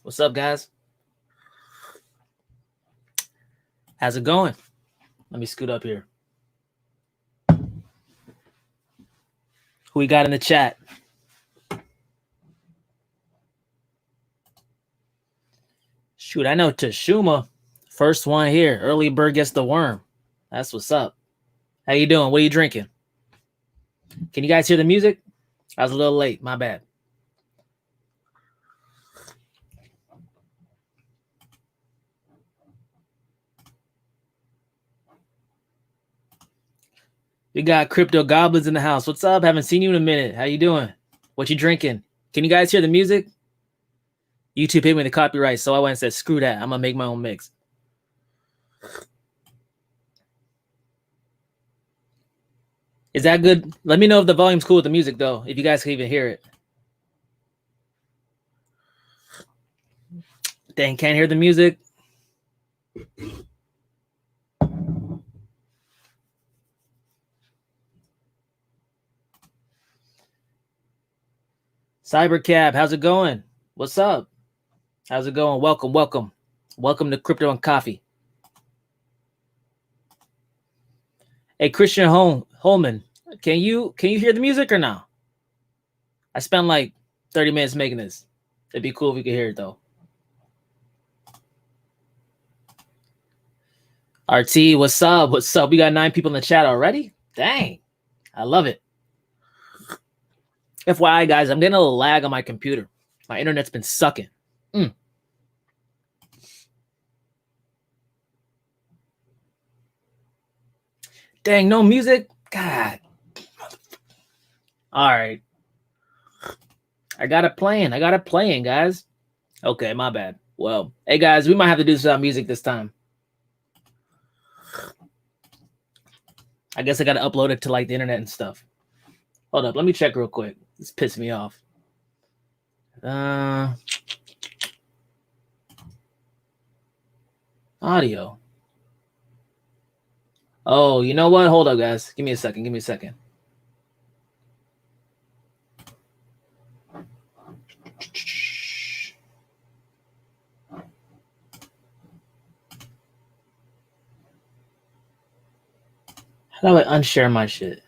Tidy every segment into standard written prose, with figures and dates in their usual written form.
What's up, guys? How's it going? Let me scoot up here. Who we got in the chat? Shoot, I know Tashuma. First one here. Early bird gets the worm. That's what's up. How you doing? What are you drinking? Can you guys hear the music? I was a little late. My bad. We got Crypto Goblins in the house. What's up? Haven't seen you in a minute. How you doing? What you drinking? Can you guys hear the music? YouTube hit me the copyright, so I went and said, screw that. I'm going to make my own mix. Is that good? Let me know if the volume's cool with the music, though, if you guys can even hear it. Dang, can't hear the music. Cybercab, how's it going? What's up? How's it going? Welcome, welcome. Welcome to Crypto and Coffee. Hey, Christian Holman, can you hear the music or no? I spent like 30 minutes making this. It'd be cool if you could hear it, though. RT, what's up? What's up? We got 9 people in the chat already? Dang. I love it. FYI, guys, I'm getting a little lag on my computer. My internet's been sucking. Dang, no music? God. All right. I got it playing, guys. Okay, my bad. Well, hey, guys, we might have to do some music this time. I guess I got to upload it to, like, the internet and stuff. Hold up. Let me check real quick. This pissed me off. Audio. Oh, you know what? Hold up, guys. Give me a second. How do I unshare my shit?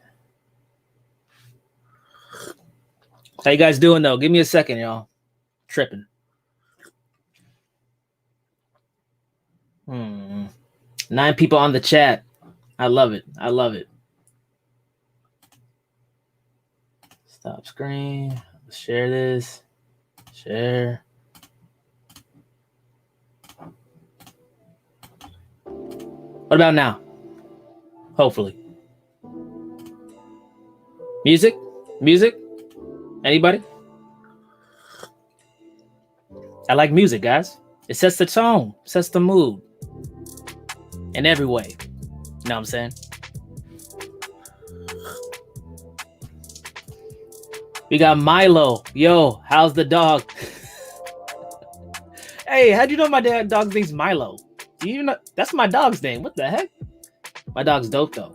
How you guys doing, though? Give me a second, y'all. Tripping. 9 people on the chat. I love it. Stop screen. Share this. Share. What about now? Hopefully. Music? Anybody? I like music, guys. It sets the tone, sets the mood. In every way. You know what I'm saying? We got Milo. Yo, how's the dog? Hey, how'd you know my dog's name's Milo? Do you know? That's my dog's name. What the heck? My dog's dope, though.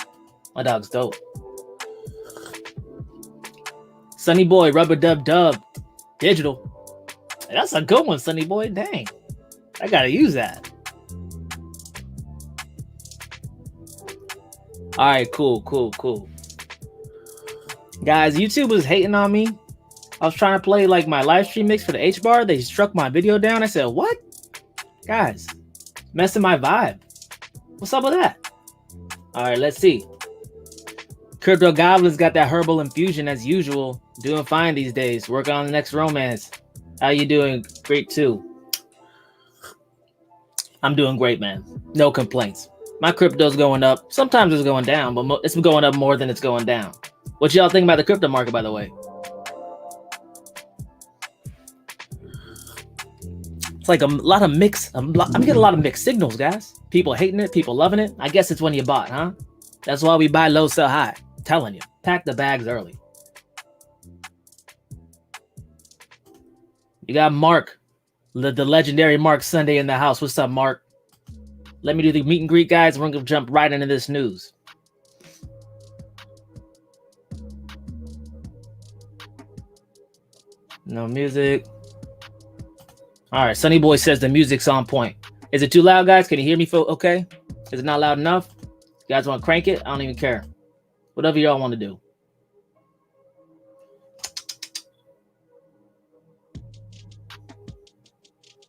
Sunny Boy, Rubber Dub Digital. That's a good one, Sunny Boy. Dang. I gotta use that. All right, cool. Guys, YouTube was hating on me. I was trying to play like my live stream mix for the HBAR. They struck my video down. I said, what? Guys, messing my vibe. What's up with that? All right, let's see. Crypto Goblins got that herbal infusion as usual. Doing fine these days. Working on the next romance. How you doing? Great too. I'm doing great, man. No complaints. My crypto's going up. Sometimes it's going down, but it's going up more than it's going down. What y'all think about the crypto market, by the way? It's like a lot of mix. I'm getting a lot of mixed signals, guys. People hating it, people loving it. I guess it's when you bought, huh? That's why we buy low, sell high. I'm telling you, pack the bags early. You got Mark, the legendary Mark Sunday in the house. What's up, Mark? Let me do the meet and greet, guys. We're going to jump right into this news. No music. All right, Sunny Boy says the music's on point. Is it too loud, guys? Can you hear me? Okay. Is it not loud enough? You guys want to crank it? I don't even care. Whatever y'all want to do.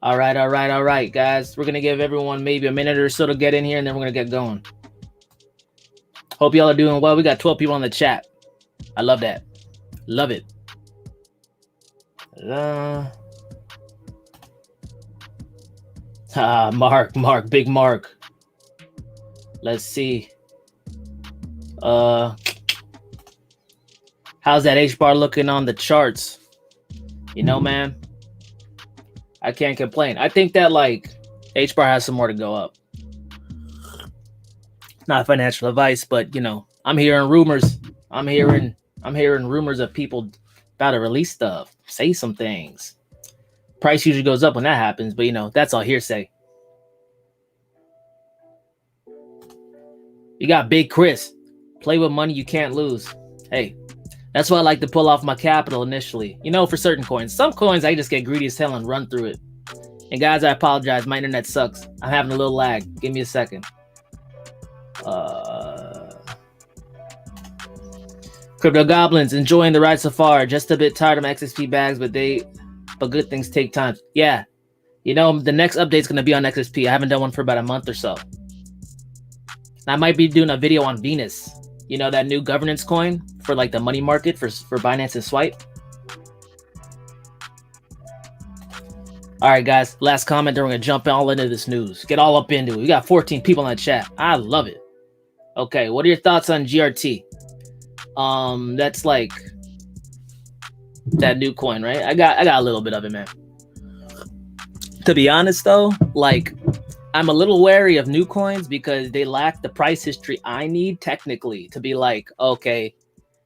All right, guys. We're going to give everyone maybe a minute or so to get in here, and then we're going to get going. Hope y'all are doing well. We got 12 people on the chat. I love that. Love it. Mark, big Mark. Let's see. How's that HBAR looking on the charts? You know, man, I can't complain. I think that like HBAR has some more to go up. Not financial advice, but you know, I'm hearing rumors. I'm hearing rumors of people about to release stuff, say some things. Price usually goes up when that happens, but you know, that's all hearsay. You got Big Chris. Play with money you can't lose. Hey, that's why I like to pull off my capital initially. You know, for certain coins. Some coins I just get greedy as hell and run through it. And guys, I apologize. My internet sucks. I'm having a little lag. Give me a second. Crypto Goblins enjoying the ride so far. Just a bit tired of my XSP bags, but good things take time. Yeah. You know, the next update's going to be on XSP. I haven't done one for about a month or so. I might be doing a video on Venus. You know, that new governance coin for like the money market for Binance and Swipe. All right, guys. Last comment. Then we're going to jump all into this news. Get all up into it. We got 14 people in the chat. I love it. Okay. What are your thoughts on GRT? That's like that new coin, right? I got a little bit of it, man. To be honest, though, like I'm a little wary of new coins because they lack the price history I need technically to be like, okay,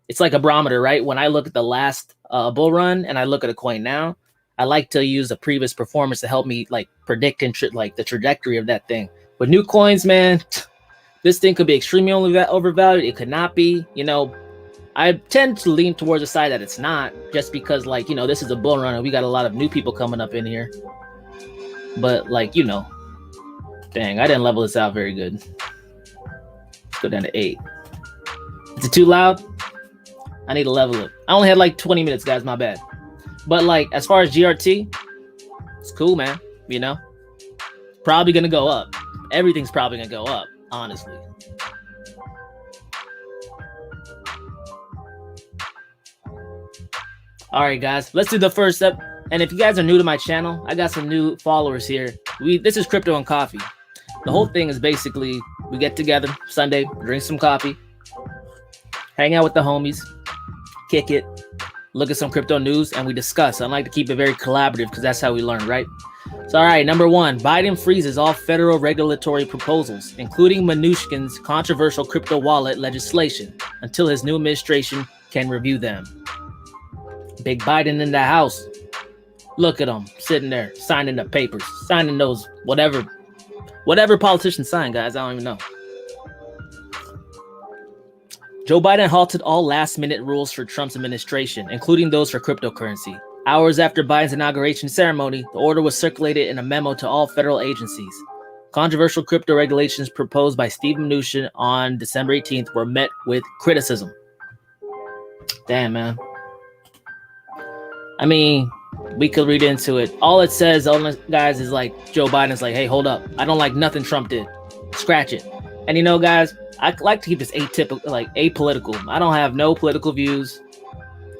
it's like a barometer, right? When I look at the last bull run and I look at a coin now, I like to use the previous performance to help me like predict and like the trajectory of that thing. With new coins, man, this thing could be extremely overvalued. It could not be, you know. I tend to lean towards the side that it's not, just because, like, you know, this is a bull run and we got a lot of new people coming up in here. But, like, you know, dang, I didn't level this out very good. Let's go down to 8. Is it too loud? I need to level it. I only had like 20 minutes, guys. My bad. But, like, as far as GRT, it's cool, man. You know, probably going to go up. Everything's probably going to go up, honestly. All right, guys, let's do the first step. And if you guys are new to my channel, I got some new followers here. This is Crypto and Coffee. The whole thing is basically we get together Sunday, drink some coffee, hang out with the homies, kick it, look at some crypto news, and we discuss. I like to keep it very collaborative because that's how we learn, right? So, all right, number 1, Biden freezes all federal regulatory proposals, including Mnuchin's controversial crypto wallet legislation, until his new administration can review them. Big Biden in the house. Look at him sitting there signing the papers, signing those whatever politicians sign, guys. I don't even know. Joe Biden halted all last-minute rules for Trump's administration, including those for cryptocurrency. Hours after Biden's inauguration ceremony, the order was circulated in a memo to all federal agencies. Controversial crypto regulations proposed by Steve Mnuchin on December 18th were met with criticism. Damn, man. I mean, we could read into it. All it says, guys, is like Joe Biden's like, hey, hold up. I don't like nothing Trump did. Scratch it. And you know, guys, I like to keep this apolitical. I don't have no political views.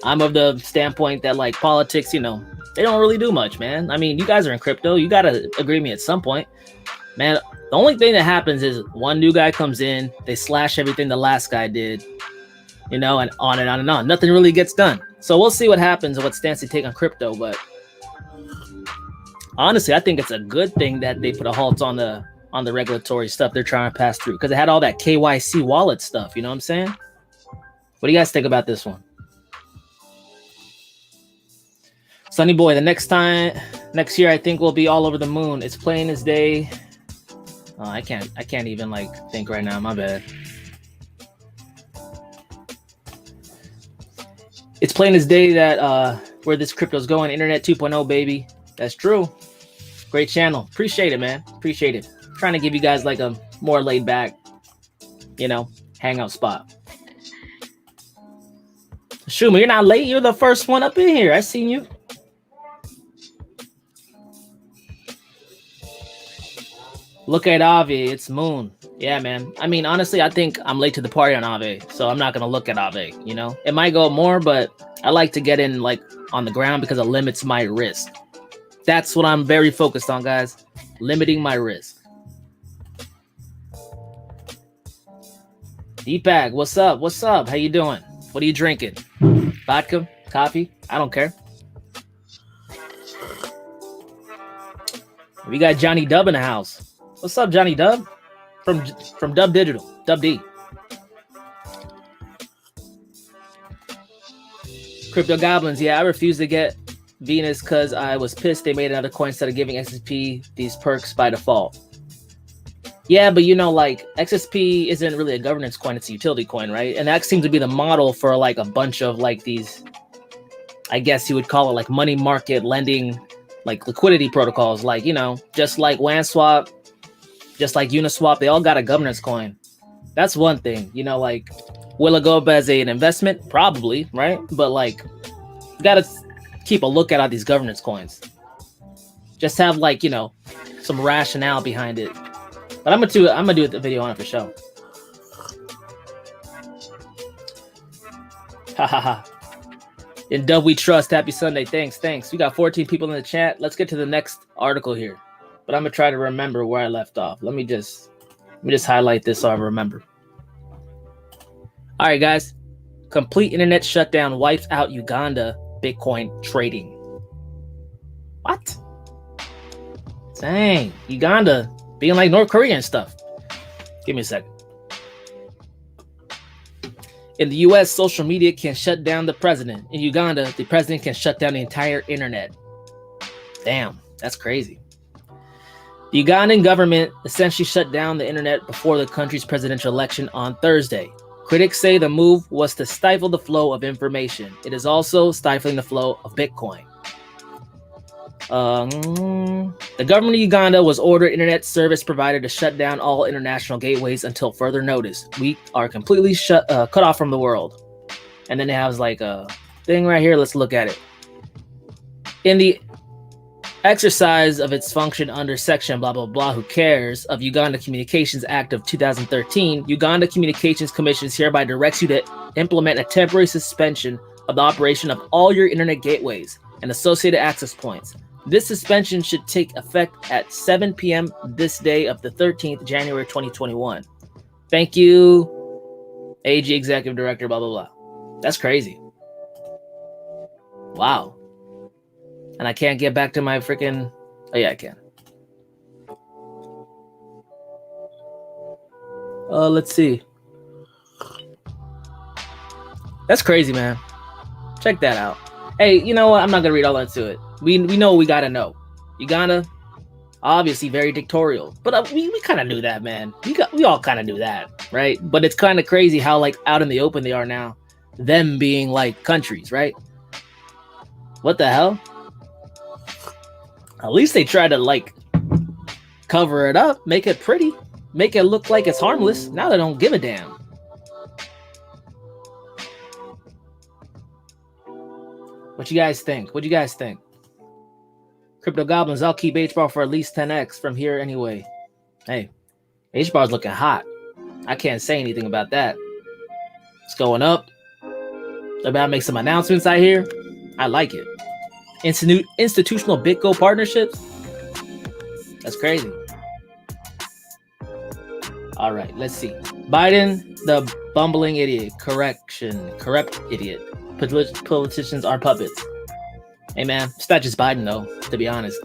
I'm of the standpoint that like politics, you know, they don't really do much, man. I mean, you guys are in crypto. You got to agree with me at some point. Man, the only thing that happens is one new guy comes in, they slash everything the last guy did, you know, and on and on and on. Nothing really gets done. So we'll see what happens and what stance they take on crypto. But honestly, I think it's a good thing that they put a halt on the regulatory stuff they're trying to pass through, because it had all that KYC wallet stuff. You know what I'm saying? What do you guys think about this one? Sunny Boy, the next year, I think we'll be all over the moon. It's plain as day. Oh, I can't even like think right now. My bad. It's plain as day that where this crypto's going, Internet 2.0, baby. That's true. Great channel. Appreciate it, man. Appreciate it. Trying to give you guys like a more laid back, hangout spot. Schumer, you're not late. You're the first one up in here. I seen you. Look at Ave. It's Moon. Yeah, man. I mean, honestly, I think I'm late to the party on Ave, so I'm not going to look at Ave, It might go more, but I like to get in, like, on the ground because it limits my risk. That's what I'm very focused on, guys. Limiting my risk. Deepak, what's up? What's up? How you doing? What are you drinking? Vodka? Coffee? I don't care. We got Johnny Dub in the house. What's up, Johnny Dub? From DubDigital. DubD. Crypto Goblins. Yeah, I refused to get Venus because I was pissed they made another coin instead of giving XSP these perks by default. Yeah, but like XSP isn't really a governance coin, it's a utility coin, right? And that seems to be the model for like a bunch of like these, I guess you would call it like money market lending, like liquidity protocols, like, just like WANSwap, just like Uniswap, they all got a governance coin. That's one thing, like, will it go up as an investment? Probably, right? But like, you gotta keep a look at all these governance coins. Just have like, some rationale behind it. But I'm gonna do the video on it for sure. Ha ha ha. In Dub we trust. Happy Sunday. Thanks. We got 14 people in the chat. Let's get to the next article here. But I'm gonna try to remember where I left off. Let me just highlight this so I remember. All right, guys. Complete internet shutdown wipes out Uganda Bitcoin trading. What? Dang, Uganda being like North Korea and stuff. Give me a second. In the US, social media can shut down the president. In Uganda, the president can shut down the entire internet. Damn, that's crazy. The Ugandan government essentially shut down the internet before the country's presidential election on Thursday. Critics say the move was to stifle the flow of information. It is also stifling the flow of Bitcoin. The government of Uganda was ordered internet service provider to shut down all international gateways until further notice. We are completely cut off from the world. And then it has like a thing right here. Let's look at it. In the exercise of its function under section blah blah blah who cares of Uganda Communications Act of 2013, Uganda Communications Commission hereby directs you to implement a temporary suspension of the operation of all your internet gateways and associated access points. This suspension should take effect at 7 p.m. this day of the 13th January 2021. Thank you, AG Executive Director, blah, blah, blah. That's crazy. Wow. And I can't get back to my freaking... Oh, yeah, I can. Let's see. That's crazy, man. Check that out. Hey, you know what? I'm not going to read all into it. We know what we got to know. Uganda, obviously very dictatorial. But we kind of knew that, man. We all kind of knew that, right? But it's kind of crazy how, like, out in the open they are now. Them being, like, countries, right? What the hell? At least they try to, like, cover it up, make it pretty, make it look like it's harmless. Now they don't give a damn. What you guys think? What do you guys think? Crypto Goblins, I'll keep HBAR for at least 10x from here anyway. Hey, HBAR's looking hot. I can't say anything about that. It's going up. They're about to make some announcements out here. I like it. Institutional BitGo partnerships. That's crazy. All right, let's see. Biden, the bumbling idiot. Correct idiot. Politicians are puppets. Hey, man, it's not just Biden, though, to be honest.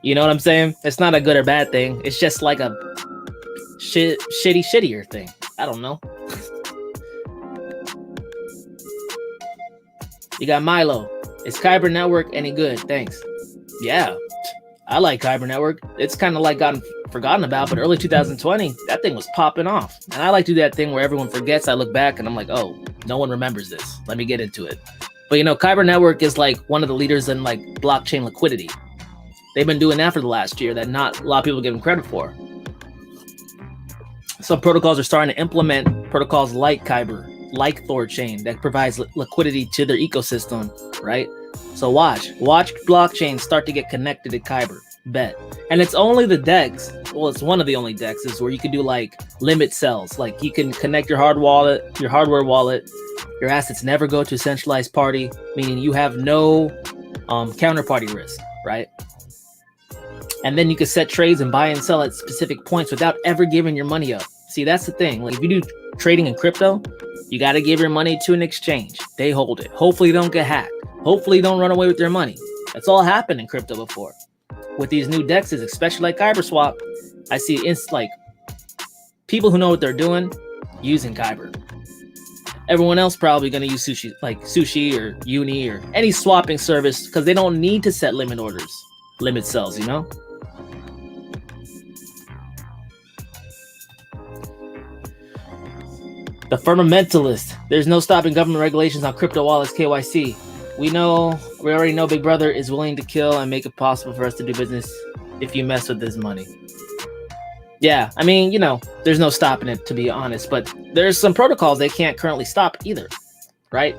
You know what I'm saying? It's not a good or bad thing. It's just like a shittier thing. I don't know. You got Milo. Is Kyber Network any good? Thanks. Yeah, I like Kyber Network. It's kind of like gotten forgotten about, but early 2020, that thing was popping off. And I like to do that thing where everyone forgets. I look back and I'm like, oh, no one remembers this. Let me get into it. But Kyber Network is like one of the leaders in like blockchain liquidity. They've been doing that for the last year that not a lot of people give them credit for. Some protocols are starting to implement protocols like Kyber, like Thorchain, that provides liquidity to their ecosystem, right? So watch blockchains start to get connected to Kyber. Bet. And it's only the DEX. Well, it's one of the only DEXs where you can do like limit cells. Like you can connect your hardware wallet. Your assets never go to a centralized party, meaning you have no counterparty risk, right? And then you can set trades and buy and sell at specific points without ever giving your money up. See, that's the thing. Like if you do trading in crypto, you got to give your money to an exchange. They hold it. Hopefully you don't get hacked. Hopefully you don't run away with their money. That's all happened in crypto before. With these new DEXs, especially like KyberSwap, I see like people who know what they're doing using Kyber. Everyone else probably going to use Sushi or Uni or any swapping service because they don't need to set limit orders, limit cells, The fundamentalist. There's no stopping government regulations on crypto wallets KYC. We already know Big Brother is willing to kill and make it possible for us to do business if you mess with this money. Yeah, I mean, there's no stopping it, to be honest, but there's some protocols they can't currently stop either, right?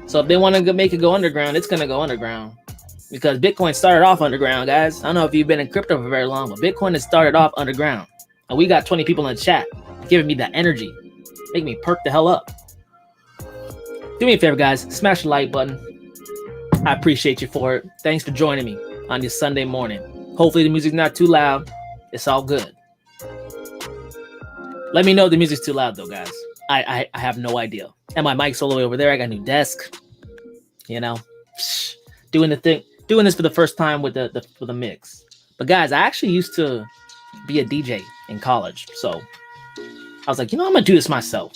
So if they want to make it go underground, it's going to go underground because Bitcoin started off underground, guys. I don't know if you've been in crypto for very long, but Bitcoin has started off underground. And we got 20 people in the chat giving me that energy. Make me perk the hell up. Do me a favor, guys. Smash the like button. I appreciate you for it. Thanks for joining me on this Sunday morning. Hopefully the music's not too loud. It's all good. Let me know if the music's too loud, though, guys. I have no idea. And my mic's all the way over there. I got a new desk. Doing this for the first time with the mix. But guys, I actually used to be a DJ in college, so I was like, I'm gonna do this myself.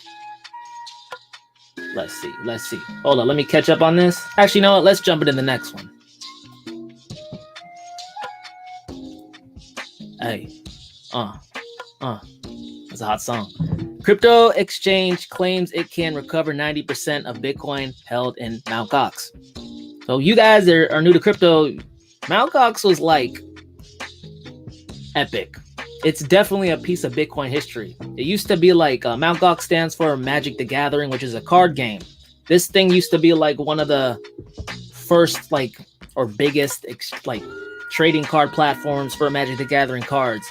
Let's see. Hold on, let me catch up on this. Actually, let's jump into the next one. Hey, that's a hot song. Crypto exchange claims it can recover 90% of Bitcoin held in Mt. Gox. So you guys are new to crypto. Mt. Gox was like epic. It's definitely a piece of Bitcoin history. It used to be like Mt. Gox stands for Magic the Gathering, which is a card game. This thing used to be like one of the first or biggest trading card platforms for Magic the Gathering cards.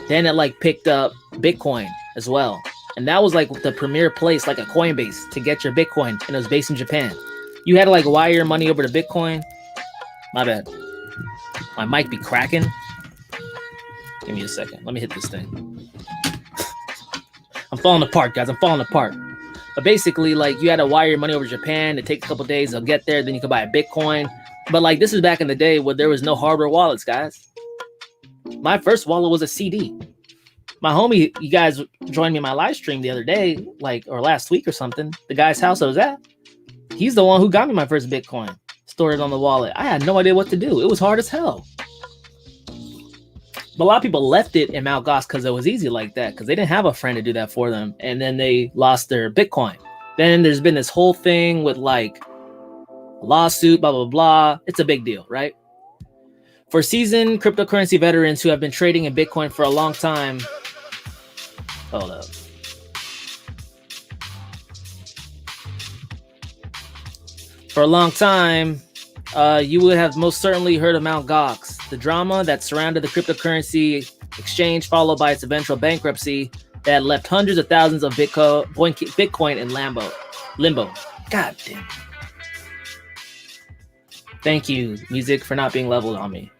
Then it picked up Bitcoin as well. And that was the premier place, like a Coinbase, to get your Bitcoin. And it was based in Japan. You had to wire your money over to Bitcoin. My bad. My mic be cracking. Give me a second. Let me hit this thing. I'm falling apart, guys. I'm falling apart. But basically, you had to wire your money over to Japan. It takes a couple days. They'll get there. Then you can buy a Bitcoin. But this is back in the day where there was no hardware wallets, guys. My first wallet was a CD. My homie, you guys joined me in my live stream the other day, or last week or something. The guy's house I was at. He's the one who got me my first Bitcoin. Stored it on the wallet. I had no idea what to do. It was hard as hell. But a lot of people left it in Mt. Gox because it was easy like that, because they didn't have a friend to do that for them. And then they lost their Bitcoin. Then there's been this whole thing with lawsuit, blah, blah, blah. It's a big deal, right? For seasoned cryptocurrency veterans who have been trading in Bitcoin for a long time. Hold up. For a long time, you would have most certainly heard of Mt. Gox. The drama that surrounded the cryptocurrency exchange, followed by its eventual bankruptcy, that left hundreds of thousands of Bitcoin in limbo. God damn. Thank you, music, for not being leveled on me.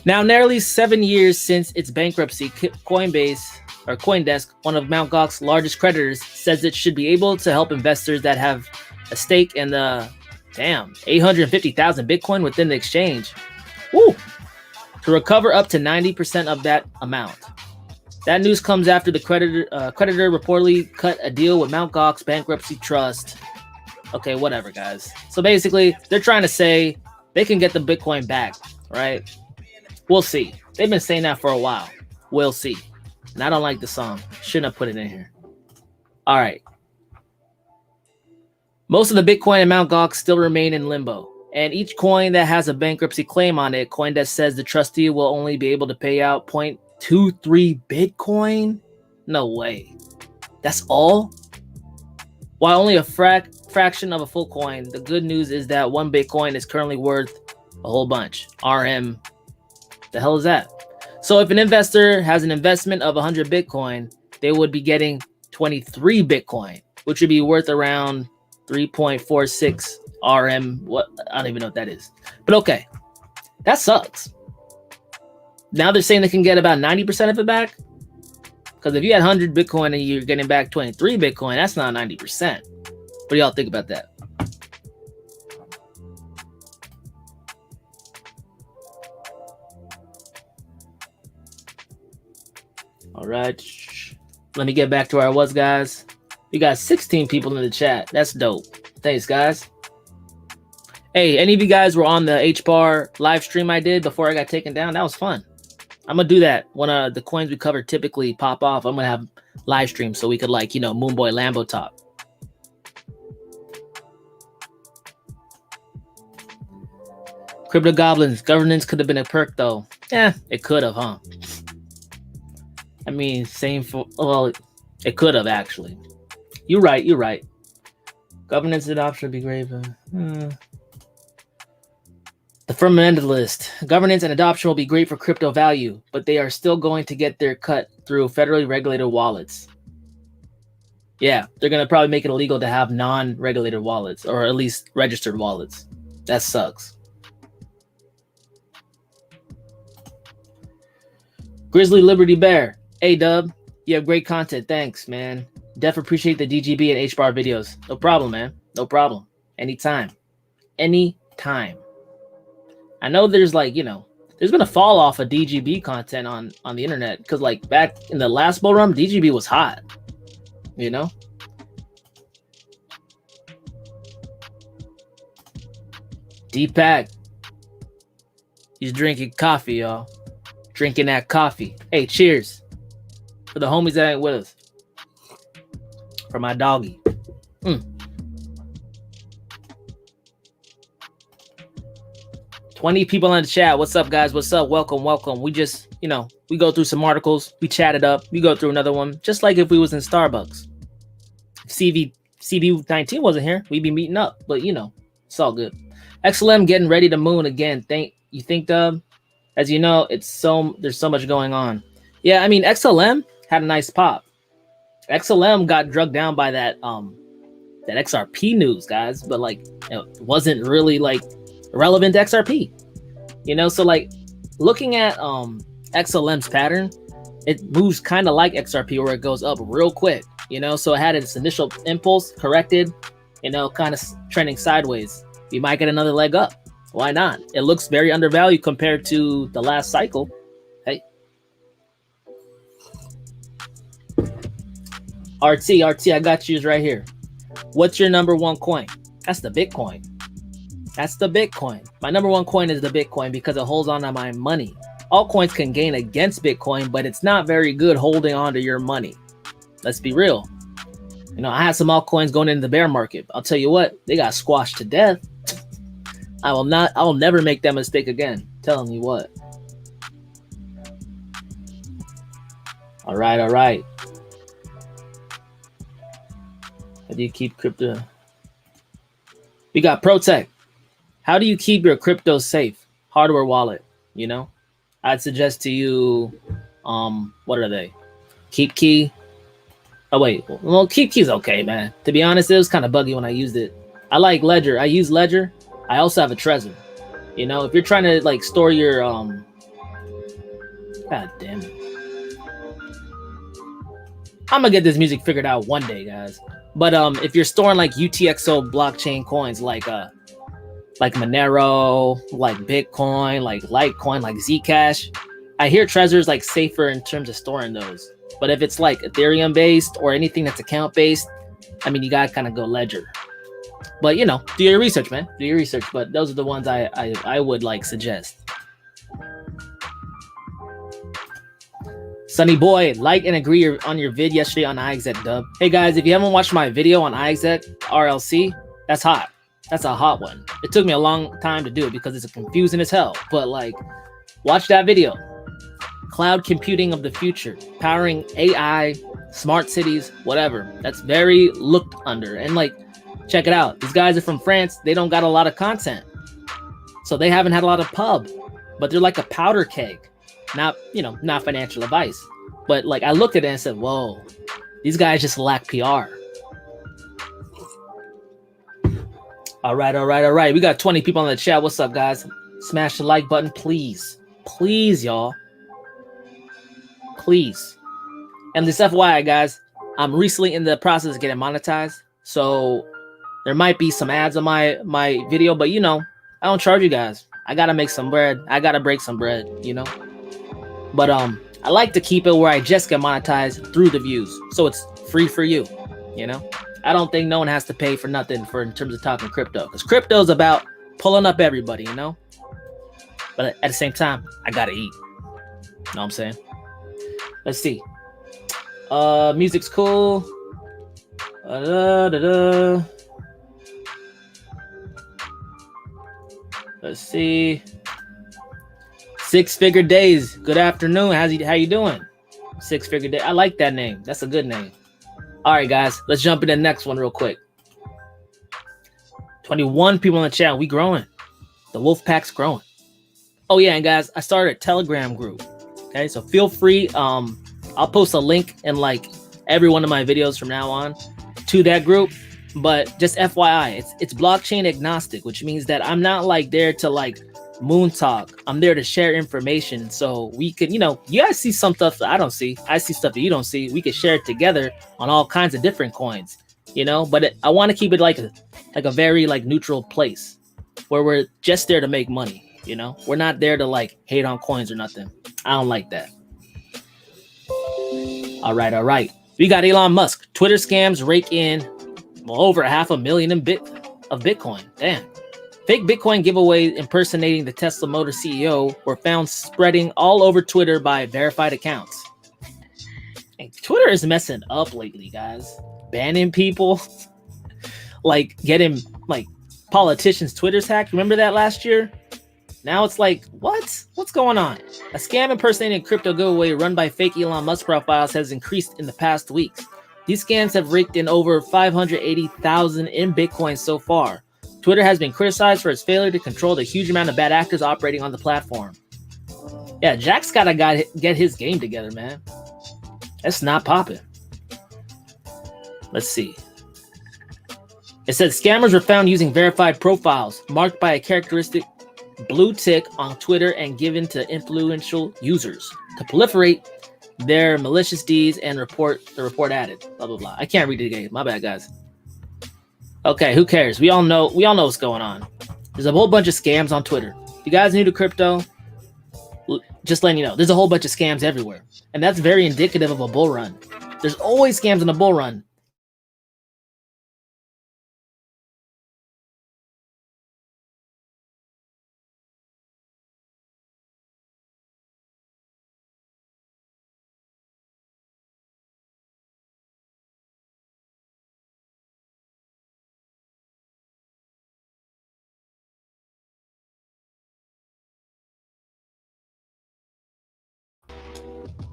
Now, nearly 7 years since its bankruptcy, CoinDesk, one of Mt. Gox's largest creditors, says it should be able to help investors that have a stake in the 850,000 Bitcoin within the exchange. Woo! To recover up to 90% of that amount. That news comes after the creditor reportedly cut a deal with Mt. Gox bankruptcy trust. Okay, whatever, guys. So basically, they're trying to say they can get the Bitcoin back, right? We'll see. They've been saying that for a while. We'll see. And I don't like the song. Shouldn't have put it in here. All right. Most of the Bitcoin and Mt. Gox still remain in limbo, and each coin that has a bankruptcy claim on it, CoinDesk says the trustee will only be able to pay out 0.23 Bitcoin? No way. That's all? While only a fraction of a full coin, the good news is that 1 Bitcoin is currently worth a whole bunch. RM. The hell is that? So if an investor has an investment of 100 Bitcoin, they would be getting 23 Bitcoin, which would be worth around 3.46 RM. What? I don't even know what that is. But okay, that sucks. Now they're saying they can get about 90% of it back. Because if you had 100 Bitcoin and you're getting back 23 Bitcoin, that's not 90%. What do y'all think about that? All right. Let me get back to where I was, guys. We got 16 people in the chat. That's dope. Thanks, guys. Hey, any of you guys were on the HBAR live stream I did before I got taken down? That was fun. I'm going to do that when the coins we cover typically pop off. I'm going to have live stream so we could, like, you know, Moonboy Lambo talk. Crypto Goblins. Governance could have been a perk, though. Yeah, it could have, huh? I mean, same for... Well, it could have, actually. You're right. You're right. Governance adoption would be great. But, The fundamentalist. Governance and adoption will be great for crypto value, but they are still going to get their cut through federally regulated wallets. Yeah, they're going to probably make it illegal to have non-regulated wallets, or at least registered wallets. That sucks. Grizzly Liberty Bear. Hey, Dub. You have great content. Thanks, man. Definitely appreciate the DGB and HBAR videos. No problem, man. No problem. Anytime. Anytime. I know there's, like, you know, there's been a fall off of DGB content on the internet because, like, back in the last bull run, DGB was hot, you know? Deepak, he's drinking coffee, y'all. Drinking that coffee. Hey, cheers for the homies that ain't with us. For my doggy. 20 people in the chat. What's up, guys? What's up? Welcome, welcome. We just, you know, we go through some articles. We chat it up. We go through another one. Just like if we was in Starbucks. If CB19 wasn't here, we'd be meeting up. But, you know, it's all good. XLM getting ready to moon again. You think, Dub? As you know, there's so much going on. Yeah, I mean, XLM had a nice pop. XLM got drugged down by that XRP news, guys. But, like, it wasn't really, like, relevant to XRP, you know. So, like, looking at XLM's pattern, it moves kind of like XRP, where it goes up real quick, you know. So it had its initial impulse, corrected, you know, kind of trending sideways. You might get another leg up. Why not? It looks very undervalued compared to the last cycle. Hey, RT, I got you right here. What's your number one coin? That's the Bitcoin. That's the Bitcoin. My number one coin is the Bitcoin because it holds on to my money. All coins can gain against Bitcoin, but it's not very good holding on to your money. Let's be real. You know, I had some altcoins going into the bear market. I'll tell you what, they got squashed to death. I will never make that mistake again. Telling you what. All right. How do you keep crypto? We got Protect. How do you keep your crypto safe? Hardware wallet, you know? I'd suggest to you, what are they? KeepKey. Oh, wait. Well, KeepKey's okay, man. To be honest, it was kind of buggy when I used it. I like Ledger. I use Ledger. I also have a Trezor. You know, if you're trying to, like, store your, God damn it. I'm gonna get this music figured out one day, guys. But if you're storing, like, UTXO blockchain coins, like Monero, like Bitcoin, like Litecoin, like Zcash, I hear Trezor is, like, safer in terms of storing those. But if it's, like, Ethereum based or anything that's account based, I mean, you gotta kind of go Ledger. But, you know, do your research, man. Do your research. But those are the ones I would, like, suggest. Sunny Boy, like and agree on your vid yesterday on iExec, Dub. Hey, guys, if you haven't watched my video on iExec RLC, That's hot. That's a hot one. It took me a long time to do it because it's confusing as hell. But like, watch that video. Cloud computing of the future, powering AI, smart cities, whatever. That's very looked under. And like, check it out. These guys are from France. They don't got a lot of content. So they haven't had a lot of pub, but they're like a powder keg. Not, not financial advice. But like, I looked at it and said, whoa, these guys just lack PR. All right. We got 20 people in the chat. What's up, guys? Smash the like button, please. Please, y'all. Please. And this FYI, guys, I'm recently in the process of getting monetized. So there might be some ads on my video, but I don't charge you guys. I gotta make some bread. I gotta break some bread, But I like to keep it where I just get monetized through the views. So it's free for you, I don't think no one has to pay for nothing in terms of talking crypto. Because crypto is about pulling up everybody, But at the same time, I gotta eat. Know what I'm saying? Let's see. Music's cool. Let's see. 6-figure days. Good afternoon. How you doing? 6-figure day. I like that name. That's a good name. All right, guys. Let's jump into the next one real quick. 21 people in the chat. We growing. The wolf pack's growing. Oh yeah, and guys, I started a Telegram group. Okay, so feel free. I'll post a link in like every one of my videos from now on to that group. But just FYI, it's blockchain agnostic, which means that I'm not like there to like moon talk. I'm there to share information, so we can, you guys see some stuff that I don't see. I see stuff that you don't see. We can share it together on all kinds of different coins, But I want to keep it like a very like neutral place where we're just there to make money. We're not there to like hate on coins or nothing. I don't like that. All right. We got Elon Musk. Twitter scams rake in over 500,000 of Bitcoin. Damn. Fake Bitcoin giveaway impersonating the Tesla Motor CEO were found spreading all over Twitter by verified accounts. And Twitter is messing up lately, guys. Banning people, like getting like politicians' Twitter's hacked. Remember that last year? Now it's like, what? What's going on? A scam impersonating crypto giveaway run by fake Elon Musk profiles has increased in the past weeks. These scams have raked in over 580,000 in Bitcoin so far. Twitter has been criticized for its failure to control the huge amount of bad actors operating on the platform. Yeah, Jack's gotta get his game together, man. That's not popping. Let's see. It says scammers were found using verified profiles marked by a characteristic blue tick on Twitter and given to influential users to proliferate their malicious deeds and report added. Blah blah blah. I can't read it again. My bad, guys. Okay, who cares? We all know what's going on. There's a whole bunch of scams on Twitter. If you guys new to crypto, just letting you know, there's a whole bunch of scams everywhere, and that's very indicative of a bull run. There's always scams in a bull run.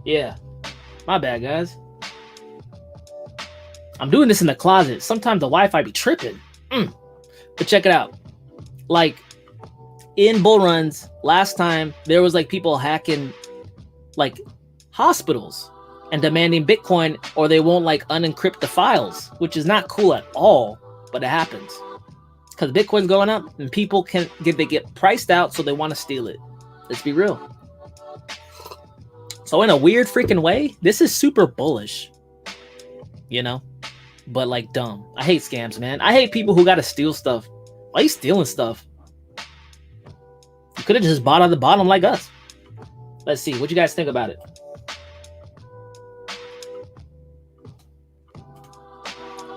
Yeah, my bad, guys. I'm doing this in the closet. Sometimes the Wi-Fi be tripping. But check it out. Like in bull runs, last time there was like people hacking like hospitals and demanding Bitcoin, or they won't like unencrypt the files, which is not cool at all, but it happens because Bitcoin's going up and people they get priced out, so they want to steal it. Let's be real. So in a weird freaking way, this is super bullish, but like dumb. I hate scams, man. I hate people who got to steal stuff. Why are you stealing stuff? You could have just bought on the bottom like us. Let's see. What you guys think about it?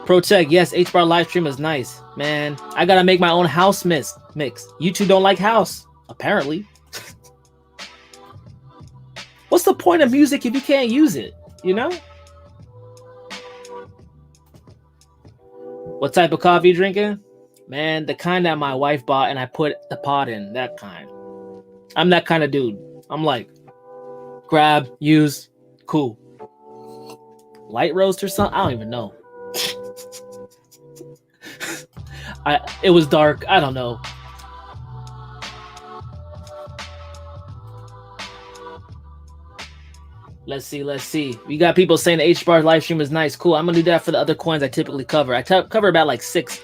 Protect. Yes, HBAR live stream is nice. Man, I got to make my own house mix. You two don't like house, apparently. What's the point of music if you can't use it, What type of coffee you drinking? Man, the kind that my wife bought and I put the pot in, that kind. I'm that kind of dude. I'm like, grab, use, cool. Light roast or something? I don't even know. It was dark. I don't know. Let's see. We got people saying the HBAR live stream is nice. Cool. I'm gonna do that for the other coins I typically cover. I cover about like 6,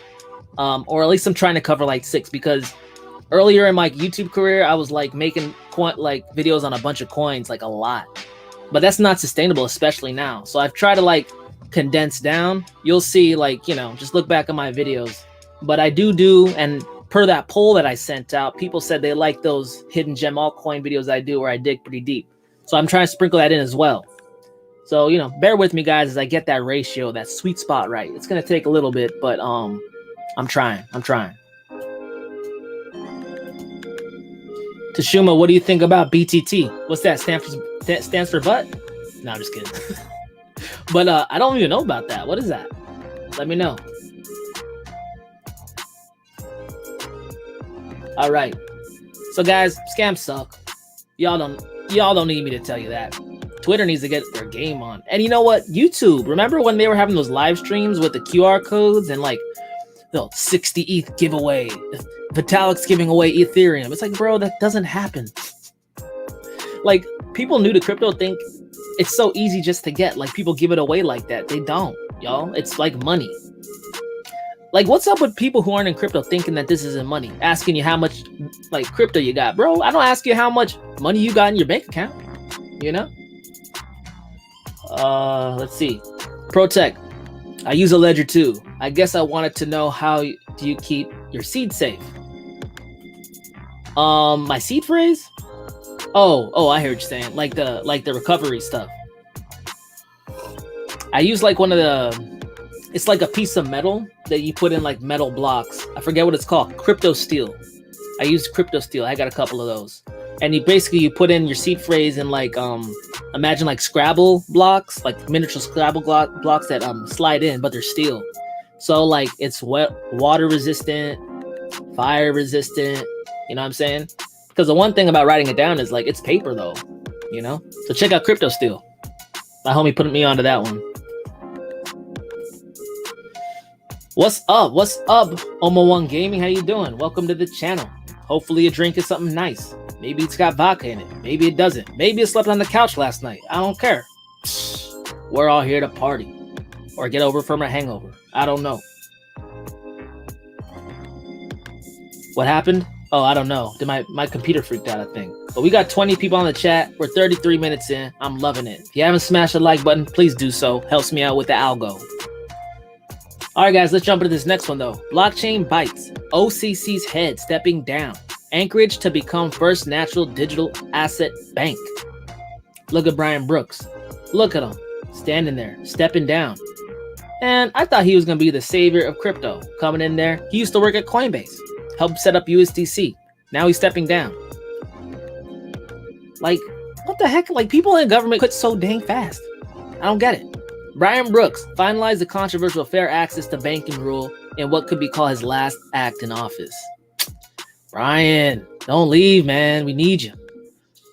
or at least I'm trying to cover like 6, because earlier in my YouTube career, I was like making videos on a bunch of coins, like a lot. But that's not sustainable, especially now. So I've tried to like condense down. You'll see, like, you know, just look back at my videos. But I do, and per that poll that I sent out, people said they like those hidden gem altcoin videos I do where I dig pretty deep. So I'm trying to sprinkle that in as well. So, you know, bear with me, guys, as I get that ratio, that sweet spot right. It's going to take a little bit, but I'm trying. Tashuma, what do you think about BTT? What's that? Stands for butt? No, I'm just kidding. But I don't even know about that. What is that? Let me know. All right. So, guys, scams suck. Y'all don't need me to tell you that. Twitter needs to get their game on. And you know what? YouTube, remember when they were having those live streams with the QR codes and like the 60 ETH giveaway, Vitalik's giving away Ethereum? It's like, bro, that doesn't happen. Like, people new to crypto think it's so easy just to get. Like, people give it away like that. They don't, y'all. It's like money. Like, what's up with people who aren't in crypto thinking that this isn't money? Asking you how much, like, crypto you got. Bro, I don't ask you how much money you got in your bank account, you know? Let's see. Protect. I use a ledger too. I guess I wanted to know, how do you keep your seed safe? My seed phrase? Oh, I hear what you're saying. Like the recovery stuff. I use like one of the, it's like a piece of metal that you put in like metal blocks. I forget what it's called. Crypto steel. I used crypto steel. I got a couple of those. And you put in your seed phrase in like, imagine like Scrabble blocks, like miniature Scrabble blocks that slide in, but they're steel. So like it's water resistant, fire resistant. You know what I'm saying? Because the one thing about writing it down is like, it's paper though, you know? So check out crypto steel. My homie put me onto that one. What's up? Omo1 Gaming, how you doing? Welcome to the channel. Hopefully your drink is something nice. Maybe it's got vodka in it. Maybe it doesn't. Maybe it slept on the couch last night. I don't care. We're all here to party or get over from a hangover. I don't know. What happened? Oh, I don't know. My computer freaked out, I think. But we got 20 people on the chat. We're 33 minutes in. I'm loving it. If you haven't smashed the like button, please do so. Helps me out with the algo. All right, guys, let's jump into this next one, though. Blockchain bites. OCC's head stepping down. Anchorage to become first natural digital asset bank. Look at Brian Brooks. Look at him. Standing there, stepping down. And I thought he was going to be the savior of crypto. Coming in there. He used to work at Coinbase. Helped set up USDC. Now he's stepping down. Like, what the heck? Like, people in government quit so dang fast. I don't get it. Brian Brooks finalized the controversial fair access to banking rule in what could be called his last act in office. Brian, don't leave, man. We need you.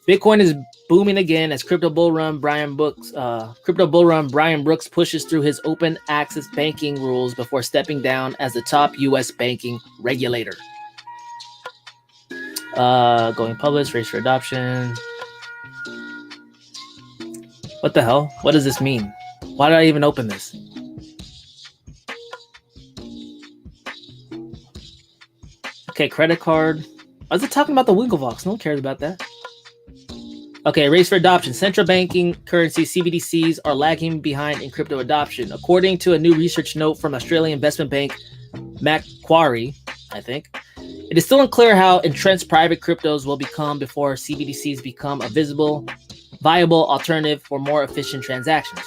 Bitcoin is booming again as crypto bull run Brian Brooks pushes through his open access banking rules before stepping down as the top U.S. banking regulator. Going public, race for adoption. What the hell? What does this mean? Why did I even open this? Okay, credit card. I was talking about the Winklevox. No one cares about that. Okay, race for adoption. Central banking currency CBDCs are lagging behind in crypto adoption. According to a new research note from Australian investment bank Macquarie, I think, it is still unclear how entrenched private cryptos will become before CBDCs become a viable alternative for more efficient transactions.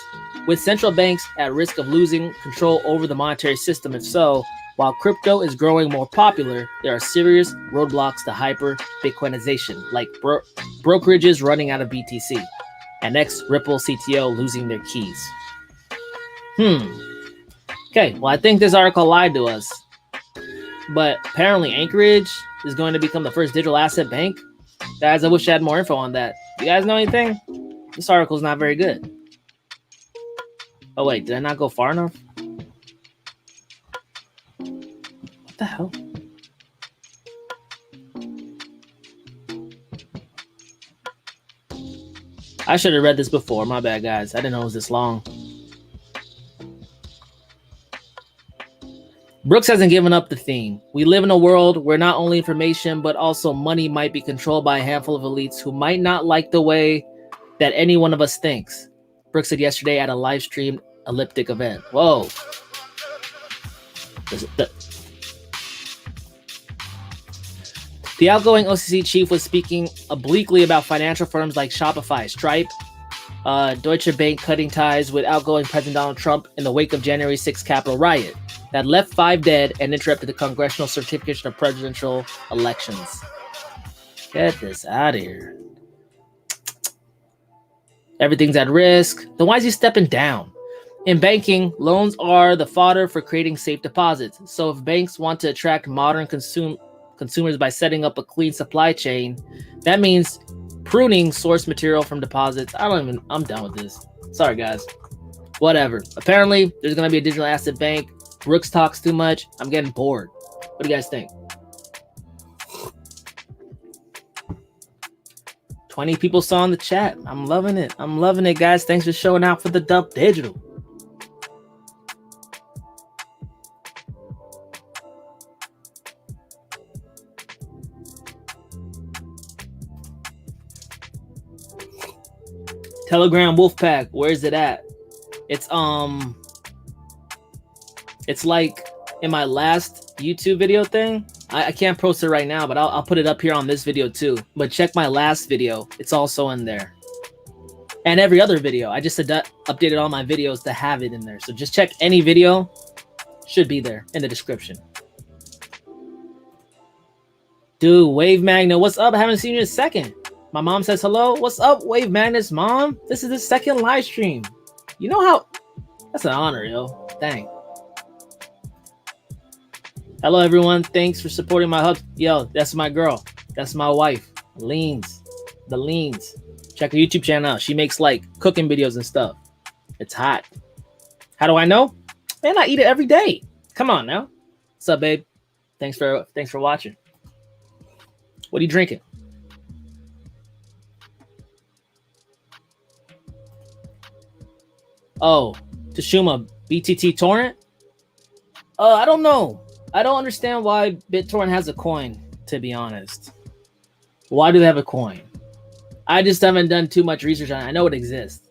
With central banks at risk of losing control over the monetary system, if so, while crypto is growing more popular, there are serious roadblocks to hyper-Bitcoinization, like brokerages running out of BTC, and ex-Ripple CTO losing their keys. Okay, well, I think this article lied to us. But apparently Anchorage is going to become the first digital asset bank. Guys, I wish I had more info on that. You guys know anything? This article's not very good. Oh wait, did I not go far enough? What the hell? I should have read this before. My bad, guys. I didn't know it was this long. Brooks hasn't given up the theme. We live in a world where not only information, but also money might be controlled by a handful of elites who might not like the way that any one of us thinks. Brooks said yesterday at a live streamed elliptic event. Whoa. The outgoing OCC chief was speaking obliquely about financial firms like Shopify, Stripe, Deutsche Bank cutting ties with outgoing President Donald Trump in the wake of January 6th Capitol riot that left 5 dead and interrupted the congressional certification of presidential elections. Get this out of here. Everything's at risk. Then why is he stepping down? In banking, loans are the fodder for creating safe deposits. So if banks want to attract modern consumers by setting up a clean supply chain, that means pruning source material from deposits. I'm done with this. Sorry, guys. Whatever. Apparently, there's going to be a digital asset bank. Brooks talks too much. I'm getting bored. What do you guys think? 20 people saw in the chat. I'm loving it. I'm loving it, guys. Thanks for showing out for the DubDigital. Telegram Wolfpack, where's it at? It's like in my last YouTube video thing. I can't post it right now, but I'll put it up here on this video too. But check my last video. It's also in there. And every other video. I just updated all my videos to have it in there. So just check any video. Should be there in the description. Dude, Wave Magna, what's up? I haven't seen you in a second. My mom says hello. What's up, Wave Magnus mom? This is the second live stream. You know how... That's an honor, yo. Dang. Hello, everyone. Thanks for supporting my hub. Yo, that's my girl. That's my wife. Leans. The Leans. Check her YouTube channel out. She makes, like, cooking videos and stuff. It's hot. How do I know? Man, I eat it every day. Come on now. What's up, babe? Thanks for watching. What are you drinking? Oh, Tashuma, BTT torrent? I don't know. I don't understand why BitTorrent has a coin, to be honest. Why do they have a coin? I just haven't done too much research on it. I know it exists.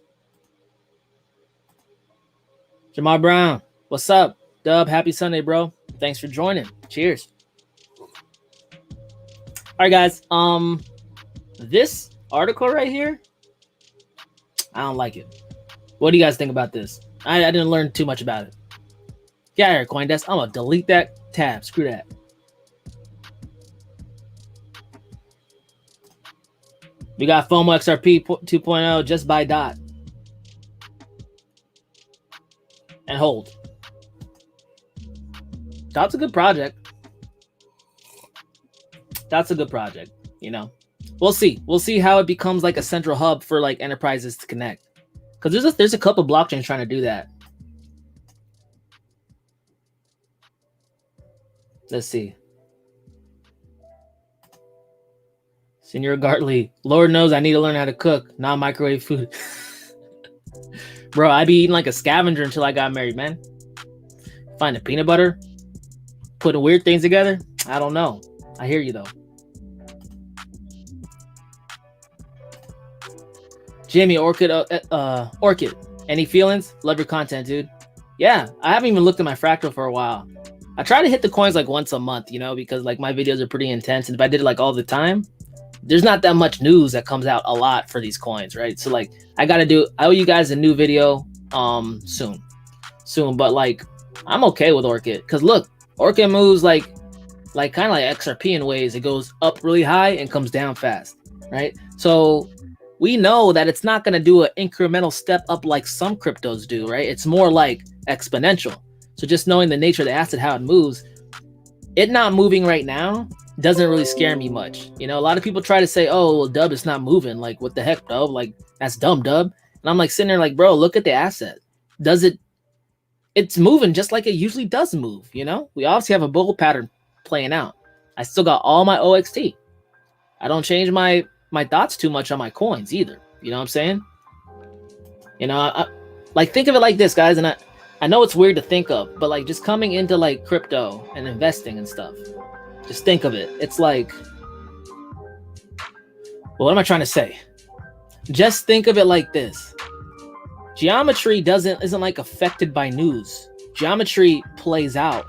Jamal Brown, what's up? Dub, happy Sunday, bro. Thanks for joining. Cheers. All right, guys. This article right here, I don't like it. What do you guys think about this? I didn't learn too much about it. Get out of here, CoinDesk. I'm going to delete that tab. Screw that. We got FOMO XRP 2.0. Just buy DOT. And hold. DOT's a good project. That's a good project, you know. We'll see. We'll see how it becomes like a central hub for like enterprises to connect. Because there's a couple blockchains trying to do that. Let's see. Senor Gartley. Lord knows I need to learn how to cook, not microwave food. Bro, I be eating like a scavenger until I got married, man. Find the peanut butter. Putting weird things together. I don't know. I hear you though. Jimmy, Orchid, any feelings? Love your content, dude. Yeah, I haven't even looked at my fractal for a while. I try to hit the coins like once a month, you know, because like my videos are pretty intense. And if I did it like all the time, there's not that much news that comes out a lot for these coins, right? So like I owe you guys a new video soon. But like I'm okay with Orchid because look, Orchid moves like kind of like XRP in ways. It goes up really high and comes down fast, right? So we know that it's not going to do an incremental step up like some cryptos do, right? It's more like exponential. So just knowing the nature of the asset, how it moves, it not moving right now doesn't really scare me much. You know, a lot of people try to say, oh, well, Dub, it's not moving. Like, what the heck, Dub? Like, that's dumb, Dub. And I'm like sitting there like, bro, look at the asset. It's moving just like it usually does move, you know? We obviously have a bull pattern playing out. I still got all my OXT. I don't change my thoughts too much on my coins either. You know what I'm saying? You know, I like, think of it like this, guys, and I know it's weird to think of, but like just coming into like crypto and investing and stuff, just think of it. It's like, well, what am I trying to say? Just think of it like this. Geometry isn't like affected by news. Geometry plays out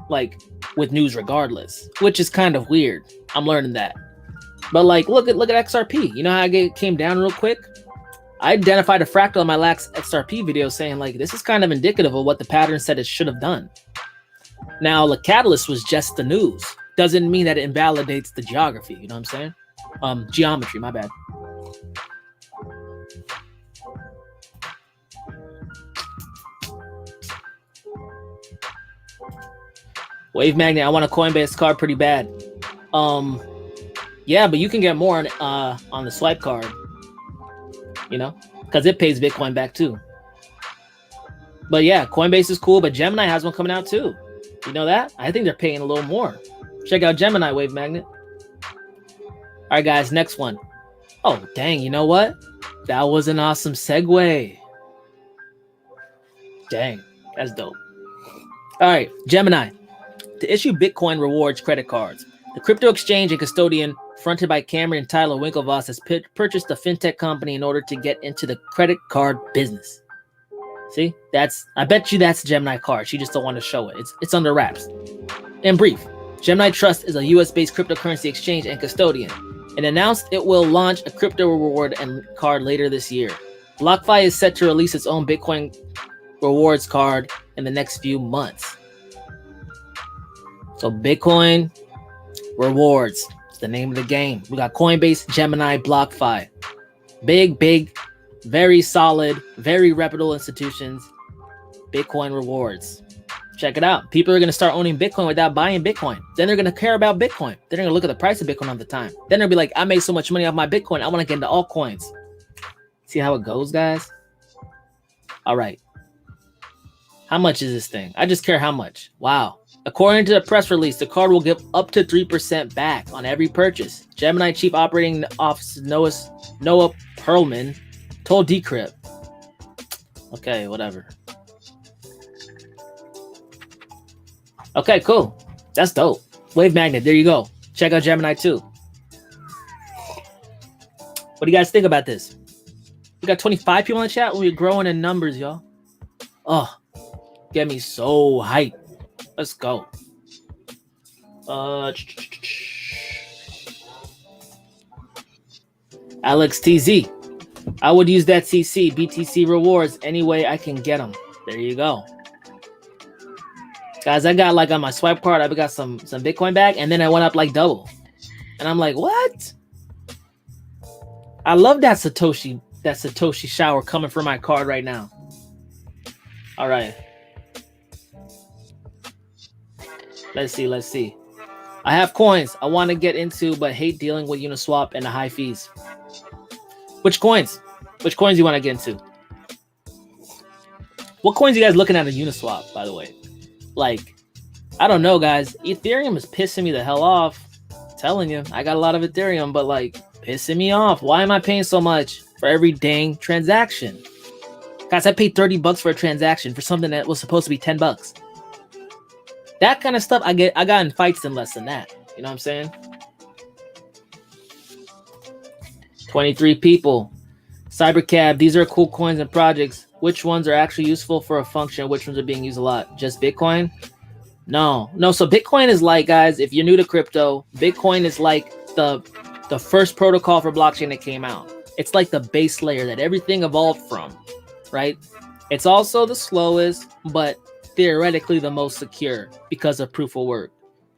like with news regardless, which is kind of weird. I'm learning that. But like, look at XRP. You know how I came down real quick? I identified a fractal in my last XRP video saying like, this is kind of indicative of what the pattern said it should have done. Now, the catalyst was just the news. Doesn't mean that it invalidates the geography. You know what I'm saying? Geometry, my bad. Wave Magnet, I want a Coinbase card pretty bad. Yeah, but you can get more on the swipe card. You know, because it pays Bitcoin back too. But yeah, Coinbase is cool, but Gemini has one coming out too. You know that? I think they're paying a little more. Check out Gemini, Wave Magnet. All right, guys, next one. Oh, dang, you know what? That was an awesome segue. Dang, that's dope. All right, Gemini. To issue Bitcoin rewards credit cards, the crypto exchange and custodian fronted by Cameron and Tyler Winklevoss has purchased a fintech company in order to get into the credit card business. See, I bet you that's Gemini card. She just don't want to show it. It's under wraps. In brief, Gemini Trust is a US-based cryptocurrency exchange and custodian, and announced it will launch a crypto reward and card later this year. BlockFi is set to release its own Bitcoin rewards card in the next few months. So Bitcoin rewards, it's the name of the game. We got Coinbase, Gemini, BlockFi. Big, very solid, very reputable institutions. Bitcoin rewards. Check it out. People are going to start owning Bitcoin without buying Bitcoin. Then they're going to care about Bitcoin. They're going to look at the price of Bitcoin all the time. Then they'll be like, I made so much money off my Bitcoin. I want to get into altcoins. See how it goes, guys? All right. How much is this thing? I just care how much. Wow. According to the press release, the card will give up to 3% back on every purchase. Gemini Chief Operating Officer Noah Perlman told Decrypt. Okay, whatever. Okay, cool. That's dope. Wave Magnet, there you go. Check out Gemini too. What do you guys think about this? We got 25 people in the chat. We're growing in numbers, y'all. Oh, get me so hyped. Let's go. Alex TZ. I would use that CC BTC rewards any way I can get them. There you go. Guys, I got like on my swipe card, I got some Bitcoin back, and then I went up like double. And I'm like, what? I love that Satoshi shower coming from my card right now. All right. Let's see. I have coins I want to get into, but hate dealing with Uniswap and the high fees. Which coins? Which coins you want to get into? What coins you guys looking at in Uniswap, by the way? Like, I don't know, guys. Ethereum is pissing me the hell off. I'm telling you, I got a lot of Ethereum, but like, pissing me off. Why am I paying so much for every dang transaction? Guys, I paid $30 for a transaction for something that was supposed to be $10. That kind of stuff I got in fights in less than that. You know what I'm saying? 23 people. Cybercab, these are cool coins and projects. Which ones are actually useful for a function? Which ones are being used a lot? Just Bitcoin? No. So Bitcoin is like, guys, if you're new to crypto, Bitcoin is like the first protocol for blockchain that came out. It's like the base layer that everything evolved from, right? It's also the slowest, but theoretically the most secure because of proof of work,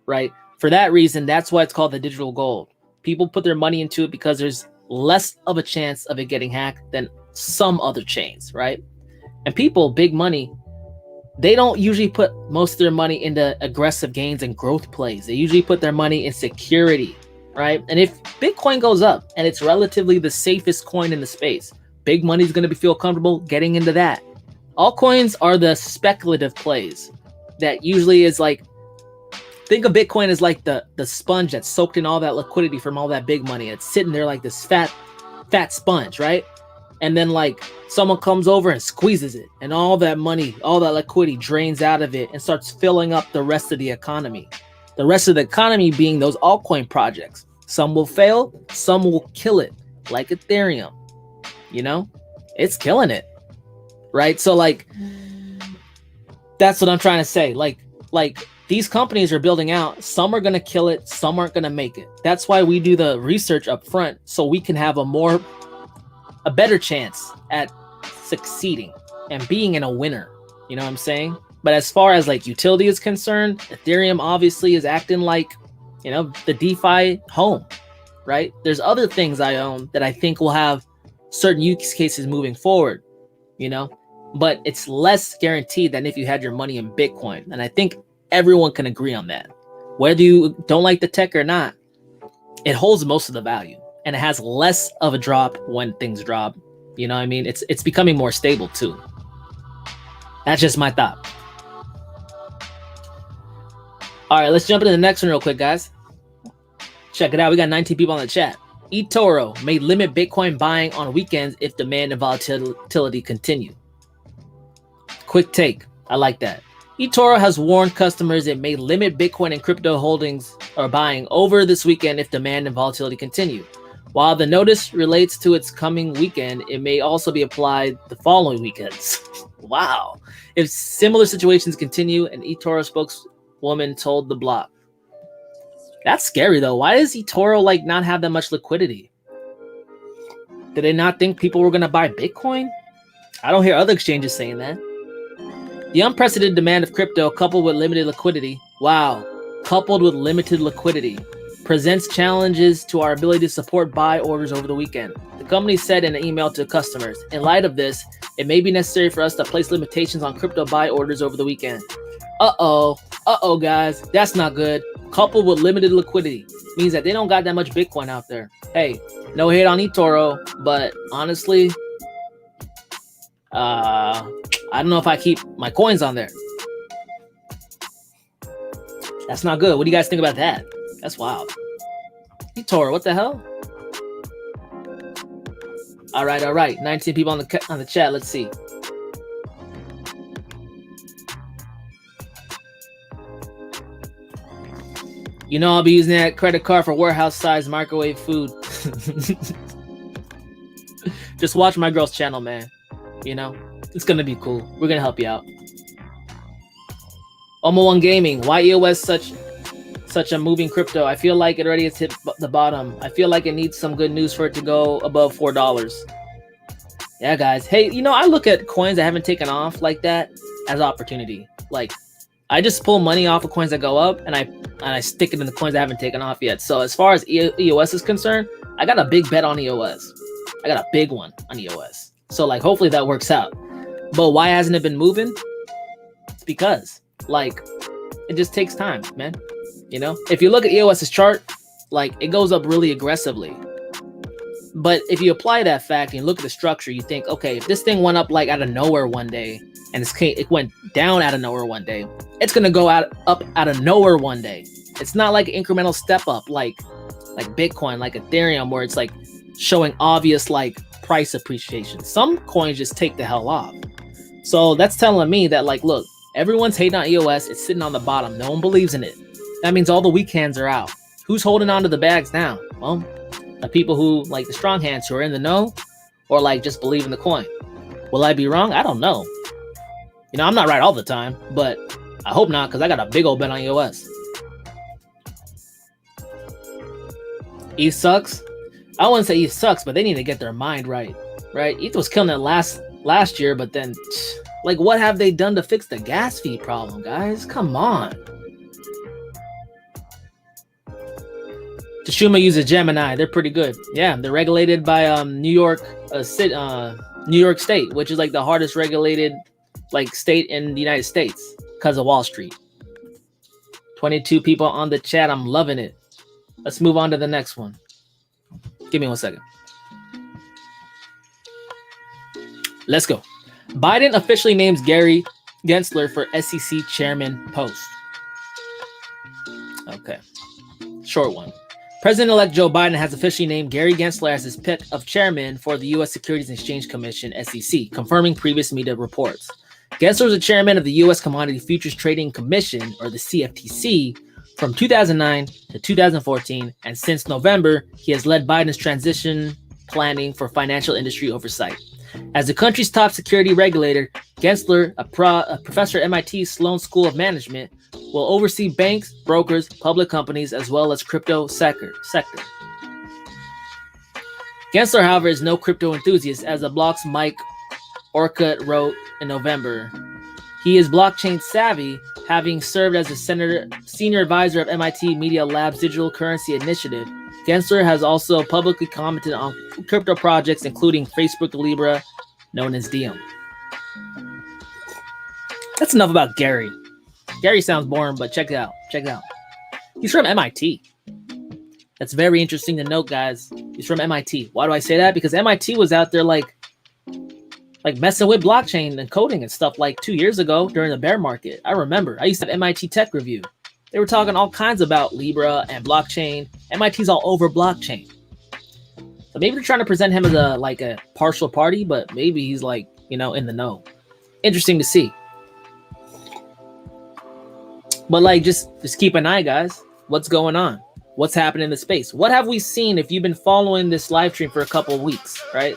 right? For that reason, that's why it's called the digital gold. People put their money into it because there's less of a chance of it getting hacked than some other chains, right? And people, big money, they don't usually put most of their money into aggressive gains and growth plays. They usually put their money in security, right? And if Bitcoin goes up and it's relatively the safest coin in the space, big money is going to feel comfortable getting into that. Altcoins are the speculative plays that usually is like, think of Bitcoin as like the sponge that's soaked in all that liquidity from all that big money. It's sitting there like this fat sponge, right? And then like someone comes over and squeezes it, and all that money, all that liquidity drains out of it and starts filling up the rest of the economy. The rest of the economy being those altcoin projects. Some will fail, some will kill it, like Ethereum. You know, it's killing it, right? So like, that's what I'm trying to say. Like these companies are building out. Some are going to kill it, some aren't going to make it. That's why we do the research up front, so we can have a better chance at succeeding and being in a winner. You know what I'm saying? But as far as like utility is concerned, Ethereum obviously is acting like, you know, the DeFi home, right? There's other things I own that I think will have certain use cases moving forward, you know, but it's less guaranteed than if you had your money in Bitcoin. And I think everyone can agree on that. Whether you don't like the tech or not, it holds most of the value, and it has less of a drop when things drop. You know what I mean? It's becoming more stable too. That's just my thought. All right, let's jump into the next one real quick, guys. Check it out. We got 19 people on the chat. Etoro may limit Bitcoin buying on weekends if demand and volatility continue. Quick take. I like that. Etoro has warned customers it may limit Bitcoin and crypto holdings or buying over this weekend if demand and volatility continue. While the notice relates to its coming weekend, it may also be applied the following weekends. Wow. If similar situations continue, an Etoro spokeswoman told the block. That's scary though. Why does Etoro like not have that much liquidity? Did they not think people were going to buy Bitcoin? I don't hear other exchanges saying that. The unprecedented demand of crypto coupled with limited liquidity, presents challenges to our ability to support buy orders over the weekend. The company said in an email to customers, in light of this, it may be necessary for us to place limitations on crypto buy orders over the weekend. Uh-oh, guys, that's not good. Coupled with limited liquidity means that they don't got that much Bitcoin out there. Hey, no hate on Etoro, but honestly, I don't know if I keep my coins on there. That's not good. What do you guys think about that? That's wild. Etoro, what the hell? All right. 19 people on the chat. Let's see. You know, I'll be using that credit card for warehouse-sized microwave food. Just watch my girl's channel, man. You know, it's gonna be cool. We're gonna help you out. Omo1 Gaming. Why EOS such a moving crypto? I feel like it already has hit the bottom. I feel like it needs some good news for it to go above $4. Yeah, guys. Hey, you know, I look at coins that haven't taken off like that as opportunity. Like, I just pull money off of coins that go up, and I stick it in the coins that haven't taken off yet. So as far as EOS is concerned, I got a big bet on EOS. I got a big one on EOS. So like, hopefully that works out. But why hasn't it been moving? It's because like, it just takes time, man. You know, if you look at EOS's chart, like it goes up really aggressively. But if you apply that fact and you look at the structure, you think, okay, if this thing went up like out of nowhere one day, and it went down out of nowhere one day, it's gonna go up out of nowhere one day. It's not like an incremental step up like Bitcoin, like Ethereum, where it's like showing obvious like price appreciation. Some coins just take the hell off. So that's telling me that like, look, everyone's hating on EOS. It's sitting on the bottom. No one believes in it. That means all the weak hands are out. Who's holding on to the bags now? Well, the people who like the strong hands who are in the know, or like just believe in the coin. Will I be wrong? I don't know. You know, I'm not right all the time, but I hope not, because I got a big old bet on EOS. ETH sucks. I wouldn't say ETH sucks, but they need to get their mind right, right? ETH was killing it last year, but then, like, what have they done to fix the gas fee problem, guys? Come on. Tashuma uses Gemini. They're pretty good. Yeah, they're regulated by New York State, which is like the hardest regulated like state in the United States because of Wall Street. 22 people on the chat. I'm loving it. Let's move on to the next one. Give me 1 second. Let's go. Biden officially names Gary Gensler for SEC chairman post. Okay. Short one. President-elect Joe Biden has officially named Gary Gensler as his pick of chairman for the U.S. Securities and Exchange Commission, SEC, confirming previous media reports. Gensler was the chairman of the U.S. Commodity Futures Trading Commission, or the CFTC, from 2009 to 2014, and since November, he has led Biden's transition planning for financial industry oversight. As the country's top security regulator, Gensler, a professor at MIT Sloan School of Management, will oversee banks, brokers, public companies, as well as crypto sector. Gensler, however, is no crypto enthusiast, as the blog's Mike Orcutt wrote in November. He is blockchain savvy, having served as a senior advisor of MIT Media Lab's Digital Currency Initiative. Gensler has also publicly commented on crypto projects, including Facebook Libra, known as Diem. That's enough about Gary. Gary sounds boring, but check it out. He's from MIT. That's very interesting to note, guys. He's from MIT. Why do I say that? Because MIT was out there like messing with blockchain and coding and stuff like 2 years ago during the bear market. I remember. I used to have MIT Tech Review. They were talking all kinds about Libra and blockchain. MIT's all over blockchain. So maybe they're trying to present him as a partial party, but maybe he's in the know. Interesting to see. But just keep an eye, guys. What's going on? What's happening in the space? What have we seen if you've been following this live stream for a couple of weeks, right?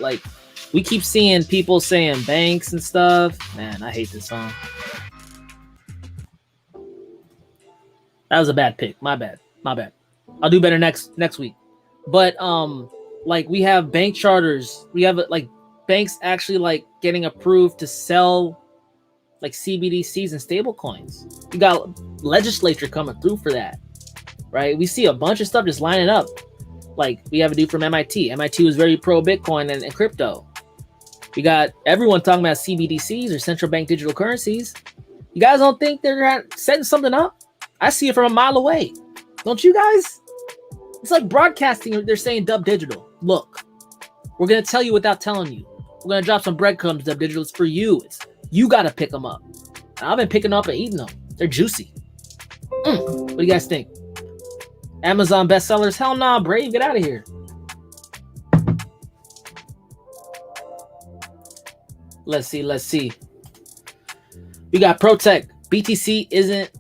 We keep seeing people saying banks and stuff. Man, I hate this song. That was a bad pick. My bad. I'll do better next week. But we have bank charters. We have banks actually getting approved to sell CBDCs and stable coins. You got legislature coming through for that, right? We see a bunch of stuff just lining up. We have a dude from MIT. MIT was very pro Bitcoin and crypto. We got everyone talking about CBDCs or central bank digital currencies. You guys don't think they're setting something up? I see it from a mile away. Don't you guys? It's like broadcasting. They're saying DubDigital. Look, we're going to tell you without telling you. We're going to drop some breadcrumbs, DubDigital. It's for you. You got to pick them up. I've been picking up and eating them. They're juicy. What do you guys think? Amazon bestsellers? Hell nah, Brave. Get out of here. Let's see. We got Protect. BTC isn't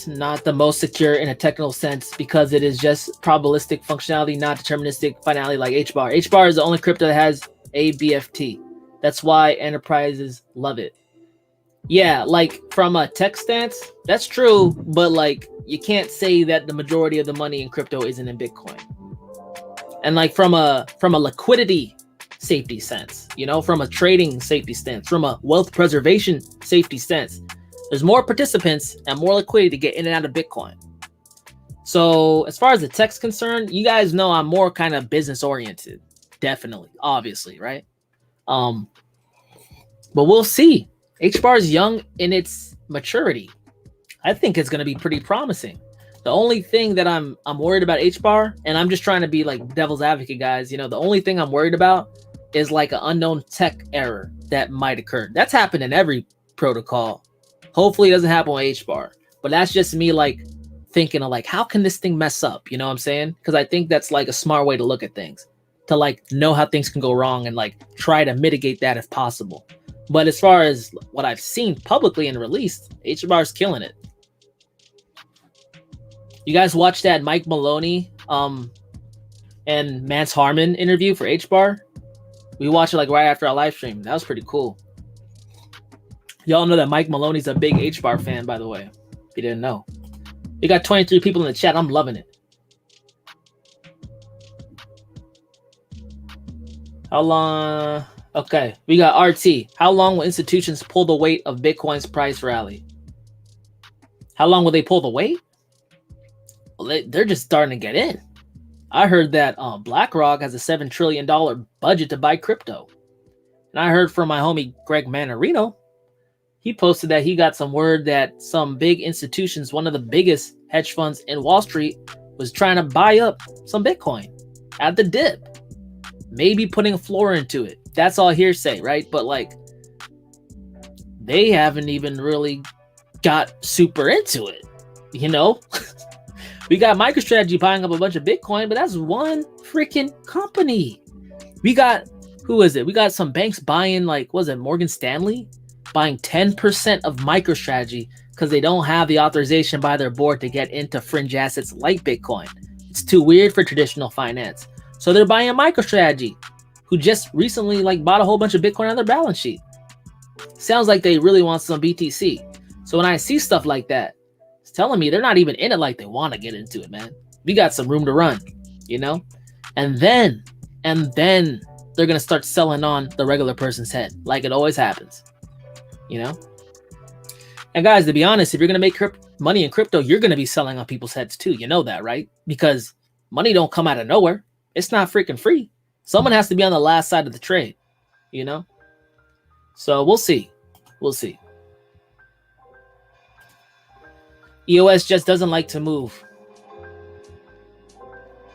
not the most secure in a technical sense because it is just probabilistic functionality, not deterministic finality like HBAR. HBAR is the only crypto that has ABFT. That's why enterprises love it. Yeah, from a tech stance, that's true, but you can't say that the majority of the money in crypto isn't in Bitcoin. And from a liquidity safety sense, from a trading safety stance, from a wealth preservation safety stance, there's more participants and more liquidity to get in and out of Bitcoin. So as far as the tech's concerned, you guys know I'm more kind of business oriented. Definitely, obviously, right? But we'll see. HBAR is young in its maturity. I think it's going to be pretty promising. The only thing that I'm worried about HBAR, and I'm just trying to be devil's advocate, guys. The only thing I'm worried about is an unknown tech error that might occur. That's happened in every protocol. Hopefully it doesn't happen with HBAR. But that's just me thinking of how can this thing mess up? You know what I'm saying? Because I think that's a smart way to look at things. To know how things can go wrong and try to mitigate that if possible. But as far as what I've seen publicly and released, HBAR is killing it. You guys watched that Mike Maloney and Mance Harmon interview for HBAR? We watched it right after our live stream. That was pretty cool. Y'all know that Mike Maloney's a big HBAR fan, by the way. If you didn't know. We got 23 people in the chat. I'm loving it. How long? Okay, we got RT. How long will institutions pull the weight of Bitcoin's price rally? How long will they pull the weight? Well, they're just starting to get in. I heard that BlackRock has a $7 trillion budget to buy crypto. And I heard from my homie Greg Manarino. He posted that he got some word that some big institutions, one of the biggest hedge funds in Wall Street, was trying to buy up some Bitcoin at the dip. Maybe putting a floor into it. That's all hearsay, right? But like, they haven't even really got super into it, you know? We got MicroStrategy buying up a bunch of Bitcoin, but that's one freaking company. We got, who is it? We got some banks buying, like, what was it, Morgan Stanley? Buying 10% of MicroStrategy because they don't have the authorization by their board to get into fringe assets like Bitcoin. It's too weird for traditional finance. So they're buying MicroStrategy, who just recently like bought a whole bunch of Bitcoin on their balance sheet. Sounds like they really want some BTC. So when I see stuff like that, it's telling me they're not even in it like they want to get into it, man. We got some room to run, you know? And then they're going to start selling on the regular person's head, like it always happens, you know? And guys, to be honest, if you're going to make money in crypto, you're going to be selling on people's heads too. You know that, right? Because money don't come out of nowhere. It's not freaking free. Someone has to be on the last side of the trade, you know? So we'll see. We'll see. EOS just doesn't like to move.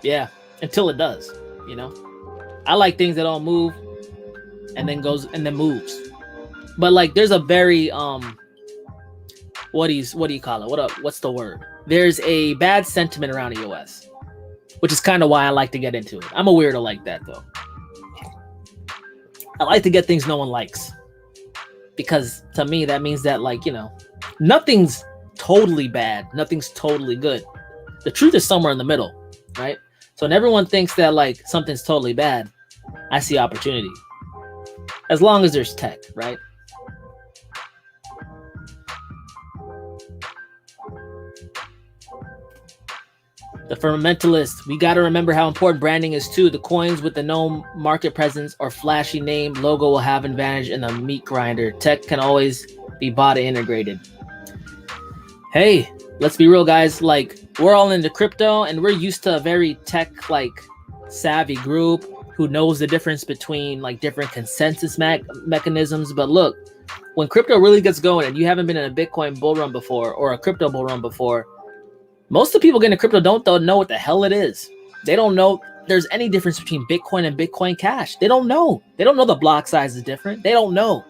Yeah, until it does, you know? I like things that don't move and then moves. But like there's a very what do you call it? What's the word? There's a bad sentiment around EOS, which is kind of why I like to get into it. I'm a weirdo like that though. I like to get things no one likes. Because to me that means that, like, you know, nothing's totally bad, nothing's totally good. The truth is somewhere in the middle, right? So when everyone thinks that like something's totally bad, I see opportunity. As long as there's tech, right? The fundamentalist, we got to remember how important branding is too. The coins with the no market presence or flashy name logo will have advantage in the meat grinder. Tech can always be bought and integrated. Hey, let's be real, guys. Like, we're all into crypto and we're used to a very tech like savvy group who knows the difference between like different consensus mechanisms. But look, when crypto really gets going and you haven't been in a Bitcoin bull run before or a crypto bull run before, most of the people getting into crypto don't know what the hell it is. They don't know there's any difference between Bitcoin and Bitcoin Cash. They don't know. They don't know the block size is different. They don't know.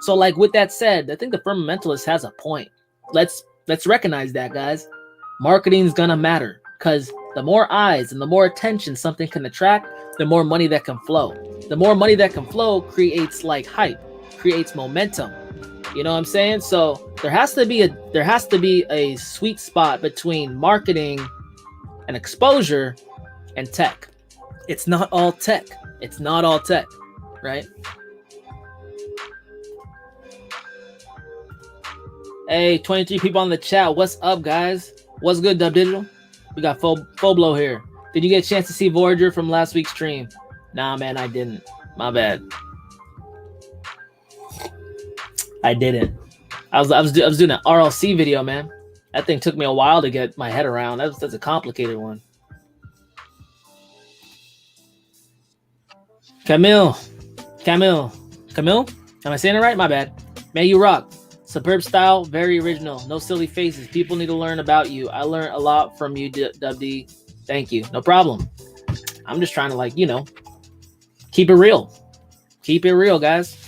So like with that said, I think the fundamentalist has a point. Let's recognize that, guys. Marketing is gonna matter because the more eyes and the more attention something can attract, the more money that can flow. The more money that can flow creates like hype, creates momentum. You know what I'm saying? So there has to be a sweet spot between marketing and exposure and tech. It's not all tech. It's not all tech, right? Hey, 23 people on the chat. What's up, guys? What's good, DubDigital? We got full blow here. Did you get a chance to see Voyager from last week's stream? Nah, man, I didn't. My bad. I didn't. I was doing an RLC video, man. That thing took me a while to get my head around. That's a complicated one. Camille. Am I saying it right? My bad. Man, you rock. Superb style, very original. No silly faces. People need to learn about you. I learned a lot from you, DubD. Thank you. No problem. I'm just trying to, like, you know, keep it real. Keep it real, guys.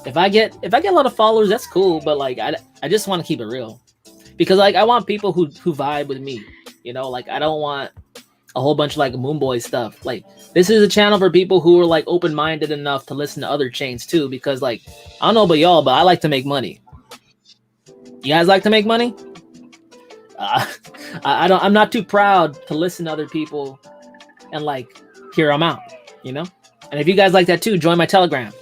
If I get a lot of followers, that's cool, but like I just want to keep it real. Because like I want people who vibe with me, you know, like I don't want a whole bunch of like Moonboy stuff. Like this is a channel for people who are like open-minded enough to listen to other chains too, because like I don't know about y'all, but I like to make money. You guys like to make money? I'm not too proud to listen to other people and like hear them out, you know? And if you guys like that too, join my Telegram.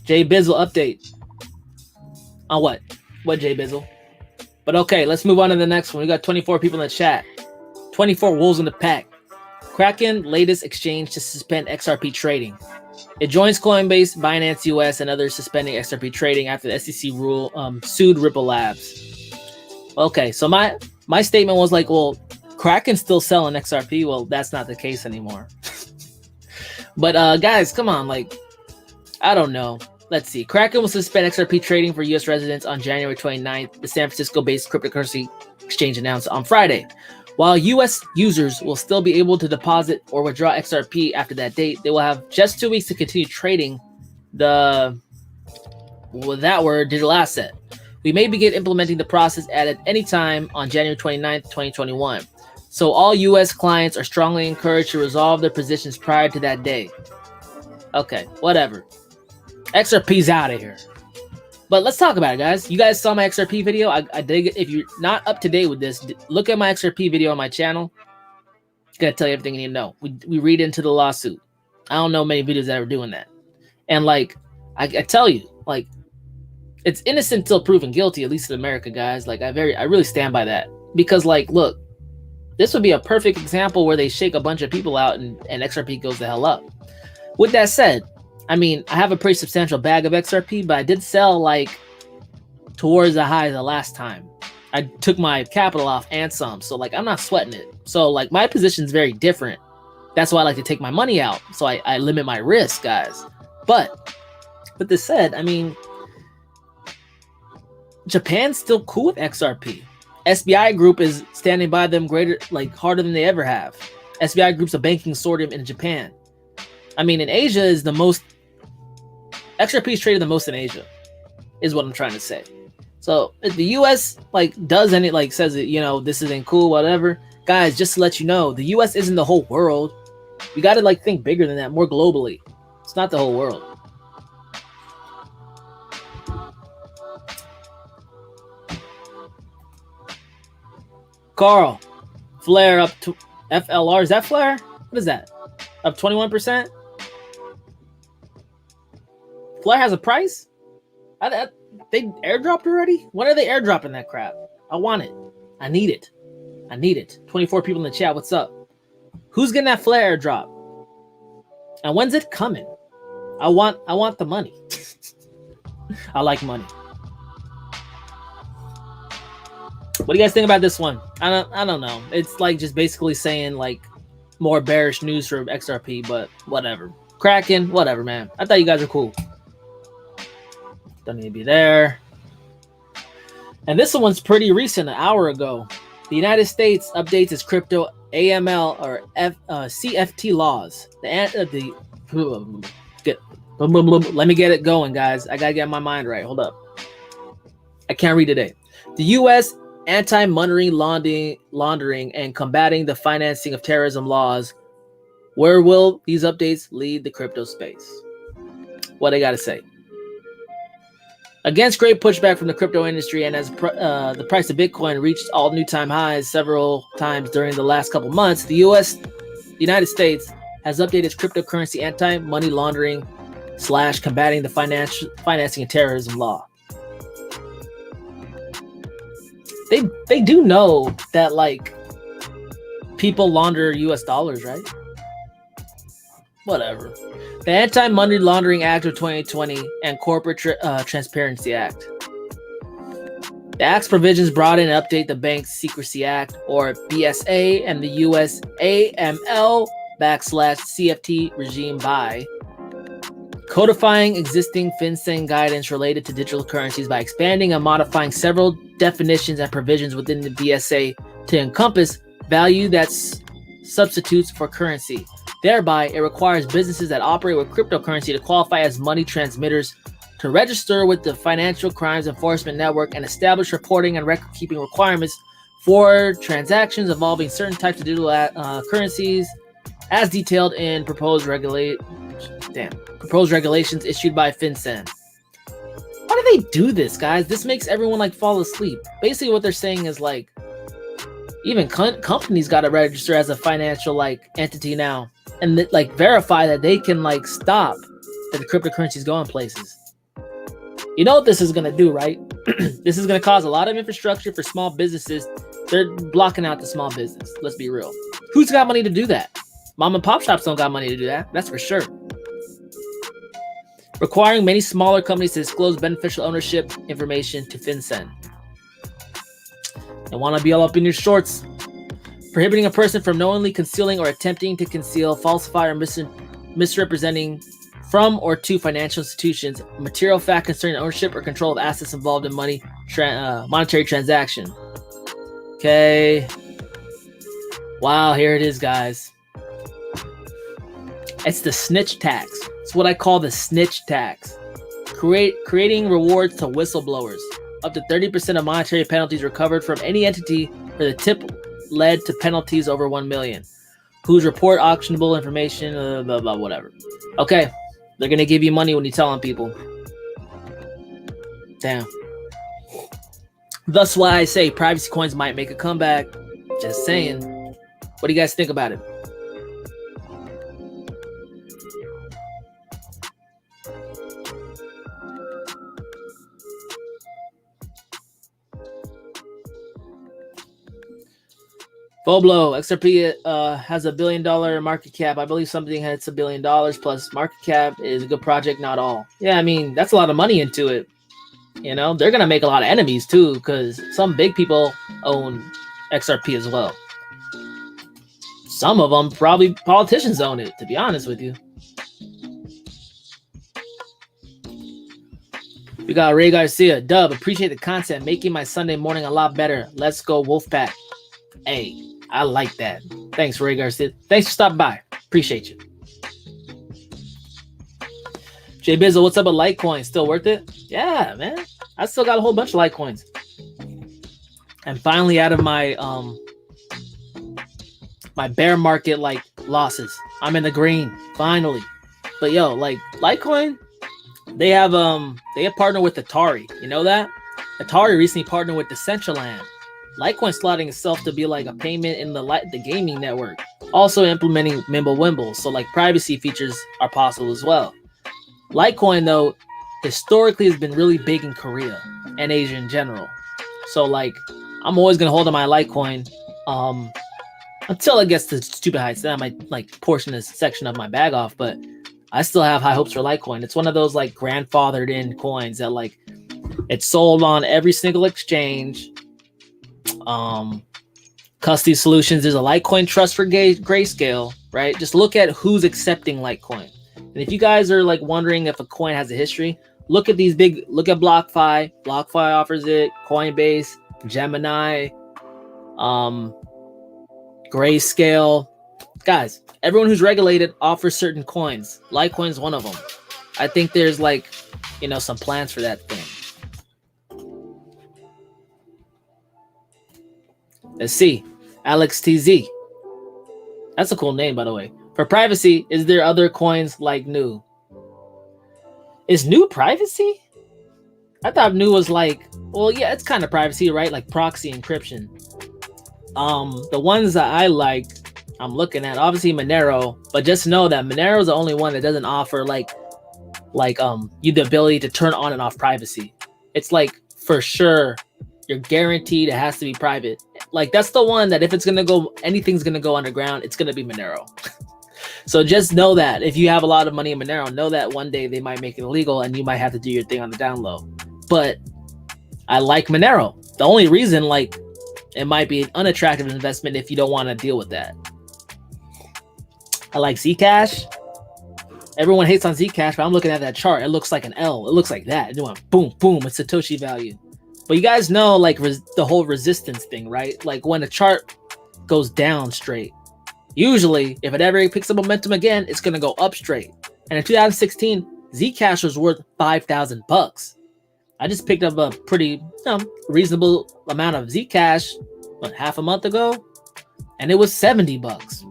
Jay Bizzle update. On what? What, Jay Bizzle? But okay, let's move on to the next one. We got 24 people in the chat. 24 wolves in the pack. Kraken, latest exchange to suspend XRP trading. It joins Coinbase, Binance US, and others suspending XRP trading after the SEC rule sued Ripple Labs. Okay, so my statement was like, well, Kraken's still selling XRP. Well, that's not the case anymore. But guys, come on, like, I don't know. Let's see. Kraken will suspend XRP trading for U.S. residents on January 29th. The San Francisco-based cryptocurrency exchange announced on Friday. While U.S. users will still be able to deposit or withdraw XRP after that date, they will have just 2 weeks to continue trading the, with that word, digital asset. We may begin implementing the process at any time on January 29th, 2021. So all U.S. clients are strongly encouraged to resolve their positions prior to that day. Okay, whatever. XRP's out of here. But let's talk about it, guys. You guys saw my XRP video. I dig it. If you're not up to date with this, look at my XRP video on my channel. It's gonna tell you everything you need to know. We read into the lawsuit. I don't know many videos that are doing that. And like, I tell you, like, it's innocent till proven guilty, at least in America, guys. Like, I really stand by that. Because, like, look, this would be a perfect example where they shake a bunch of people out and XRP goes the hell up. With that said, I mean, I have a pretty substantial bag of XRP, but I did sell, like, towards the high the last time. I took my capital off and some, so, like, I'm not sweating it. So, like, my position's very different. That's why I like to take my money out, so I limit my risk, guys. But, with this said, I mean, Japan's still cool with XRP. SBI Group is standing by them harder than they ever have. SBI Group's a banking consortium in Japan. I mean, in Asia is the most, XRP is traded the most in Asia, is what I'm trying to say. So if the US does any, says that, you know, this isn't cool, whatever, guys, just to let you know, the US isn't the whole world. You got to think bigger than that, more globally. It's not the whole world. Carl, Flare up to FLR. Is that Flare? What is that? Up 21%? Flare has a price? They airdropped already? When are they airdropping that crap? I want it. I need it. I need it. 24 people in the chat. What's up? Who's getting that Flare airdrop? And when's it coming? I want the money. I like money. What do you guys think about this one? I don't know. It's just basically saying more bearish news for XRP, but whatever. Kraken, whatever, man. I thought you guys are cool. Don't need to be there. And this one's pretty recent, an hour ago. The United States updates its crypto AML or CFT laws. Let me get it going, guys. I gotta get my mind right. Hold up. I can't read today. The U.S. anti-money laundering and combating the financing of terrorism laws. Where will these updates lead the crypto space? What I gotta say. Against great pushback from the crypto industry, and as the price of Bitcoin reached all new time highs several times during the last couple months, the United States has updated its cryptocurrency anti-money laundering / combating the financing of terrorism law. They do know that people launder US dollars, right? Whatever. The Anti-Money Laundering Act of 2020 and Corporate Transparency Act. The Act's provisions broaden and update the Bank Secrecy Act, or BSA, and the US AML / CFT regime by codifying existing FinCEN guidance related to digital currencies by expanding and modifying several definitions and provisions within the BSA to encompass value that substitutes for currency. Thereby, it requires businesses that operate with cryptocurrency to qualify as money transmitters to register with the Financial Crimes Enforcement Network and establish reporting and record-keeping requirements for transactions involving certain types of digital currencies, as detailed in proposed regulations issued by FinCEN. Why do they do this, guys? This makes everyone fall asleep. Basically, what they're saying is even companies got to register as a financial entity now, and verify that they can stop that the cryptocurrencies going places. You know what this is gonna do, right? This is gonna cause a lot of infrastructure for small businesses. They're blocking out the small business. Let's be real. Who's got money to do that? Mom and pop shops don't got money to do that. That's for sure. Requiring many smaller companies to disclose beneficial ownership information to FinCEN. They want to be all up in your shorts. prohibiting a person from knowingly concealing or attempting to conceal, falsify, or misrepresenting from or to financial institutions material fact concerning ownership or control of assets involved in monetary transaction. Okay. Wow, here it is, guys. It's the snitch tax. It's what I call the snitch tax. Creating rewards to whistleblowers. Up to 30% of monetary penalties recovered from any entity where the tip led to penalties over 1 million. Whose report actionable information, blah, blah, whatever. Okay, they're going to give you money when you tell on people. Damn. Thus why I say privacy coins might make a comeback. Just saying. What do you guys think about it? Boblo, XRP has $1 billion market cap. I believe something hits $1 billion plus market cap is a good project, not all. Yeah, I mean, that's a lot of money into it. You know, they're going to make a lot of enemies too, because some big people own XRP as well. Some of them, probably politicians own it, to be honest with you. We got Ray Garcia. Dub, appreciate the content, making my Sunday morning a lot better. Let's go Wolfpack. Hey. I like that. Thanks, Ray Garcia. Thanks for stopping by. Appreciate you. Jay Bizzle, what's up with Litecoin? Still worth it? Yeah, man. I still got a whole bunch of Litecoins. I'm finally out of my my bear market like losses. I'm in the green finally. But yo, like Litecoin, they have partnered with Atari. You know that? Atari recently partnered with Decentraland. Litecoin slotting itself to be like a payment in the gaming network. Also implementing Mimblewimble, so like privacy features are possible as well. Litecoin though, historically has been really big in Korea and Asia in general. So like, I'm always gonna hold on my Litecoin until it gets to stupid heights. Then I might like portion this section of my bag off, but I still have high hopes for Litecoin. It's one of those like grandfathered in coins that like it's sold on every single exchange. Custody Solutions, there's a Litecoin trust for Grayscale, right? Just look at who's accepting Litecoin. And if you guys are like wondering if a coin has a history, look at look at BlockFi. BlockFi offers it, Coinbase, Gemini, Grayscale. Guys, everyone who's regulated offers certain coins. Litecoin is one of them. I think there's like, you know, some plans for that thing. Let's see. Alex TZ. That's a cool name, by the way. For privacy, is there other coins like Nu? Is Nu privacy? I thought Nu was like, well, yeah, it's kind of privacy, right? Like proxy encryption. The ones that I like, I'm looking at, obviously Monero, but just know that Monero is the only one that doesn't offer you the ability to turn on and off privacy. It's like for sure you're guaranteed it has to be private. Like that's the one that if it's gonna go, anything's gonna go underground, it's gonna be Monero. So just know that if you have a lot of money in Monero, know that one day they might make it illegal and you might have to do your thing on the down low. But I like Monero. The only reason like it might be an unattractive investment if you don't want to deal with that. I like Zcash. Everyone hates on Zcash, but I'm looking at that chart. It looks like an L. It looks like that. It went boom, boom. It's Satoshi value. But you guys know like the whole resistance thing, right? Like when a chart goes down straight, usually if it ever picks up momentum again, it's going to go up straight. And in 2016, Zcash was worth $5,000. I just picked up a pretty reasonable amount of Zcash half a month ago, and it was $70.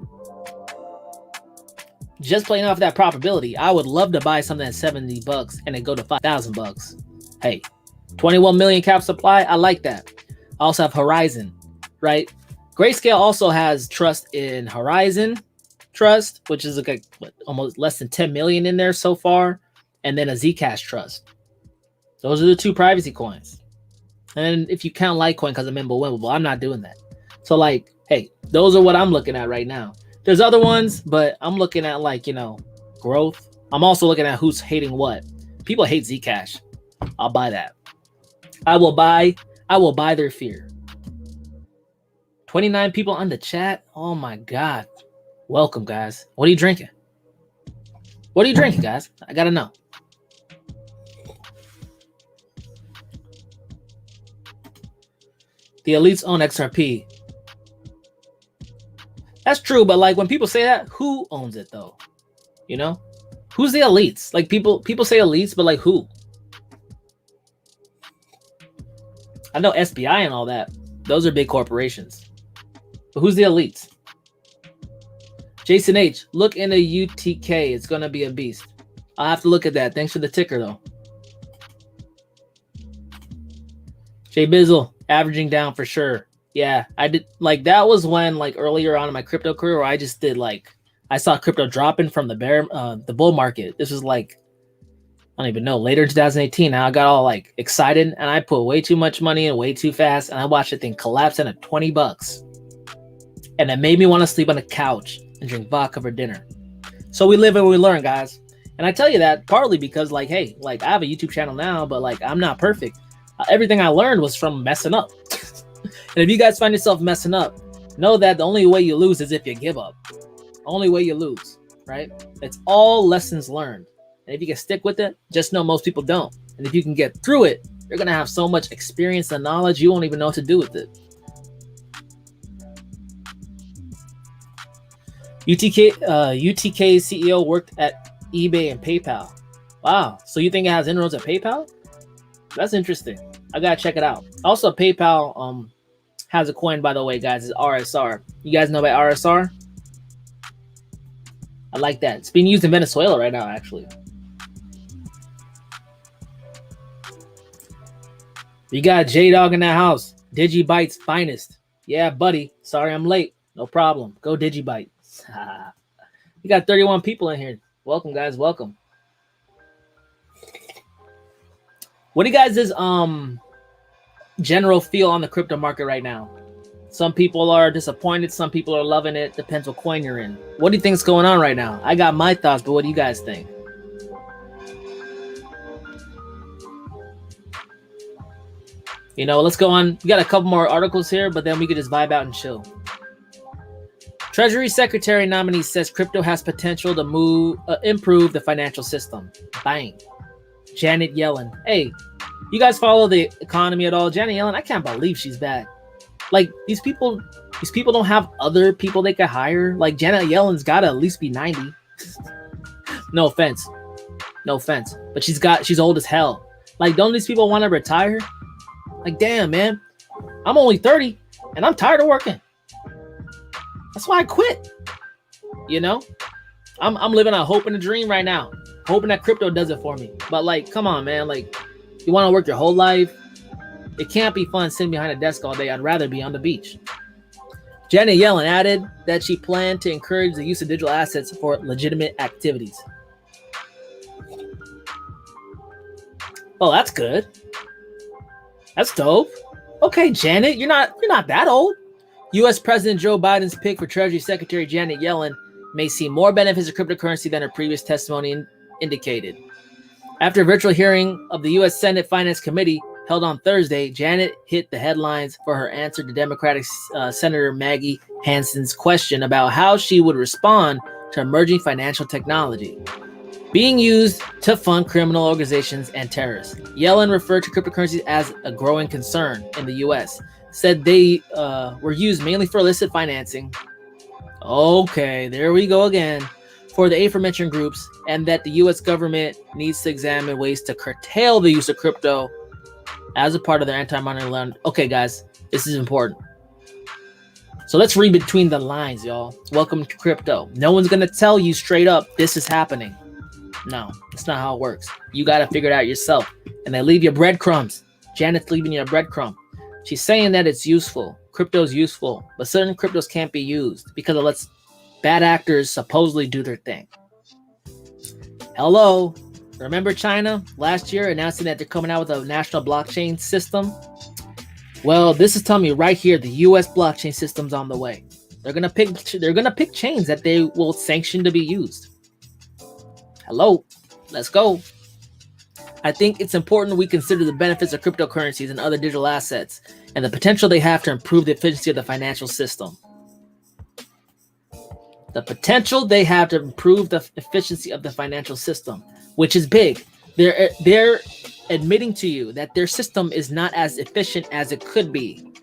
Just playing off that probability, I would love to buy something at $70 and it go to $5,000. Hey, 21 million cap supply. I like that. I also have Horizon, right? Grayscale also has trust in Horizon Trust, which is like almost less than 10 million in there so far, and then a Zcash trust. Those are the two privacy coins. And if you count Litecoin because I'm Mimblewimble, I'm not doing that. So like, hey, those are what I'm looking at right now. There's other ones, but I'm looking at like, you know, growth. I'm also looking at who's hating what. People hate Zcash. I'll buy that. I will buy their fear. 29 people on the chat. Oh my God. Welcome, guys. What are you drinking? What are you drinking, guys? I gotta know. The elites own XRP. That's true, but like when people say that, who owns it though? You know? Who's the elites? Like people say elites, but like who? I know SBI and all that. Those are big corporations. But who's the elites? Jason H, look in the UTK. It's gonna be a beast. I'll have to look at that. Thanks for the ticker though. Jay Bizzle, averaging down for sure. Yeah, I did like that was when like earlier on in my crypto career where I just did like I saw crypto dropping from the bull market. This was like I don't even know, later in 2018. Now I got all like excited and I put way too much money in way too fast and I watched the thing collapse in at $20. And it made me want to sleep on the couch and drink vodka for dinner. So we live and we learn, guys. And I tell you that partly because like, hey, like I have a YouTube channel now, but like I'm not perfect. Everything I learned was from messing up. And if you guys find yourself messing up, know that the only way you lose is if you give up. Only way you lose, right? It's all lessons learned. And if you can stick with it, just know most people don't. And if you can get through it, you're going to have so much experience and knowledge, you won't even know what to do with it. UTK CEO worked at eBay and PayPal. Wow. So you think it has inroads at PayPal? That's interesting. I got to check it out. Also, PayPal has a coin, by the way, guys. It's RSR. You guys know about RSR? I like that. It's being used in Venezuela right now, actually. You got J-Dog in that house. Digibyte's finest. Yeah, buddy. Sorry I'm late. No problem. Go Digibyte. You got 31 people in here. Welcome, guys. Welcome. What do you guys' general feel on the crypto market right now? Some people are disappointed. Some people are loving it. Depends what coin you're in. What do you think is going on right now? I got my thoughts, but what do you guys think? You know, let's go on. We got a couple more articles here, but then we could just vibe out and chill. Treasury Secretary nominee says crypto has potential to improve the financial system. Bang. Janet Yellen. Hey, you guys follow the economy at all? Janet Yellen, I can't believe she's back. Like these people don't have other people they could hire. Like Janet Yellen's got to at least be 90. No offense, but she's old as hell. Like, don't these people want to retire? Like, damn, man, I'm only 30 and I'm tired of working. That's why I quit. You know, I'm living a hope and a dream right now, hoping that crypto does it for me. But like, come on, man, like you want to work your whole life. It can't be fun sitting behind a desk all day. I'd rather be on the beach. Janet Yellen added that she planned to encourage the use of digital assets for legitimate activities. Oh, that's good. That's dope. Okay, Janet, you're not that old. U.S. President Joe Biden's pick for Treasury Secretary Janet Yellen may see more benefits of cryptocurrency than her previous testimony indicated. After a virtual hearing of the U.S. Senate Finance Committee held on Thursday, Janet hit the headlines for her answer to Democratic Senator Maggie Hanson's question about how she would respond to emerging financial technology being used to fund criminal organizations and terrorists. Yellen referred to cryptocurrencies as a growing concern in the U.S., said they were used mainly for illicit financing. Okay, there we go again. For the aforementioned groups, and that the U.S. government needs to examine ways to curtail the use of crypto as a part of their anti-money laundering. Okay, guys, this is important. So let's read between the lines, y'all. Welcome to crypto. No one's going to tell you straight up, this is happening. No, that's not how it works. You got to figure it out yourself. And they leave you breadcrumbs. Janet's leaving you a breadcrumb. She's saying that it's useful. Crypto's useful, but certain cryptos can't be used because it lets bad actors supposedly do their thing. Hello. Remember China last year announcing that they're coming out with a national blockchain system? Well, this is telling me right here the U.S. blockchain system's on the way. They're gonna pick chains that they will sanction to be used. Hello, let's go. I think it's important we consider the benefits of cryptocurrencies and other digital assets and the potential they have to improve the efficiency of the financial system. The potential they have to improve the efficiency of the financial system, which is big. They're admitting to you that their system is not as efficient as it could be.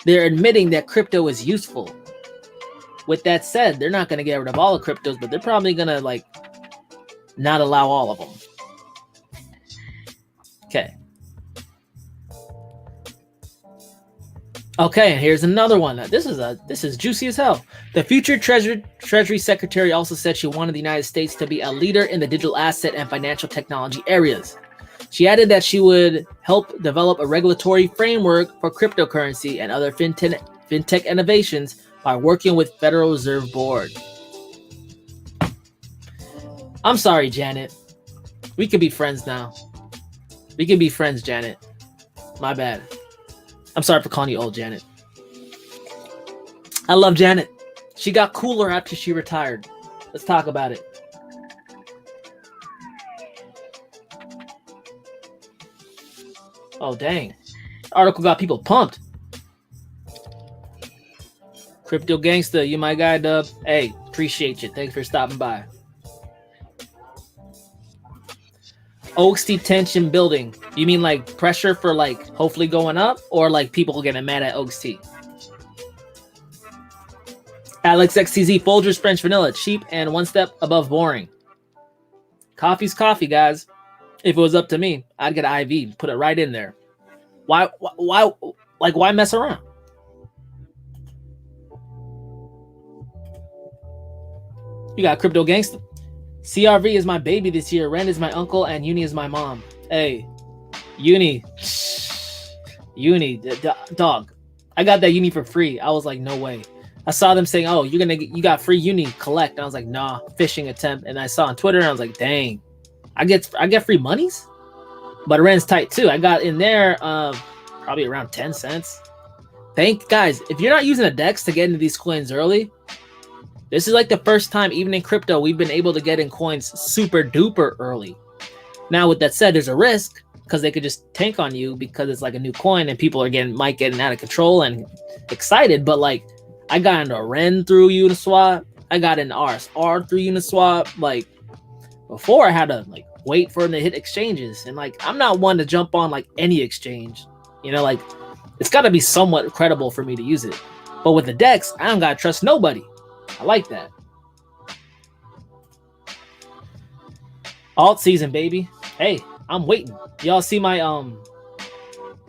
They're admitting that crypto is useful. With that said, they're not going to get rid of all the cryptos, but they're probably going to like not allow all of them. Okay, and here's another one. This is juicy as hell. The future Treasury Secretary also said she wanted the United States to be a leader in the digital asset and financial technology areas. She added that she would help develop a regulatory framework for cryptocurrency and other fintech innovations by working with Federal Reserve Board. I'm sorry, Janet. We could be friends now. We can be friends, Janet. My bad. I'm sorry for calling you old, Janet. I love Janet. She got cooler after she retired. Let's talk about it. Oh, dang. Article got people pumped. Crypto Gangsta, you my guy, Dub. Hey, appreciate you. Thanks for stopping by. OXT tension building. You mean like pressure for like hopefully going up, or like people getting mad at OXT? Alex XTZ, Folgers French Vanilla, cheap and one step above boring. Coffee's coffee, guys. If it was up to me, I'd get an IV, put it right in there. Why mess around? You got Crypto Gangsta. CRV is my baby this year. Ren is my uncle, and Uni is my mom. Hey, Uni, dog. I got that Uni for free. I was like, no way. I saw them saying, "Oh, you got free Uni, collect." And I was like, "Nah, phishing attempt." And I saw on Twitter, and I was like, "Dang, I get free monies." But Ren's tight too. I got in there, probably around 10 cents. Guys, if you're not using a DEX to get into these coins early. This is like the first time, even in crypto, we've been able to get in coins super duper early. Now, with that said, there's a risk because they could just tank on you because it's like a new coin and people are might getting out of control and excited. But like, I got into Ren through Uniswap. I got into RSR through Uniswap. Like before, I had to like wait for them to hit exchanges, and like I'm not one to jump on like any exchange. You know, like it's got to be somewhat credible for me to use it. But with the DEX, I don't gotta trust nobody. I like that. Alt season, baby. Hey, I'm waiting. Y'all see my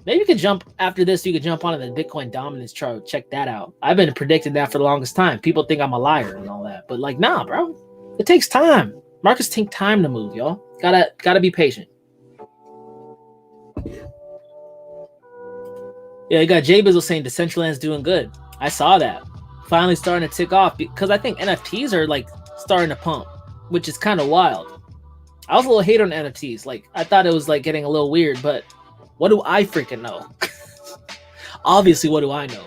maybe you could jump after this. You could jump onto the Bitcoin dominance chart. Check that out. I've been predicting that for the longest time. People think I'm a liar and all that, but like, nah, bro. It takes time. Markets take time to move, y'all. Gotta be patient. Yeah, you got Jay Bizzle saying Decentraland's doing good. I saw that. Finally starting to tick off because I think NFTs are like starting to pump, which is kind of wild. I was a little hate on NFTs. Like I thought it was like getting a little weird, but what do I freaking know? Obviously, what do I know?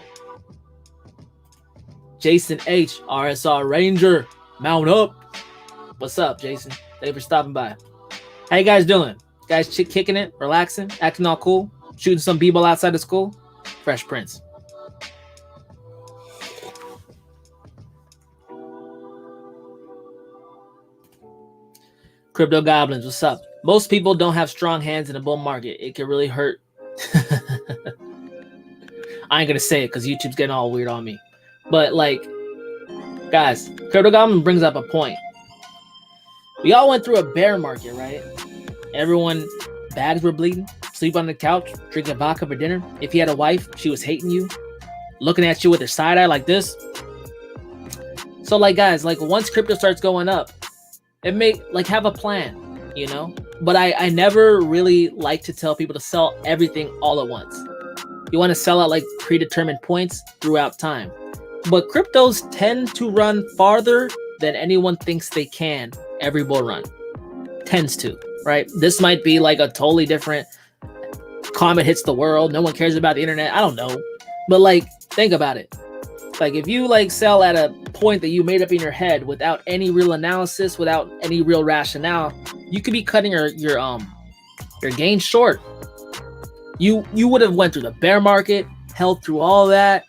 Jason H, RSR Ranger, mount up. What's up, Jason? Thanks for stopping by. How you guys doing? Guys kicking it, relaxing, acting all cool, shooting some b-ball outside of school? Fresh Prince. Crypto Goblins, what's up? Most people don't have strong hands in a bull market. It can really hurt. I ain't gonna say it because YouTube's getting all weird on me. But like, guys, Crypto Goblin brings up a point. We all went through a bear market, right? Everyone, bags were bleeding, sleep on the couch, drinking vodka for dinner. If you had a wife, she was hating you, looking at you with her side eye like this. So like, guys, like once crypto starts going up, it may like have a plan, you know, but I never really like to tell people to sell everything all at once. You want to sell at like predetermined points throughout time, but cryptos tend to run farther than anyone thinks they can. Every bull run tends to, right? This might be like a totally different comet hits the world. No one cares about the internet. I don't know, but like, think about it. Like if you like sell at a point that you made up in your head without any real analysis, without any real rationale, you could be cutting your You're gained short. You would have went through the bear market, held through all that,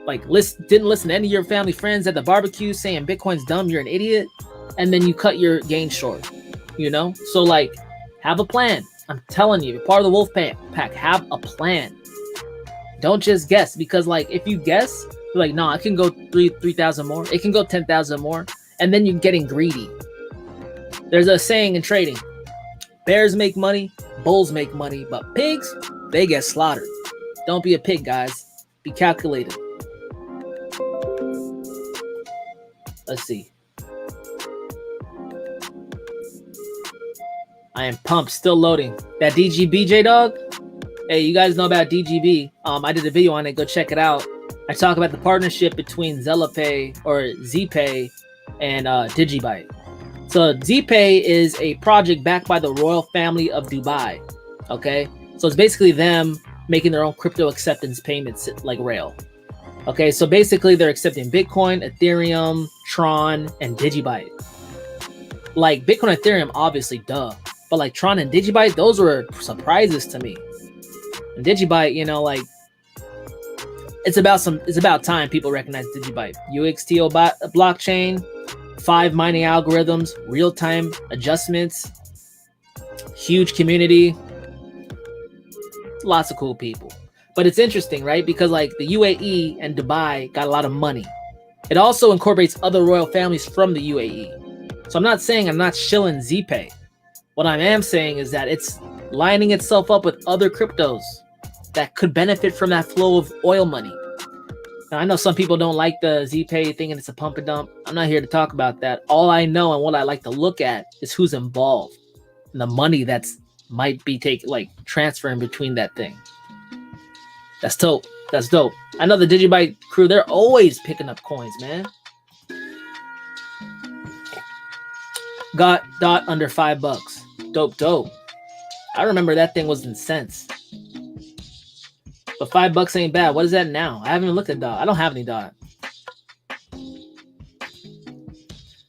like didn't listen to any of your family friends at the barbecue saying Bitcoin's dumb, you're an idiot, and then you cut your gain short, you know? So like, have a plan. I'm telling you, you're part of the wolf pack, have a plan. Don't just guess, because like if you guess, you're like, no, I can go 3,000 more, it can go 10,000 more, and then you're getting greedy. There's a saying in trading, bears make money, bulls make money, but pigs, they get slaughtered. Don't be a pig, guys. Be calculated. Let's see. I am pumped, still loading. That DGBJ dog? Hey, you guys know about DGB. I did a video on it, go check it out. I talk about the partnership between ZellaPay or ZPay and Digibyte. So ZPay is a project backed by the royal family of Dubai. Okay, so it's basically them making their own crypto acceptance payments like Rail. Okay, so basically they're accepting Bitcoin, Ethereum, Tron, and Digibyte. Like Bitcoin and Ethereum, obviously, duh. But like Tron and Digibyte, those were surprises to me. And Digibyte, you know, like it's about time people recognize Digibyte. UXTO blockchain, 5 mining algorithms, real-time adjustments, huge community, lots of cool people. But it's interesting, right? Because like the UAE and Dubai got a lot of money. It also incorporates other royal families from the UAE. So I'm not saying I'm not shilling ZPay. What I am saying is that it's lining itself up with other cryptos that could benefit from that flow of oil money. Now, I know some people don't like the ZPay thinking it's a pump and dump. I'm not here to talk about that. All I know and what I like to look at is who's involved and the money that's might be transferring between that thing. That's dope. That's dope. I know the Digibyte crew, they're always picking up coins, man. Got DOT under $5. Dope. I remember that thing was in cents. But $5 ain't bad. What is that now? I haven't even looked at DOT. I don't have any DOT.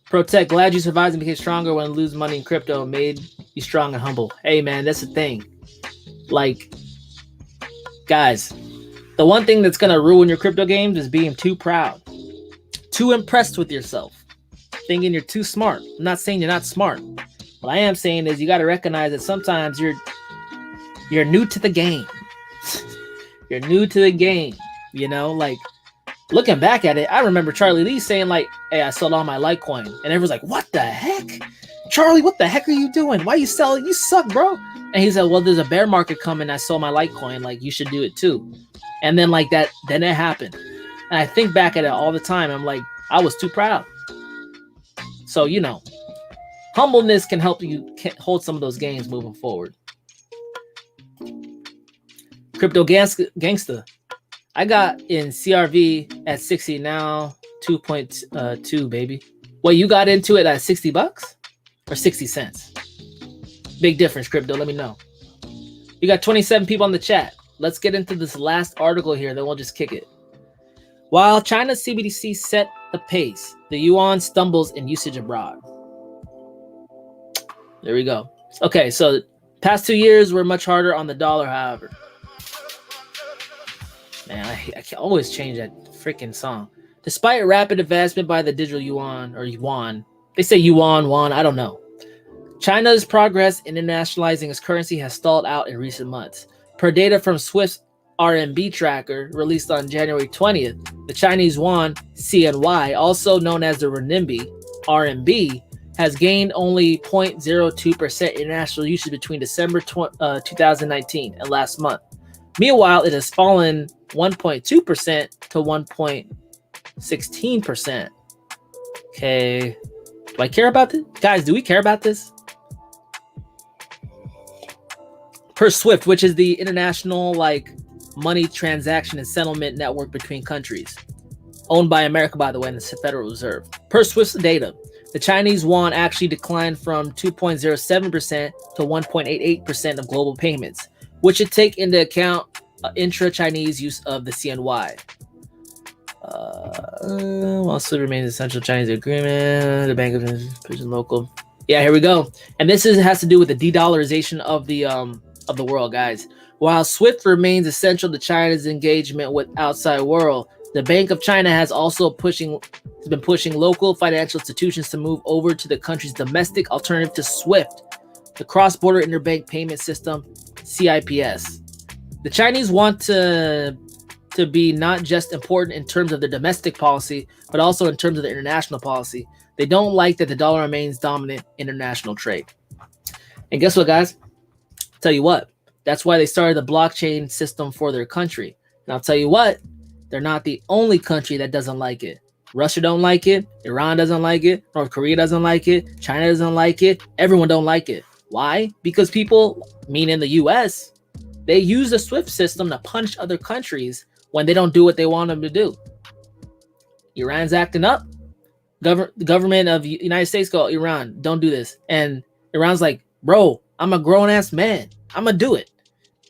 Protect, glad you survived and became stronger when lose money in crypto made you strong and humble. Hey man, that's the thing. Like, guys, the one thing that's gonna ruin your crypto games is being too proud, too impressed with yourself, thinking you're too smart. I'm not saying you're not smart. What I am saying is you got to recognize that sometimes you're new to the game. You're new to the game, you know, like looking back at it, I remember Charlie Lee saying like, hey, I sold all my Litecoin. And everyone's like, what the heck? Charlie, what the heck are you doing? Why are you selling? You suck, bro. And he said, well, there's a bear market coming. I sold my Litecoin. Like, you should do it too. And then like that, then it happened. And I think back at it all the time. I'm like, I was too proud. So, you know, humbleness can help you hold some of those gains moving forward. Crypto gangsta. I got in CRV at 60 now, 2.2 baby. Wait, you got into it at $60 or 60 cents? Big difference, crypto. Let me know. You got 27 people on the chat. Let's get into this last article here, then we'll just kick it. While China's CBDC set the pace, the yuan stumbles in usage abroad. There we go. Okay, so past 2 years were much harder on the dollar, however. Man, I can always change that freaking song. Despite rapid advancement by the digital yuan or yuan, they say yuan, I don't know. China's progress in internationalizing its currency has stalled out in recent months. Per data from Swift's RMB tracker released on January 20th, the Chinese yuan, CNY, also known as the renminbi, RMB, has gained only 0.02% international usage between December 2019 and last month. Meanwhile, it has fallen 1.2% to 1.16%. Okay. Do I care about this? Guys, do we care about this? Per Swift, which is the international money transaction and settlement network between countries, owned by America, by the way, and the Federal Reserve. Per Swift's data, the Chinese yuan actually declined from 2.07% to 1.88% of global payments, which should take into account intra-Chinese use of the CNY. Also remains essential Chinese agreement. The Bank of Prison local. Yeah, here we go. And this has to do with the de-dollarization of the world, guys. While SWIFT remains essential to China's engagement with outside world, the Bank of China has been pushing local financial institutions to move over to the country's domestic alternative to SWIFT, the cross-border interbank payment system, CIPS. The Chinese want to be not just important in terms of their domestic policy, but also in terms of their international policy. They don't like that the dollar remains dominant in international trade. And guess what, guys? Tell you what, that's why they started the blockchain system for their country. And I'll tell you what, they're not the only country that doesn't like it. Russia don't like it. Iran doesn't like it. North Korea doesn't like it. China doesn't like it. Everyone don't like it. Why? Because people, meaning the US, they use the SWIFT system to punish other countries when they don't do what they want them to do. Iran's acting up. The government of the United States go, Iran, don't do this. And Iran's like, bro, I'm a grown-ass man. I'm going to do it.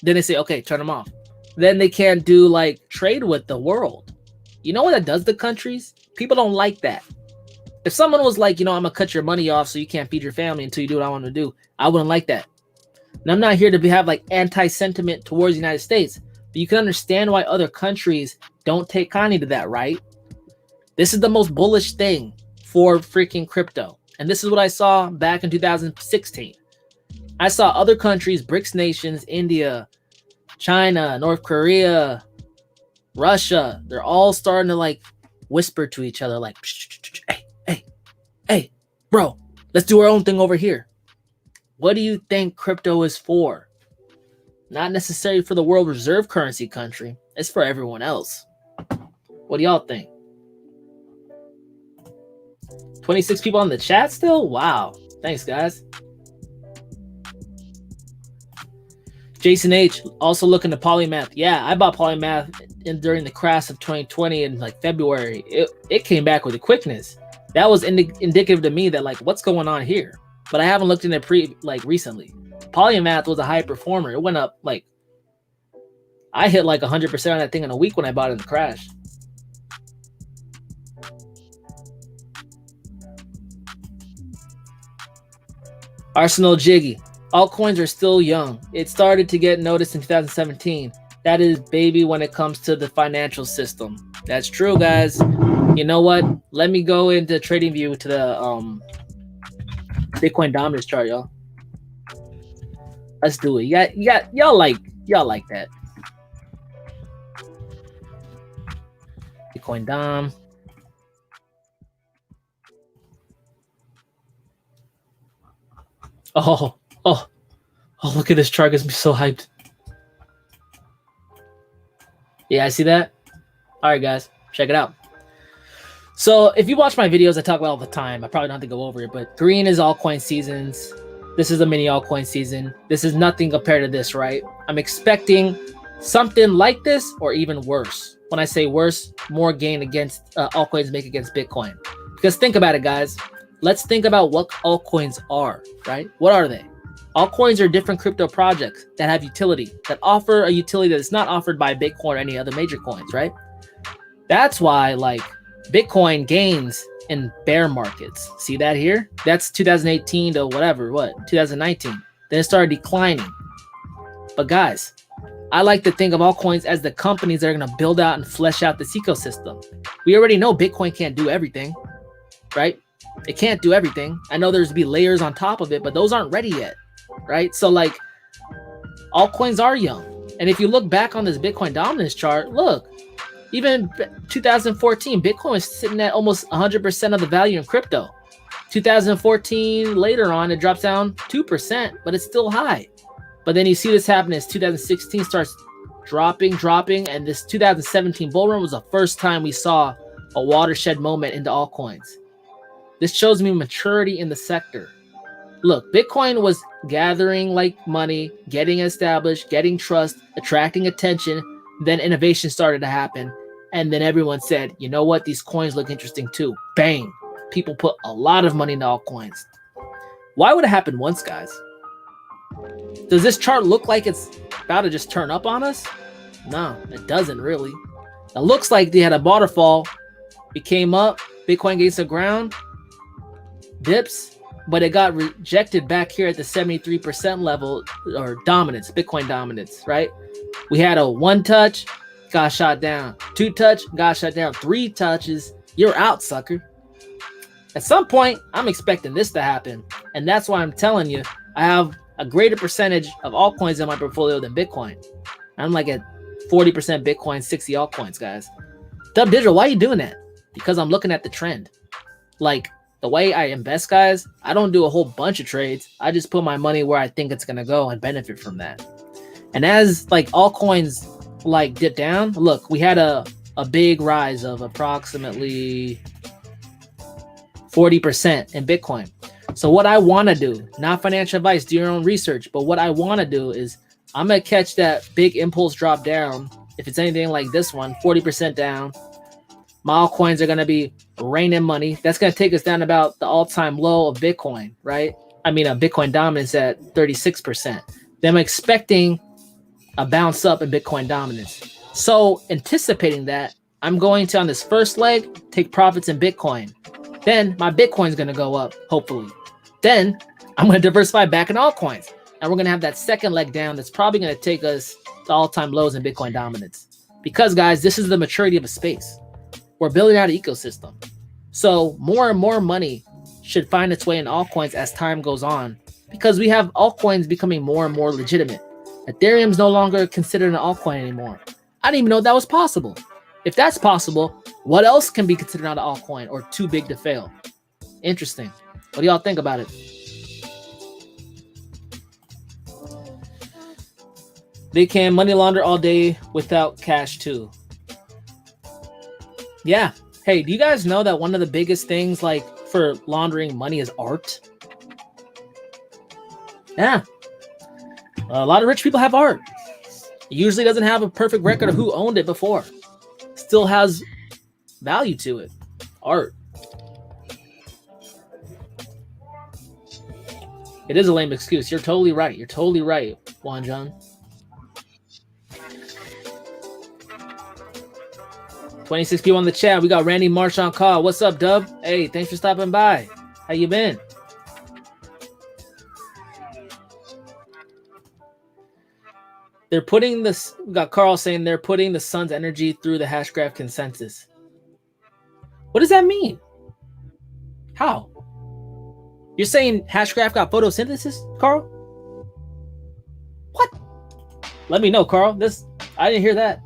Then they say, okay, turn them off. Then they can't do like trade with the world. You know what that does to countries? People don't like that. If someone was like, I'm going to cut your money off so you can't feed your family until you do what I want to do, I wouldn't like that. And I'm not here to have like anti-sentiment towards the United States, but you can understand why other countries don't take kindly to that, right? This is the most bullish thing for freaking crypto. And this is what I saw back in 2016. I saw other countries, BRICS nations, India, China, North Korea, Russia, they're all starting to like whisper to each other like, hey, bro, let's do our own thing over here. What do you think crypto is for? Not necessarily for the world reserve currency country. It's for everyone else. What do y'all think? 26 people on the chat still? Wow. Thanks, guys. Jason H. also looking to Polymath. Yeah, I bought Polymath during the crash of 2020 in like February. It came back with a quickness. That was indicative to me that like, what's going on here? But I haven't looked in it recently. Polymath was a high performer. It went up like, I hit like 100% on that thing in a week when I bought it in the crash. Arsenal Jiggy. Altcoins are still young. It started to get noticed in 2017. That is baby when it comes to the financial system. That's true, guys. You know what? Let me go into TradingView to the Bitcoin dominance chart, y'all. Let's do it. Y'all like that. Bitcoin Dom. Oh, look at this chart. Gets me so hyped. Yeah, I see that. All right, guys, check it out. So if you watch my videos, I talk about all the time. I probably don't have to go over it, but green is altcoin seasons. This is a mini altcoin season. This is nothing compared to this, right? I'm expecting something like this or even worse. When I say worse, more gain against altcoins make against Bitcoin. Because think about it, guys. Let's think about what altcoins are, right? What are they? Altcoins are different crypto projects that have utility, that offer a utility that is not offered by Bitcoin or any other major coins, right? That's why like Bitcoin gains in bear markets. See that here? That's 2018 to 2019. Then it started declining. But guys, I like to think of altcoins as the companies that are going to build out and flesh out this ecosystem. We already know Bitcoin can't do everything, right? It can't do everything. I know there's be layers on top of it, but those aren't ready yet, right? So like altcoins are young. And if you look back on this Bitcoin dominance chart, look, even 2014, Bitcoin is sitting at almost 100% of the value in crypto. 2014, later on, it drops down 2%, but it's still high. But then you see this happen as 2016 starts dropping, and this 2017 bull run was the first time we saw a watershed moment into altcoins. This shows me maturity in the sector. Look, Bitcoin was gathering like money, getting established, getting trust, attracting attention. Then innovation started to happen. And then everyone said, you know what? These coins look interesting too. Bang. People put a lot of money into altcoins. Why would it happen once, guys? Does this chart look like it's about to just turn up on us? No, it doesn't really. It looks like they had a waterfall. It came up. Bitcoin gains the ground. Dips. but it got rejected back here at the 73% level, or dominance, Bitcoin dominance, right? We had a 1 touch, got shot down. 2 touch, got shot down. 3 touches, you're out, sucker. At some point, I'm expecting this to happen. And that's why I'm telling you, I have a greater percentage of altcoins in my portfolio than Bitcoin. I'm like at 40% Bitcoin, 60 altcoins, guys. DubDigital, why are you doing that? Because I'm looking at the trend. Like, the way I invest, guys, I don't do a whole bunch of trades. I just put my money where I think it's going to go and benefit from that. And as like altcoins like dip down, look, we had a big rise of approximately 40% in Bitcoin. So what I want to do, not financial advice, do your own research, but what I want to do is I'm going to catch that big impulse drop down. If it's anything like this one, 40% down, my altcoins are going to be raining money. That's going to take us down about the all-time low of Bitcoin, right? I mean, Bitcoin dominance at 36%. Then I'm expecting a bounce up in Bitcoin dominance. So anticipating that, I'm going to, on this first leg, take profits in Bitcoin. Then my Bitcoin's going to go up, hopefully. Then I'm going to diversify back in altcoins. And we're going to have that second leg down that's probably going to take us to all-time lows in Bitcoin dominance. Because, guys, this is the maturity of a space. We're building out an ecosystem. So more and more money should find its way in altcoins as time goes on, because we have altcoins becoming more and more legitimate. Ethereum's no longer considered an altcoin anymore. I didn't even know that was possible. If that's possible, what else can be considered not an altcoin or too big to fail? Interesting. What do y'all think about it? They can money launder all day without cash too. Yeah. Hey, do you guys know that one of the biggest things like for laundering money is art? Yeah. A lot of rich people have art. It usually doesn't have a perfect record of who owned it before. Still has value to it. Art. It is a lame excuse. You're totally right. You're totally right, Juan John. 26 people on the chat. We got Randy Marsh on call. What's up, Dub? Hey, thanks for stopping by. How you been? They're putting this. We got Carl saying they're putting the sun's energy through the Hashgraph consensus. What does that mean? How? You're saying Hashgraph got photosynthesis, Carl? What? Let me know, Carl. I didn't hear that.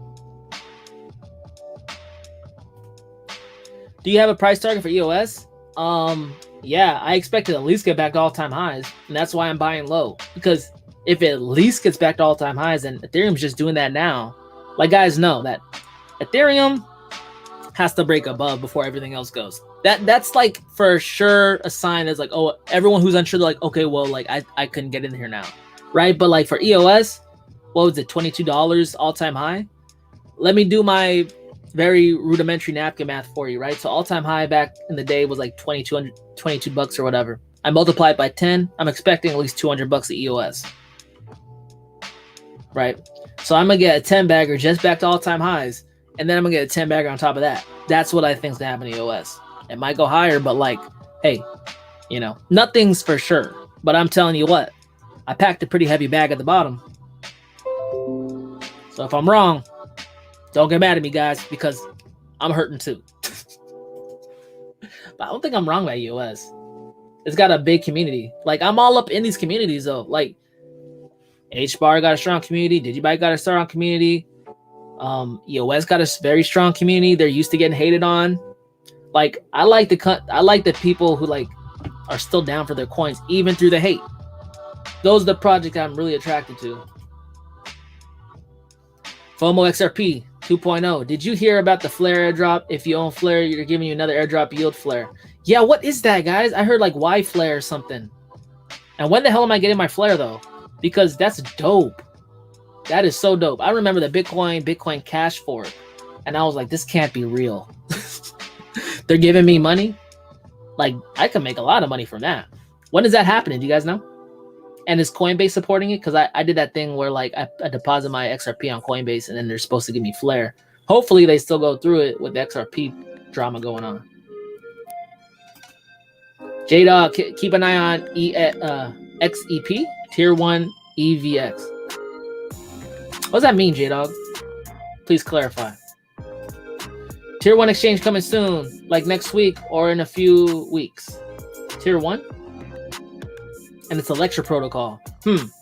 Do you have a price target for EOS? Yeah, I expect it to at least get back to all-time highs, and that's why I'm buying low. Because if it at least gets back to all-time highs, and Ethereum's just doing that now, like guys know that Ethereum has to break above before everything else goes. That's like for sure a sign that's like, oh, everyone who's unsure, they're like, okay, well, like I couldn't get in here now, right? But like for EOS, what was it, $22 all-time high? Let me do my very rudimentary napkin math for you, right? So all-time high back in the day was like $22 or whatever. I multiply it by 10. I'm expecting at least $200 at EOS, right? So I'm gonna get a 10 bagger just back to all-time highs, and then I'm gonna get a 10 bagger on top of that. That's what I think is gonna happen to EOS. It might go higher, but like, hey, you know, nothing's for sure. But I'm telling you what, I packed a pretty heavy bag at the bottom. So if I'm wrong, don't get mad at me, guys, because I'm hurting too. But I don't think I'm wrong about EOS. It's got a big community. Like, I'm all up in these communities, though. Like, HBAR got a strong community. Digibyte got a strong community. EOS got a very strong community. They're used to getting hated on. Like, I like the people who, like, are still down for their coins, even through the hate. Those are the projects I'm really attracted to. FOMO XRP 2.0. Did you hear about the Flare airdrop? If you own Flare, you're giving you another airdrop yield Flare. Yeah, what is that, guys? I heard like Y Flare or something. And when the hell am I getting my Flare, though? Because that's dope. That is so dope. I remember the Bitcoin Cash for it. And I was like, this can't be real. They're giving me money? Like, I could make a lot of money from that. When is that happening? Do you guys know? And is Coinbase supporting it? Because I did that thing where like I deposit my XRP on Coinbase and then they're supposed to give me Flare. Hopefully they still go through it with the XRP drama going on. J-Dog, keep an eye on XEP, Tier 1 EVX. What does that mean, J-Dog? Please clarify. Tier 1 exchange coming soon, like next week or in a few weeks. Tier 1? And it's a lecture protocol.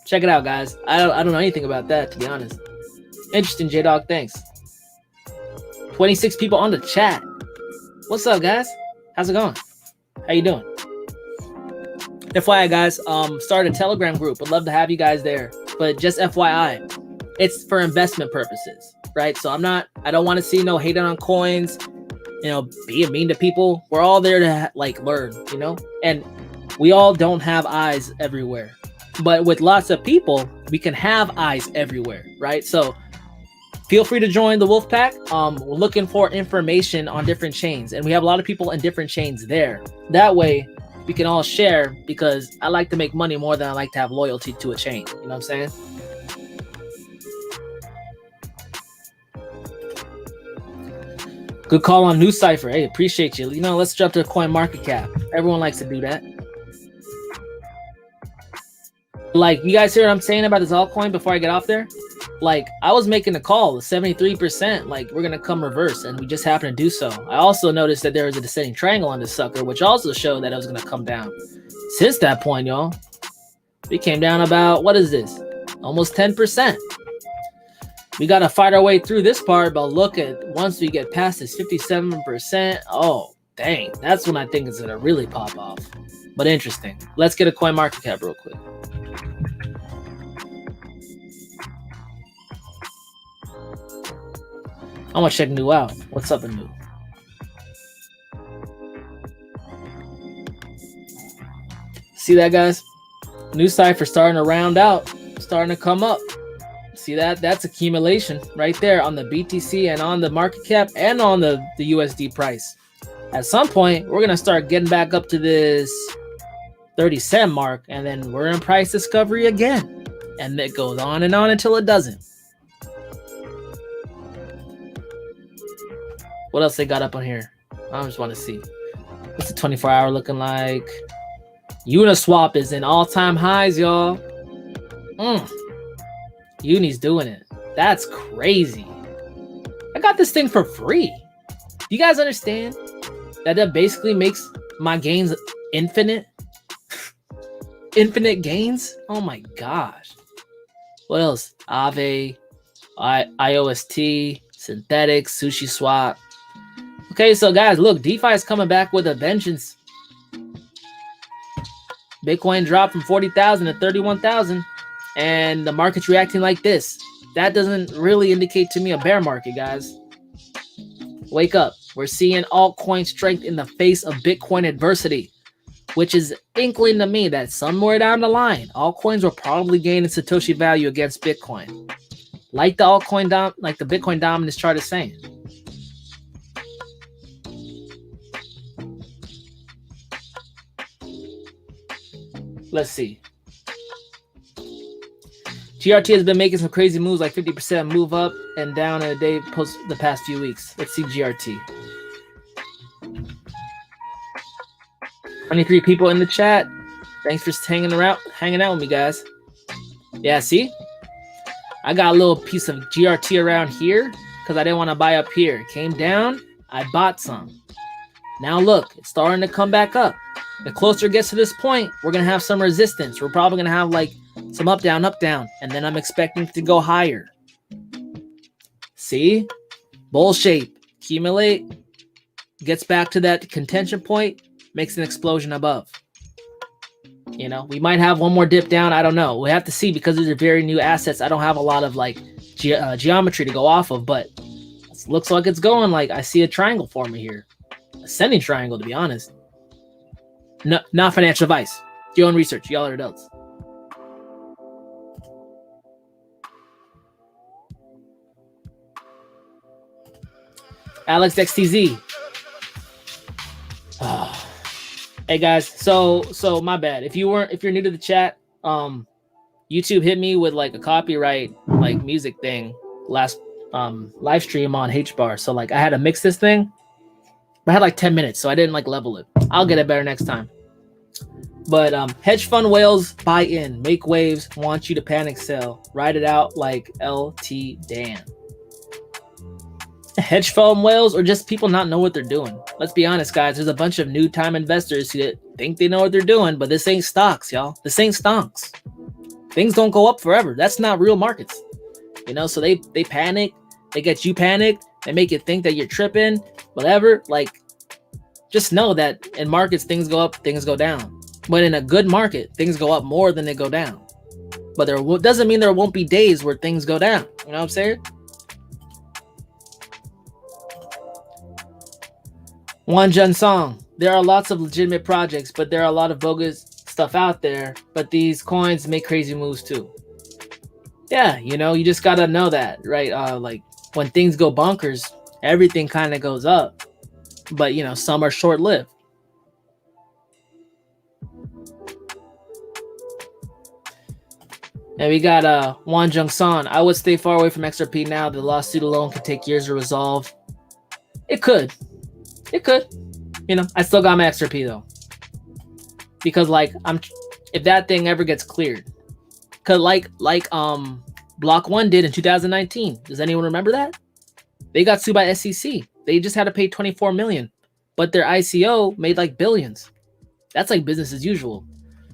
Check it out, guys. I don't know anything about that, to be honest. Interesting, J-Dog, thanks. 26 people on the chat. What's up, guys? How's it going? How you doing? FYI, guys, started a Telegram group. Would love to have you guys there. But just FYI, it's for investment purposes, right? So I don't want to see no hating on coins, being mean to people. We're all there to learn, and we all don't have eyes everywhere. But with lots of people, we can have eyes everywhere, right? So feel free to join the Wolf Pack. We're looking for information on different chains, and we have a lot of people in different chains there. That way, we can all share, because I like to make money more than I like to have loyalty to a chain. You know what I'm saying? Good call on New Cypher. Hey, appreciate you. Let's jump to coin market cap. Everyone likes to do that. You guys hear what I'm saying about this altcoin before I get off there? I was making a call, 73%, we're going to come reverse, and we just happened to do so. I also noticed that there was a descending triangle on this sucker, which also showed that it was going to come down. Since that point, y'all, we came down about, what is this? Almost 10%. We got to fight our way through this part, but look at, once we get past this 57%, oh, dang, that's when I think it's going to really pop off. But interesting. Let's get a coin market cap real quick. I'm gonna check New out. What's up in New? See that, guys? New Cypher starting to round out, starting to come up. See that? That's accumulation right there on the BTC and on the market cap and on the USD price. At some point, we're gonna start getting back up to this 30-cent mark, and then we're in price discovery again. And it goes on and on until it doesn't. What else they got up on here? I just want to see. What's the 24-hour looking like? Uniswap is in all-time highs, y'all. Uni's doing it. That's crazy. I got this thing for free. You guys understand that basically makes my gains infinite? Infinite gains? Oh my gosh. What else? Aave, IOST, Synthetics, SushiSwap. Okay, so guys, look, DeFi is coming back with a vengeance. Bitcoin dropped from 40,000 to 31,000, and the market's reacting like this. That doesn't really indicate to me a bear market, guys. Wake up. We're seeing altcoin strength in the face of Bitcoin adversity, which is inkling to me that somewhere down the line, altcoins will probably gain in Satoshi value against Bitcoin. Like the Bitcoin dominance chart is saying. Let's see. GRT has been making some crazy moves, like 50% move up and down in a day post the past few weeks. Let's see GRT. 23 people in the chat. Thanks for hanging out with me, guys. Yeah, see? I got a little piece of GRT around here because I didn't want to buy up here. Came down, I bought some. Now look, it's starting to come back up. The closer it gets to this point, we're going to have some resistance. We're probably going to have some up, down, and then I'm expecting it to go higher. See? Bull shape. Accumulate. Gets back to that contention point. Makes an explosion above. We might have one more dip down. I don't know. We have to see because these are very new assets. I don't have a lot of geometry to go off of, but it looks like it's going. I see a triangle forming here. Ascending triangle, to be honest. No, not financial advice. Do your own research. Y'all are adults. Alex XTZ. Hey guys, so my bad. If you're new to the chat, YouTube hit me with a copyright music thing last live stream on HBAR. So I had to mix this thing. I had 10 minutes, so I didn't level it. I'll get it better next time. But hedge fund whales buy in, make waves, want you to panic sell, ride it out like LT Dan. Hedge fund whales or just people not know what they're doing. Let's be honest, guys. There's a bunch of new time investors who think they know what they're doing, but this ain't stocks, y'all. This ain't stocks. Things don't go up forever. That's not real markets. You know, so they panic. They get you panicked. They make you think that you're tripping, whatever. Like, just know that in markets, things go up, things go down. But in a good market, things go up more than they go down. But there doesn't mean there won't be days where things go down. You know what I'm saying? Wan Jun Song. There are lots of legitimate projects, but there are a lot of bogus stuff out there. But these coins make crazy moves too. Yeah, you know, you just gotta know that, right? Like when things go bonkers, everything kind of goes up. But you know, some are short-lived. And we got Wan Jung San. I would stay far away from XRP now. The lawsuit alone could take years to resolve. It could. It could. You know, I still got my XRP though. Because like if that thing ever gets cleared. Cause like Block 1 did in 2019. Does anyone remember that? They got sued by SEC. They just had to pay 24 million. But their ICO made like billions. That's like business as usual.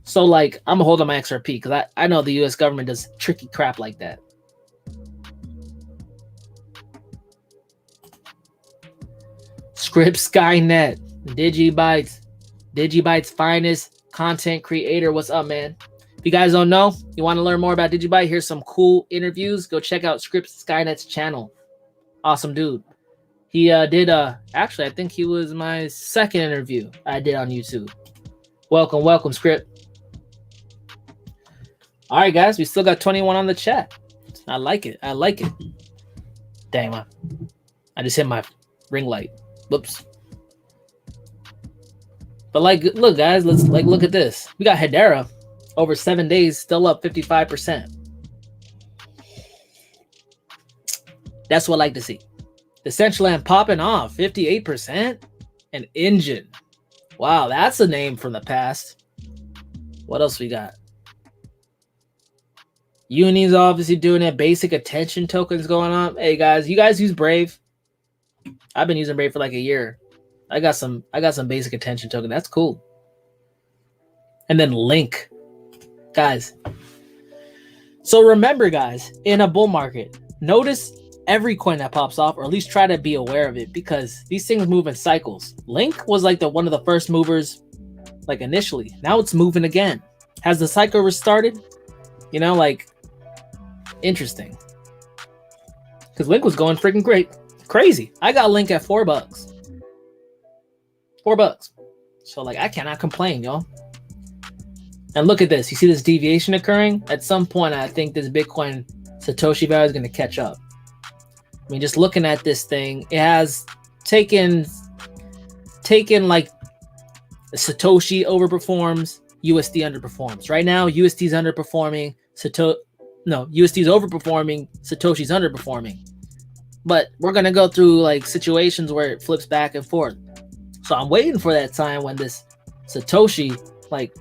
So like I'm gonna hold on my XRP because I know the US government does tricky crap like that. Script Skynet, Digibyte's finest content creator. What's up, man? If you guys don't know, you want to learn more about Digibyte, here's some cool interviews. Go check out Script Skynet's channel. Awesome dude. He did actually I think he was my second interview I did on YouTube. Welcome, Script. All right, guys, we still got 21 on the chat. I like it. Dang, man. I just hit my ring light. Whoops. But like, look, guys, let's like look at this. We got Hedera over 7 days, still up 55%. That's what I like to see. Decentraland popping off 58%. And Engine. Wow, that's a name from the past. What else we got? Uni's obviously doing it. Basic attention tokens going on. Hey guys, you guys use Brave? I've been using Brave for like a year. I got some basic attention token. That's cool. And then Link. Guys. So remember, guys, in a bull market, notice every coin that pops off, or at least try to be aware of it, because these things move in cycles. Link was like one of the first movers, like initially. Now it's moving again. Has the cycle restarted? You know, like, interesting. Because Link was going freaking great. Crazy. I got Link at $4. $4. So like I cannot complain, y'all. And look at this. You see this deviation occurring? At some point, I think this Bitcoin Satoshi value is going to catch up. I mean, just looking at this thing, it has taken like Satoshi overperforms, USD underperforms. Right now, USD is underperforming. USD is overperforming. Satoshi's underperforming. But we're gonna go through like situations where it flips back and forth. So I'm waiting for that time when this Satoshi like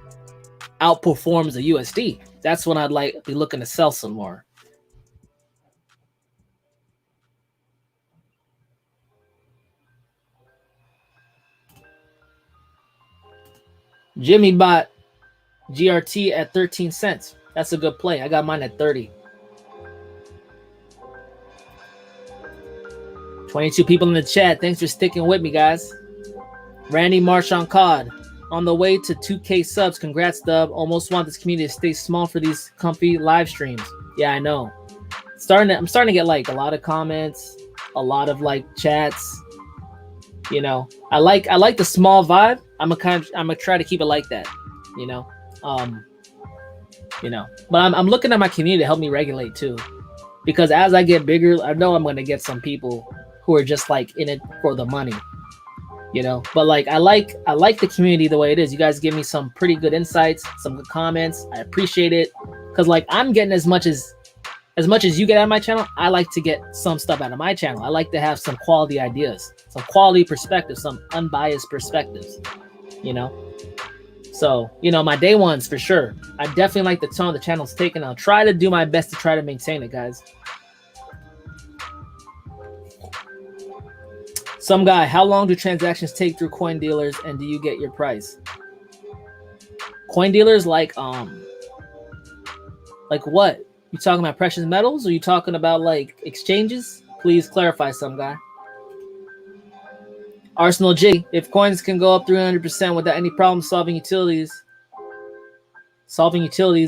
outperforms the USD. That's when I'd like be looking to sell some more. Jimmy bought GRT at 13 cents. That's a good play. I got mine at 30. 22 people in the chat. Thanks for sticking with me, guys. Randy Marchand Cod. On the way to 2K subs. Congrats, Dub. Almost want this community to stay small for these comfy live streams. Yeah, I know. I'm starting to get like a lot of comments, a lot of like chats. You know, I like the small vibe. I'm gonna try to keep it like that. You know, but I'm looking at my community to help me regulate too, because as I get bigger, I know I'm gonna get some people who are just like in it for the money, you know. But like I like the community the way it is. You guys give me some pretty good insights, some good comments. I appreciate it, because like I'm getting as much as you get out of my channel. I like to get some stuff out of my channel. I like to have some quality ideas, some quality perspectives, some unbiased perspectives, you know. So, you know, my day ones for sure. I definitely like the tone the channel's taking. I'll try to do my best to try to maintain it, guys. Some guy, how long do transactions take through coin dealers and do you get your price? Coin dealers like what? You talking about precious metals or you talking about like exchanges? Please clarify, some guy. Arsenal G, if coins can go up 300% without any problem solving utilities,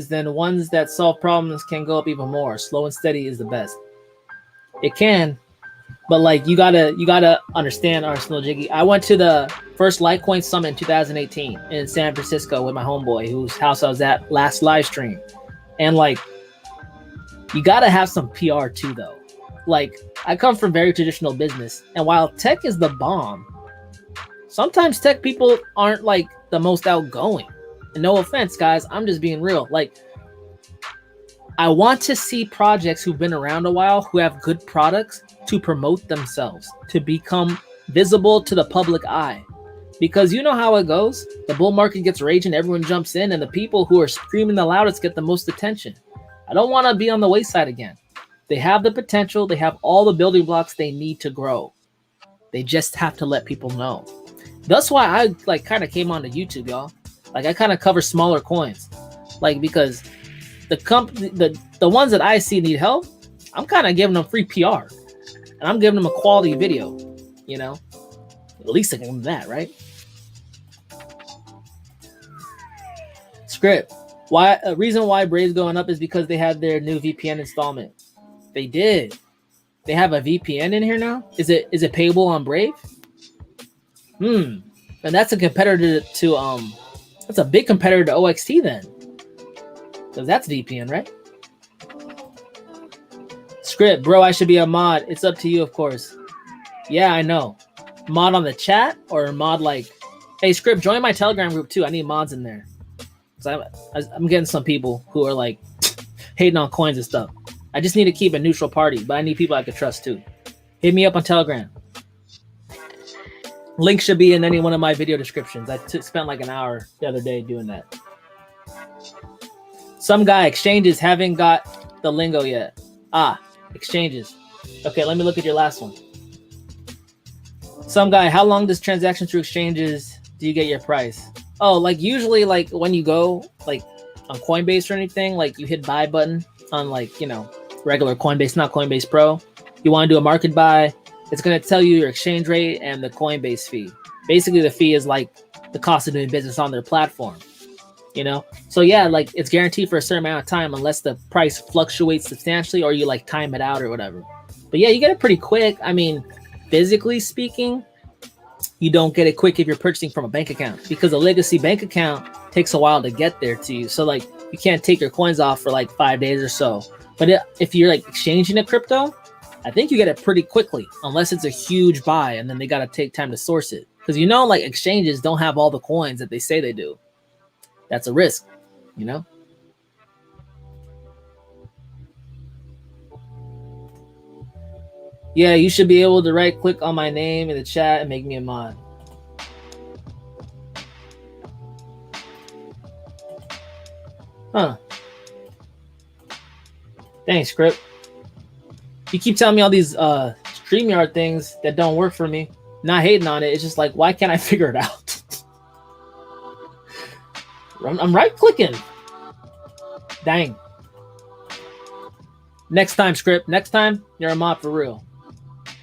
then ones that solve problems can go up even more. Slow and steady is the best. It can, but like you gotta understand, Arsenal Jiggy. I went to the first Litecoin Summit in 2018 in San Francisco with my homeboy, whose house I was at last live stream, and like you gotta have some PR too, though. Like I come from very traditional business, and while tech is the bomb, sometimes tech people aren't like the most outgoing. And no offense, guys, I'm just being real. Like, I want to see projects who've been around a while, who have good products, to promote themselves, to become visible to the public eye. Because you know how it goes. The bull market gets raging, everyone jumps in, and the people who are screaming the loudest get the most attention. I don't want to be on the wayside again. They have the potential. They have all the building blocks they need to grow. They just have to let people know. That's why I like kind of came onto YouTube, y'all. Like I kind of cover smaller coins, like because the ones that I see need help, I'm kind of giving them free PR, and I'm giving them a quality video. You know, at least I give them that, right? Script. Why a reason why Brave's going up is because they had their new VPN installment. They did. They have a VPN in here now. Is it payable on Brave? And that's a competitor to that's a big competitor to OXT then. Because that's VPN, right? Script, bro, I should be a mod. It's up to you, of course. Yeah, I know. Mod on the chat or mod like, hey, Script, join my Telegram group too. I need mods in there. So I'm getting some people who are like hating on coins and stuff. I just need to keep a neutral party, but I need people I could trust too. Hit me up on Telegram. Link should be in any one of my video descriptions. I spent like an hour the other day doing that. Some guy, exchanges haven't got the lingo yet. Exchanges. Okay, let me look at your last one. Some guy, how long does transactions through exchanges do you get your price? Oh, like usually like when you go like on Coinbase or anything, like you hit buy button on like, you know, regular Coinbase, not Coinbase Pro. You want to do a market buy. It's going to tell you your exchange rate and the Coinbase fee. Basically, the fee is like the cost of doing business on their platform, you know? So yeah, like it's guaranteed for a certain amount of time unless the price fluctuates substantially or you like time it out or whatever. But yeah, you get it pretty quick. I mean, physically speaking, you don't get it quick if you're purchasing from a bank account because a legacy bank account takes a while to get there to you. So like you can't take your coins off for like 5 days or so. But if you're like exchanging a crypto, I think you get it pretty quickly, unless it's a huge buy and then they got to take time to source it. Because you know, like exchanges don't have all the coins that they say they do. That's a risk, you know? Yeah, you should be able to right click on my name in the chat and make me a mod. Huh. Thanks, Script. You keep telling me all these StreamYard things that don't work for me. Not hating on it. It's just like, why can't I figure it out? I'm right clicking. Dang. Next time, Script. Next time, you're a mod for real.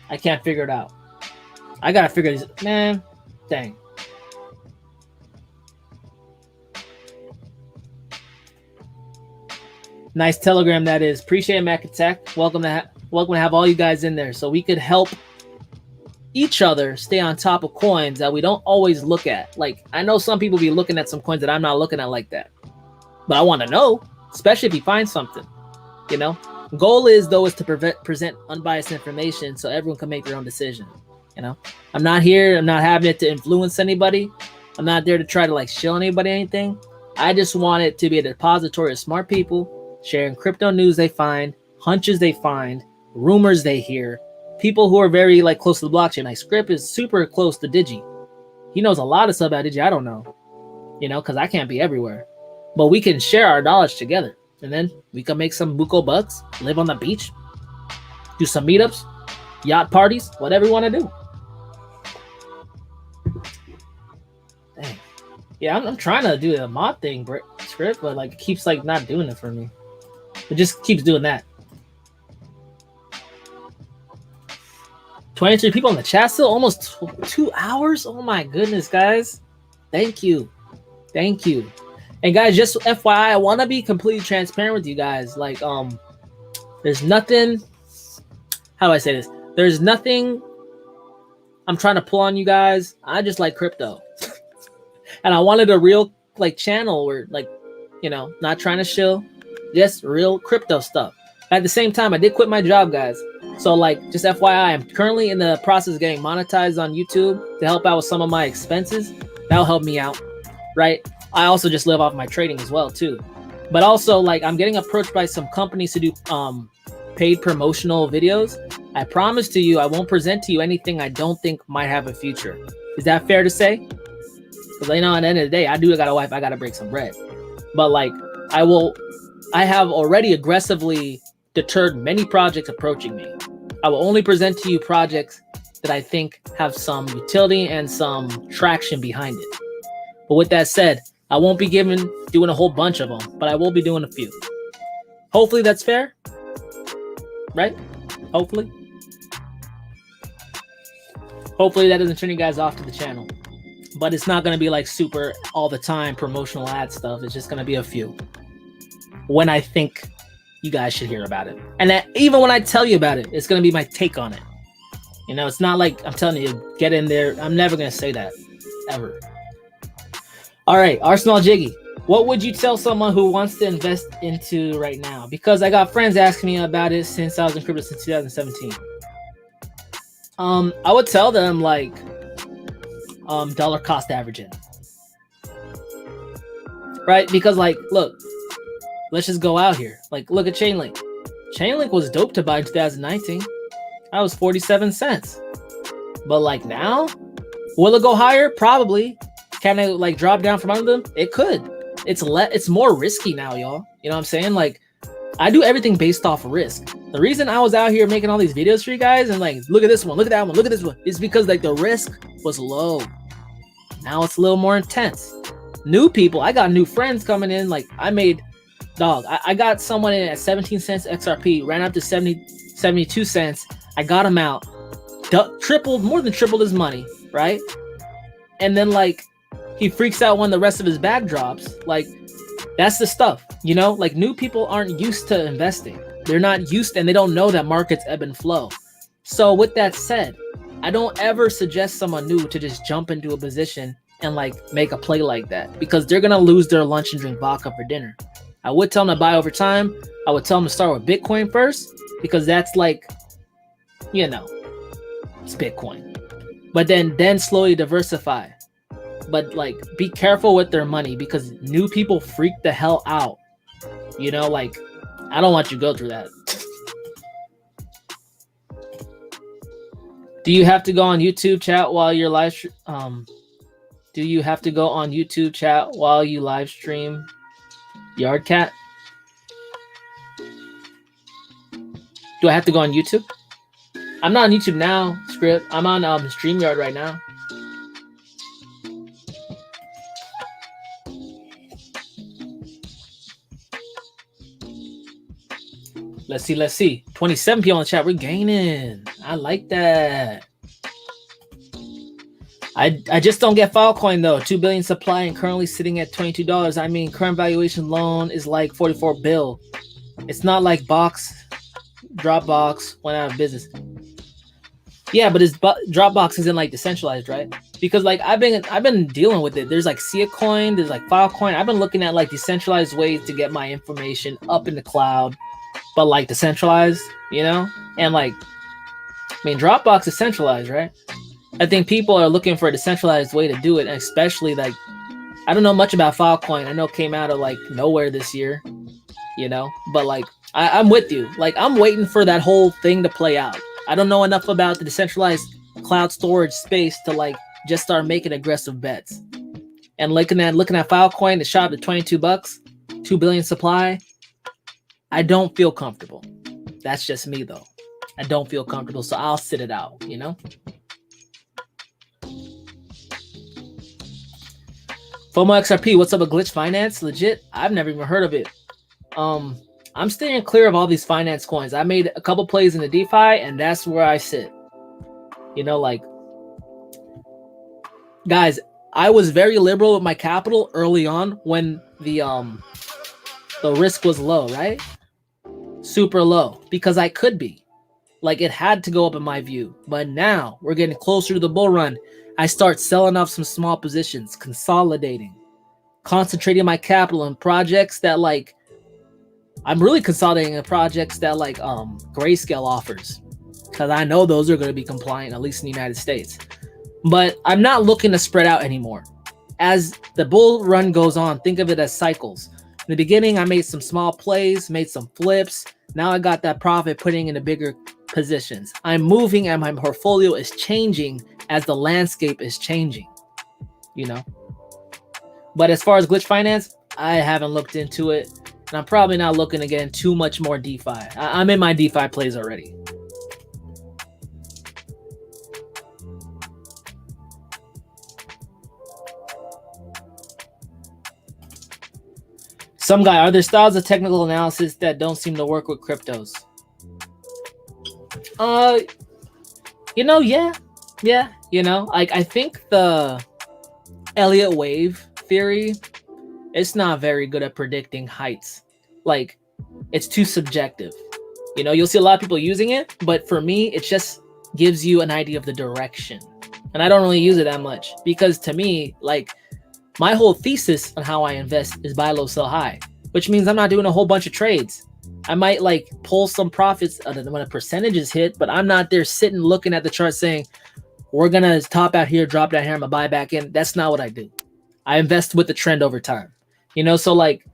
I can't figure it out. I gotta figure these. Man, dang. Nice Telegram that is. Appreciate it, Mac Attack. Welcome to have all you guys in there so we could help each other stay on top of coins that we don't always look at. Like, I know some people be looking at some coins that I'm not looking at like that. But I want to know, especially if you find something, you know? Goal is, though, is to present unbiased information so everyone can make their own decision, you know? I'm not having it to influence anybody. I'm not there to try to, like, show anybody anything. I just want it to be a depository of smart people sharing crypto news they find, hunches they find, rumors they hear, people who are very like close to the blockchain. Like Script is super close to Digi. He knows a lot of stuff about Digi I don't know. you know, because I can't be everywhere. But we can share our knowledge together, and then we can make some buco bucks, live on the beach, do some meetups, yacht parties, whatever you want to do. Dang. Yeah, I'm trying to do the mod thing, script, but like it keeps like not doing it for me. It just keeps doing that. 23 people in the chat still, almost 2 hours. Oh my goodness, guys. Thank you. Thank you. And guys, just FYI, I want to be completely transparent with you guys. Like, there's nothing, how do I say this? There's nothing I'm trying to pull on you guys. I just like crypto. And I wanted a real like channel where like, you know, not trying to shill, just real crypto stuff. At the same time, I did quit my job, guys. So like, just FYI, I'm currently in the process of getting monetized on YouTube to help out with some of my expenses. That'll help me out, right? I also just live off my trading as well too. But also like, I'm getting approached by some companies to do paid promotional videos. I promise to you, I won't present to you anything I don't think might have a future. Is that fair to say? Because you know, at the end of the day, I got a wife, I gotta break some bread. But like, I have already aggressively deterred many projects approaching me. I will only present to you projects that I think have some utility and some traction behind it. But with that said, I won't be doing a whole bunch of them, but I will be doing a few. Hopefully that's fair, right? Hopefully that doesn't turn you guys off to the channel. But it's not gonna be like super all the time promotional ad stuff. It's just gonna be a few when I think you guys should hear about it. And that, even when I tell you about it, it's gonna be my take on it. You know, it's not like I'm telling you get in there. I'm never gonna say that ever. All right, Arsenal Jiggy, what would you tell someone who wants to invest into right now? Because I got friends asking me about it since I was in crypto since 2017. I would tell them like dollar cost averaging, right? Because like, look, let's just go out here. Like, look at Chainlink. Chainlink was dope to buy in 2019. That was 47 cents. But like now, will it go higher? Probably. Can it like drop down from under them? It could. It's more risky now, y'all. You know what I'm saying? Like, I do everything based off of risk. The reason I was out here making all these videos for you guys and like, look at this one, look at that one, look at this one, is because like the risk was low. Now it's a little more intense. New people, I got new friends coming in. Like I got someone in at 17 cents XRP, ran up to 72 cents. I got him out, more than tripled his money, right? And then like, he freaks out when the rest of his bag drops. Like, that's the stuff, you know? Like, new people aren't used to investing. They're not used, and they don't know that markets ebb and flow. So with that said, I don't ever suggest someone new to just jump into a position and like make a play like that, because they're gonna lose their lunch and drink vodka for dinner. I would tell them to buy over time. I would tell them to start with Bitcoin first, because that's like, you know, it's Bitcoin. But then slowly diversify. But like, be careful with their money, because new people freak the hell out. You know, like, I don't want you to go through that. Do you have to go on YouTube chat while you're do you have to go on YouTube chat while you live stream Yardcat? Do I have to go on YouTube? I'm not on YouTube now, Script. I'm on StreamYard right now. Let's see. 27 people in the chat. We're gaining. I like that. I just don't get Filecoin though. 2 billion supply and currently sitting at $22. I mean, current valuation loan is like 44 bill. It's not like Dropbox went out of business. Yeah, but Dropbox isn't like decentralized, right? Because like I've been dealing with it. There's like Coin, there's like Filecoin. I've been looking at like decentralized ways to get my information up in the cloud, but like decentralized, you know? And like, I mean, Dropbox is centralized, right? I think people are looking for a decentralized way to do it, and especially like, I don't know much about Filecoin. I know it came out of like nowhere this year, you know? But like, I'm with you. Like, I'm waiting for that whole thing to play out. I don't know enough about the decentralized cloud storage space to like just start making aggressive bets. and looking at Filecoin, it shot up to 22 bucks, 2 billion supply. I don't feel comfortable. That's just me though. I don't feel comfortable, so I'll sit it out, you know? FOMO XRP, what's up with Glitch Finance? Legit, I've never even heard of it. I'm staying clear of all these finance coins. I made a couple plays in the DeFi, and that's where I sit. You know, like, guys, I was very liberal with my capital early on when the risk was low, right? Super low, because I could be. Like, it had to go up in my view. But now we're getting closer to the bull run. I start selling off some small positions, consolidating, concentrating my capital in projects that, like, I'm really consolidating in projects that, like, Grayscale offers, because I know those are going to be compliant, at least in the United States. But I'm not looking to spread out anymore. As the bull run goes on, think of it as cycles. In the beginning, I made some small plays, made some flips. Now I got that profit putting into bigger positions. I'm moving and my portfolio is changing as the landscape is changing, you know? But as far as Glitch Finance, I haven't looked into it. And I'm probably not looking to get in too much more DeFi. I'm in my DeFi plays already. Some guy, are there styles of technical analysis that don't seem to work with cryptos? You know, yeah. You know, like, I think the Elliott wave theory, it's not very good at predicting heights. Like, it's too subjective. You know, you'll see a lot of people using it, but for me, it just gives you an idea of the direction. And I don't really use it that much because to me, like, my whole thesis on how I invest is buy low, sell high, which means I'm not doing a whole bunch of trades. I might, like, pull some profits when a percentage is hit, but I'm not there sitting looking at the chart saying, we're going to top out here, drop down here, I'm going to buy back in. That's not what I do. I invest with the trend over time. You know, so, like,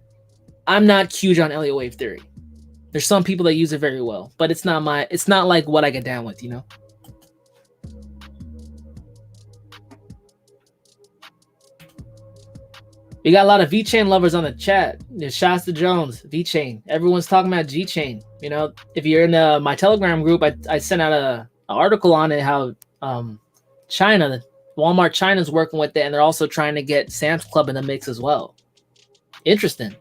I'm not huge on Elliott wave theory. There's some people that use it very well, but it's not like what I get down with, you know? We got a lot of VeChain lovers on the chat. Shasta Jones, VeChain. Everyone's talking about GChain. You know, if you're in my Telegram group, I sent out an article on it, how Walmart China's working with it, and they're also trying to get Sam's Club in the mix as well. Interesting.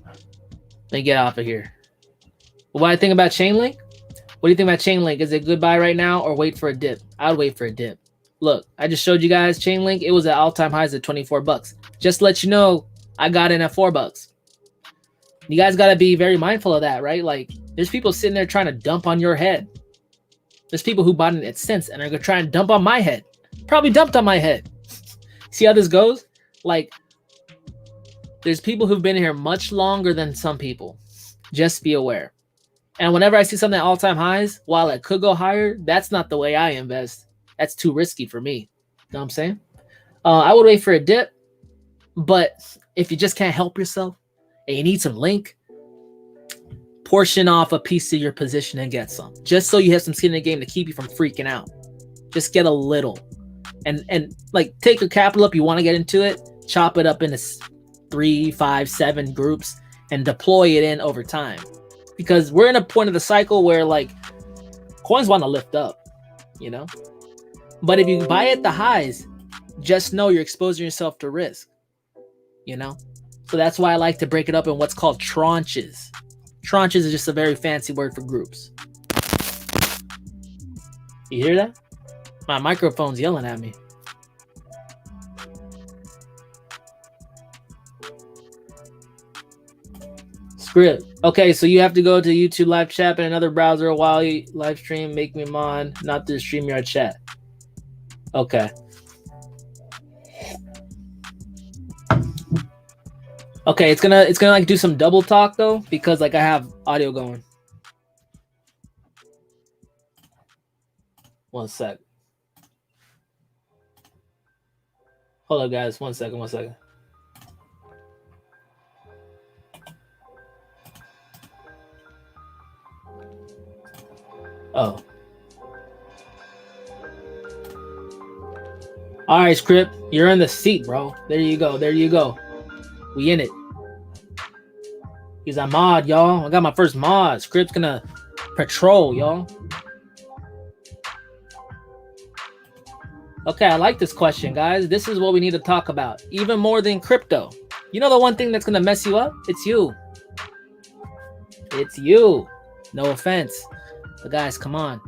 Let me get off of here. What do I think about Chainlink? What do you think about Chainlink? Is it a good buy right now or wait for a dip? I would wait for a dip. Look, I just showed you guys Chainlink. It was at all-time highs at 24 bucks. Just to let you know, I got in at 4 bucks. You guys got to be very mindful of that, right? Like, there's people sitting there trying to dump on your head. There's people who bought it at cents and are going to try and dump on my head. Probably dumped on my head. See how this goes? Like, there's people who've been here much longer than some people. Just be aware. And whenever I see something at all-time highs, while it could go higher, that's not the way I invest. That's too risky for me. You know what I'm saying? I would wait for a dip, but if you just can't help yourself and you need some link, portion off a piece of your position and get some. Just so you have some skin in the game to keep you from freaking out. Just get a little. And like, take your capital up, you want to get into it, chop it up into 3, 5, 7 groups and deploy it in over time. Because we're in a point of the cycle where, like, coins want to lift up, you know? But if you buy at the highs, just know you're exposing yourself to risk, you know? So that's why I like to break it up in what's called tranches. Tranches is just a very fancy word for groups. You hear that? My microphone's yelling at me. Script. Okay, so you have to go to YouTube live chat and another browser while you live stream. Make me mod, not the StreamYard chat. Okay. Okay, it's gonna like do some double talk though, because like I have audio going. One sec. Hold up, guys. One second. Oh. All right, Script, you're in the seat, bro. There you go. There you go. We in it. He's a mod, y'all. I got my first mod. Script's gonna patrol, y'all. Okay, I like this question, guys. This is what we need to talk about. Even more than crypto. You know the one thing that's gonna mess you up? It's you. It's you. No offense. But guys, come on.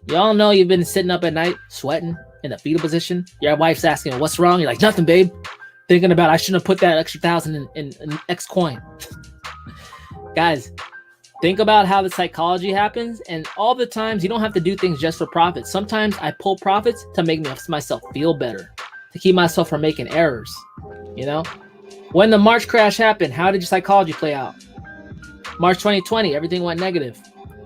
Y'all know you've been sitting up at night, sweating, in the fetal position. Your wife's asking, what's wrong? You're like, nothing, babe. Thinking about, I shouldn't have put that extra 1,000 in X coin. Guys, think about how the psychology happens. And all the times, you don't have to do things just for profit. Sometimes I pull profits to make myself feel better, to keep myself from making errors. You know? When the March crash happened, how did your psychology play out? March 2020, everything went negative.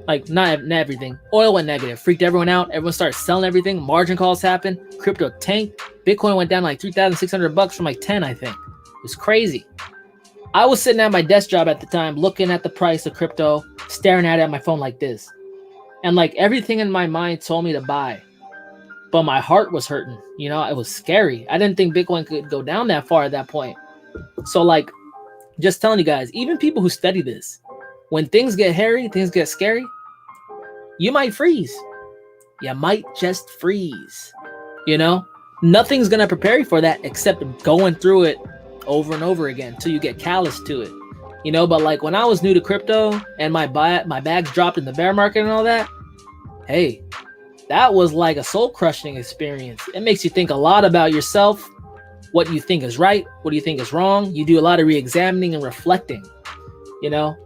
Like, not everything. Oil went negative. Freaked everyone out. Everyone started selling everything. Margin calls happened. Crypto tanked. Bitcoin went down like $3,600 from like 10, I think. It was crazy. I was sitting at my desk job at the time, looking at the price of crypto, staring at it on my phone like this. And like everything in my mind told me to buy. But my heart was hurting. You know, it was scary. I didn't think Bitcoin could go down that far at that point. So like, just telling you guys, even people who study this, when things get hairy, things get scary, you might freeze. You might just freeze. You know, nothing's going to prepare you for that except going through it over and over again until you get callous to it. You know, but like when I was new to crypto and my bags dropped in the bear market and all that, hey, that was like a soul crushing experience. It makes you think a lot about yourself, what you think is right, what do you think is wrong. You do a lot of re-examining and reflecting. You know,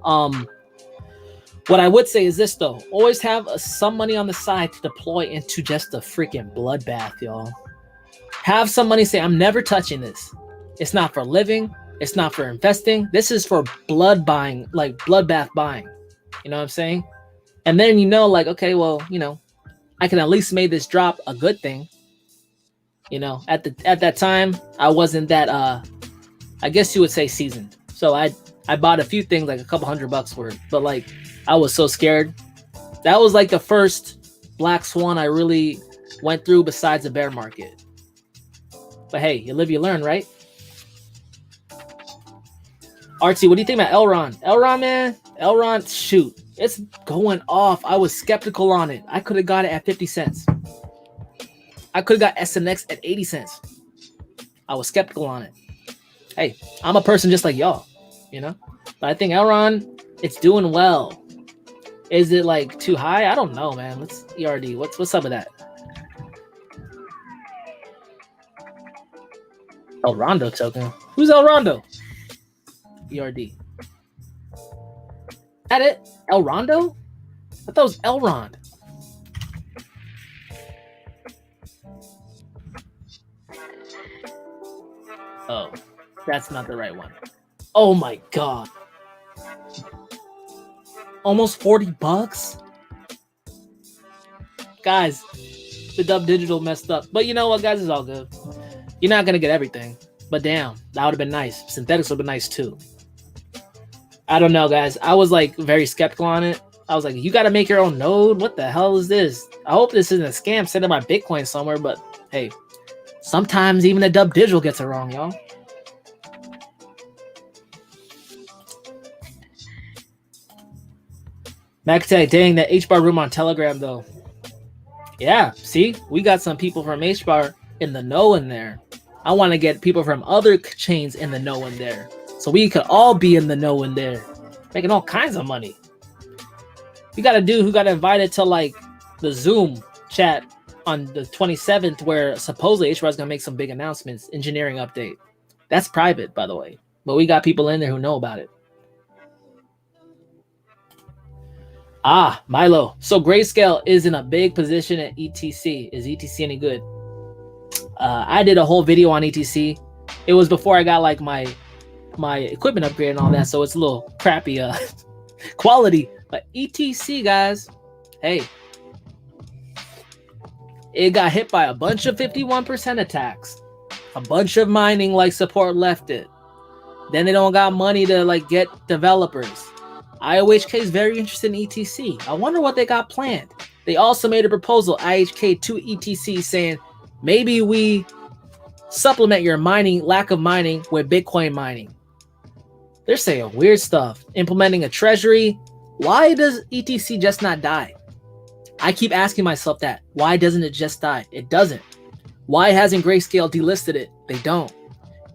what I would say is this though, always have some money on the side to deploy into just a freaking bloodbath, y'all. Have some money, say, I'm never touching this. It's not for living. It's not for investing. This is for blood buying, like bloodbath buying. You know what I'm saying? And then, you know, like, okay, well, you know, I can at least make this drop a good thing. You know, at that time, I wasn't that, I guess you would say seasoned. So I bought a few things, like a couple $100 worth, but like, I was so scared. That was like the first black swan I really went through besides the bear market. But hey, you live, you learn, right? RT, what do you think about Elron? Elron, man, Elron, shoot, it's going off. I was skeptical on it. I could have got it at 50 cents. I could have got SNX at 80 cents. I was skeptical on it. Hey, I'm a person just like y'all, you know? But I think Elron, it's doing well. Is it like too high? I don't know, man. Let's ERD. What's up with that? El Rondo token. Who's El Rondo? ERD. That it? El Rondo? I thought it was Elrond. Oh, that's not the right one. Oh my god. Almost $40? Guys, the DubDigital messed up. But you know what, guys? It's all good. You're not going to get everything. But damn, that would have been nice. Synthetics would have been nice too. I don't know, guys. I was like very skeptical on it. I was like, you got to make your own node? What the hell is this? I hope this isn't a scam sending my Bitcoin somewhere. But hey, sometimes even the DubDigital gets it wrong, y'all. McTag, dang, that HBAR room on Telegram, though. Yeah, see? We got some people from HBAR in the know in there. I want to get people from other chains in the know in there. So we could all be in the know in there. Making all kinds of money. We got a dude who got invited to, like, the Zoom chat on the 27th where supposedly HBAR is going to make some big announcements. Engineering update. That's private, by the way. But we got people in there who know about it. Ah, Milo. So Grayscale is in a big position at ETC. Is ETC any good? I did a whole video on ETC. It was before I got like my equipment upgrade and all that, so it's a little crappy quality. But ETC, guys, hey, it got hit by a bunch of 51% attacks. A bunch of mining like support left it. Then they don't got money to like get developers. IOHK is very interested in ETC. I wonder what they got planned. They also made a proposal, IHK to ETC, saying maybe we supplement your lack of mining with Bitcoin mining. They're saying weird stuff. Implementing a treasury. Why does ETC just not die? I keep asking myself that. Why doesn't it just die? It doesn't. Why hasn't Grayscale delisted it? They don't.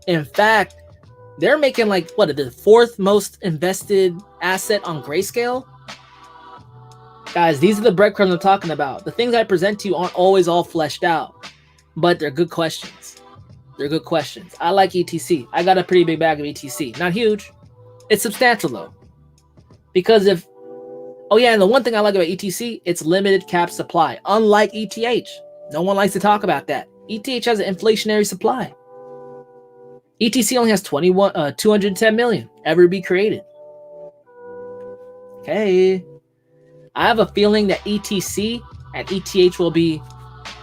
In fact, they're making like, what, the fourth most invested asset on Grayscale? Guys, these are the breadcrumbs I'm talking about. The things I present to you aren't always all fleshed out, but they're good questions. They're good questions. I like ETC. I got a pretty big bag of ETC. Not huge. It's substantial though. Because if, oh yeah, and the one thing I like about ETC, it's limited cap supply. Unlike ETH. No one likes to talk about that. ETH has an inflationary supply. ETC only has 210 million ever be created. Okay. I have a feeling that ETC and ETH will be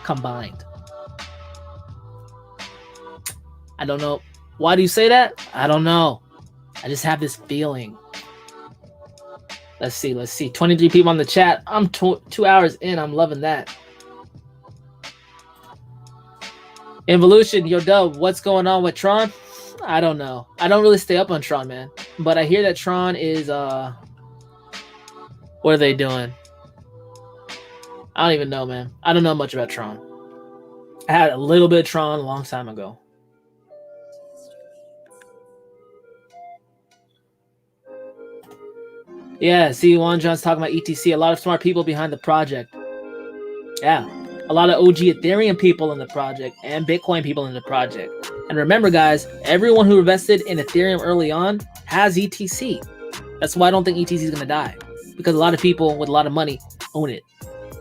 combined. I don't know. Why do you say that? I don't know. I just have this feeling. Let's see. 23 people on the chat. I'm 2 hours in. I'm loving that. Involution, yo, Dub, what's going on with Tron? I don't know. I don't really stay up on Tron, man. But I hear that Tron is, what are they doing? I don't even know, man. I don't know much about Tron. I had a little bit of Tron a long time ago. Yeah, see, Juan John's talking about ETC. A lot of smart people behind the project. Yeah, a lot of OG Ethereum people in the project and Bitcoin people in the project. And remember, guys, everyone who invested in Ethereum early on has ETC. That's why I don't think ETC is going to die. Because a lot of people with a lot of money own it.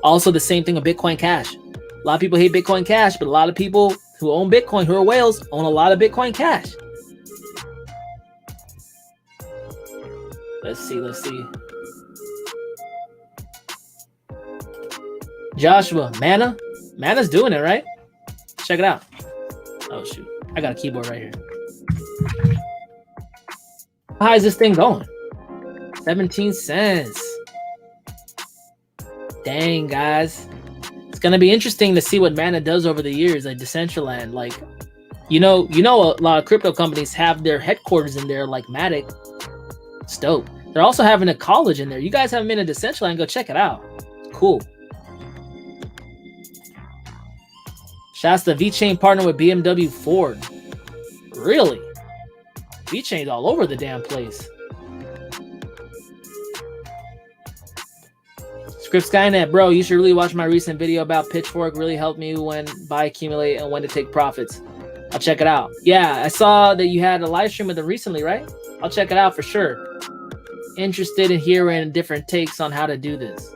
Also, the same thing with Bitcoin Cash. A lot of people hate Bitcoin Cash, but a lot of people who own Bitcoin, who are whales, own a lot of Bitcoin Cash. Let's see. Joshua, Mana? Mana's doing it, right? Check it out. Oh, shoot. I got a keyboard right here. How high is this thing going? 17 cents. Dang, guys. It's going to be interesting to see what Mana does over the years, like Decentraland. Like, you know, a lot of crypto companies have their headquarters in there, like Matic. It's dope. They're also having a college in there. You guys haven't been to Decentraland, go check it out. It's cool. Shasta, VeChain partner with BMW Ford. Really? VeChain's all over the damn place. Script Skynet, bro, you should really watch my recent video about Pitchfork. Really helped me when buy, accumulate, and when to take profits. I'll check it out. Yeah, I saw that you had a live stream with them recently, right? I'll check it out for sure. Interested in hearing different takes on how to do this.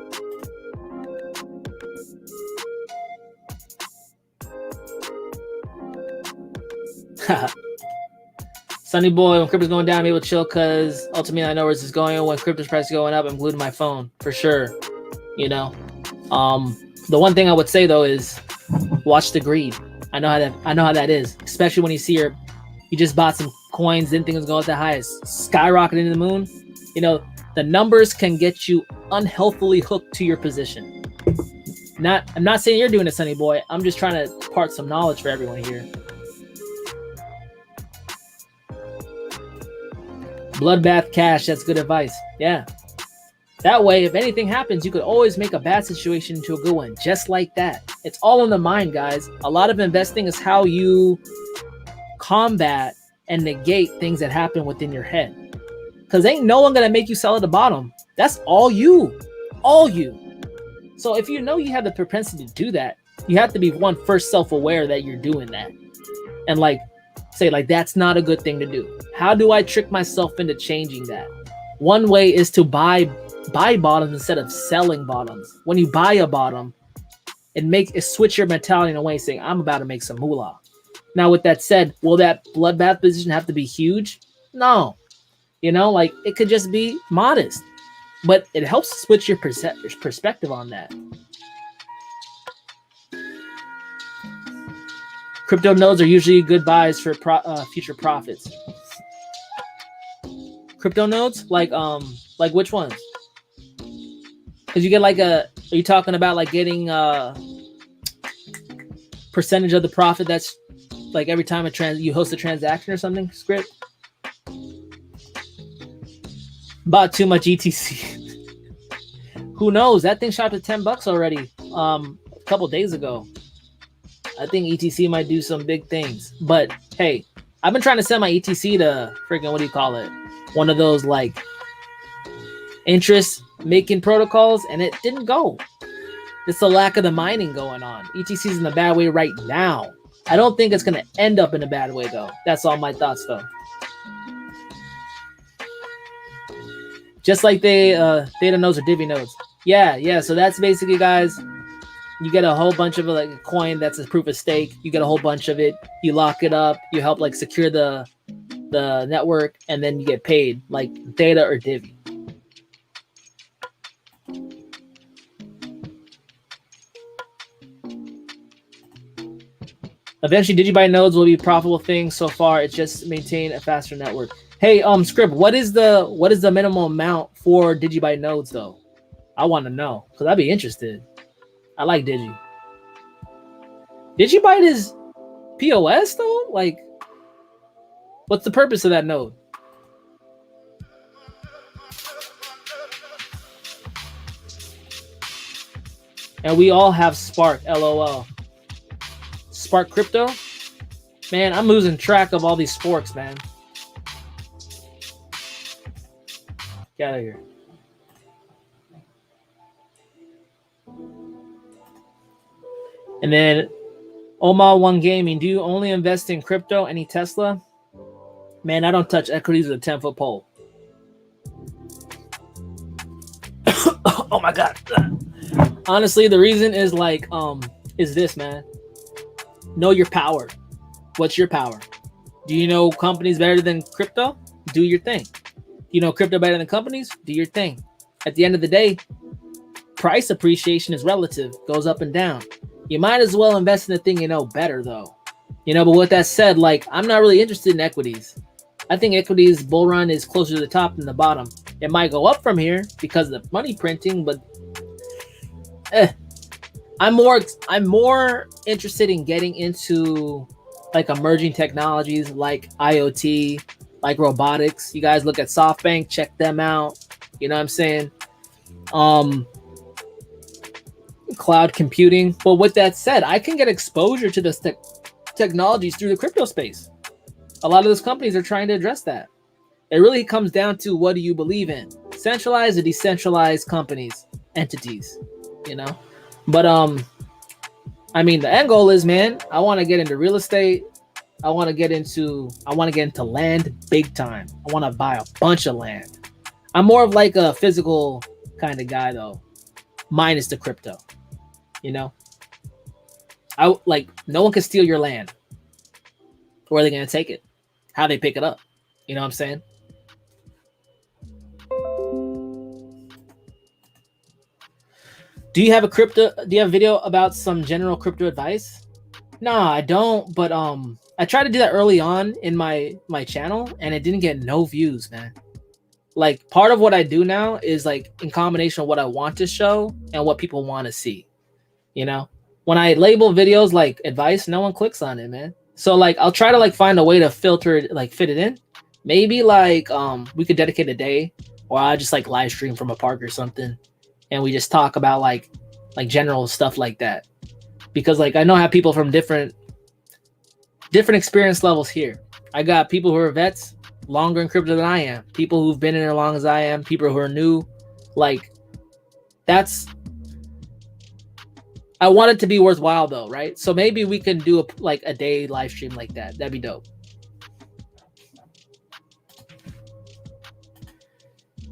Sunny boy, when crypto's going down, I'm able to chill because ultimately I know where this is going. When crypto's price is going up, I'm glued to my phone for sure. You know, the one thing I would say though is watch the greed. I know how that is, especially when you see you just bought some coins, didn't think it was going that high, it's skyrocketing to the moon. You know, the numbers can get you unhealthily hooked to your position. I'm not saying you're doing it, Sunny boy. I'm just trying to impart some knowledge for everyone here. Bloodbath Cash, that's good advice. Yeah. That way, if anything happens, you could always make a bad situation into a good one, just like that. It's all in the mind, guys. A lot of investing is how you combat and negate things that happen within your head. Because ain't no one going to make you sell at the bottom. That's all you. All you. So if you know you have the propensity to do that, you have to be first self-aware that you're doing that. And say that's not a good thing to do. How do I trick myself into changing that? One way is to buy bottoms instead of selling bottoms. When you buy a bottom, it switch your mentality in a way saying, I'm about to make some moolah. Now, with that said, will that bloodbath position have to be huge? No. You know, it could just be modest. But it helps switch your perspective on that. Crypto nodes are usually good buys for future profits. Crypto nodes? Like which ones? Because you get are you talking about getting a percentage of the profit that's like every time you host a transaction or something, Script? Bought too much ETC. Who knows? That thing shot to $10 already. A couple days ago. I think ETC might do some big things. But hey, I've been trying to send my ETC to freaking, what do you call it? One of those like interest making protocols, and it didn't go. It's the lack of the mining going on. ETC's in a bad way right now. I don't think it's gonna end up in a bad way though. That's all my thoughts though. Just like data nodes or Divi nodes. Yeah. So that's basically, guys, you get a whole bunch of like a coin that's a proof of stake. You get a whole bunch of it. You lock it up. You help like secure the network, and then you get paid like data or Divi. Eventually, DigiByte nodes will be a profitable thing. So far, it's just maintain a faster network. Hey, Script, what is the minimum amount for DigiByte nodes though? I want to know because I'd be interested. I like Digi. DigiByte is POS though? Like, what's the purpose of that node? And we all have Spark, LOL. Spark Crypto? Man, I'm losing track of all these sporks, man. Get out of here. And then Omal One Gaming, do you only invest in crypto? Any Tesla? Man, I don't touch equities with a 10-foot pole. Oh my God. Honestly, the reason is like, is this, man. Know your power. What's your power? Do you know companies better than crypto? Do your thing. You know crypto better than companies? Do your thing. At the end of the day, price appreciation is relative, goes up and down. You might as well invest in the thing you know better, though. You know, but with that said, like, I'm not really interested in equities. I think equities bull run is closer to the top than the bottom. It might go up from here because of the money printing, but I'm more interested in getting into like emerging technologies like IoT, like robotics. You guys look at SoftBank, check them out. You know what I'm saying? Cloud computing. But with that said, I can get exposure to this technologies through the crypto space. A lot of those companies are trying to address that. It really comes down to, what do you believe in? Centralized or decentralized companies, entities, you know? But I mean, the end goal is, man, I want to get into real estate. I want to get into land big time. I want to buy a bunch of land. I'm more of like a physical kind of guy though, minus the crypto. You know, I like, no one can steal your land. Where are they going to take it? How they pick it up? You know what I'm saying? Do you have a video about some general crypto advice? No, I don't, but I tried to do that early on in my channel and it didn't get no views, man. Like, part of what I do now is like in combination of what I want to show and what people want to see. You know, when I label videos like advice, no one clicks on it, man. So like, I'll try to like find a way to filter it, like fit it in. Maybe like we could dedicate a day, or I just like live stream from a park or something, and we just talk about like general stuff like that. Because like, I know I have people from different experience levels here. I got people who are vets, longer in crypto than I am, people who've been in it as long as I am, people who are new. Like, I want it to be worthwhile though, right? So maybe we can do a day live stream like that. That'd be dope.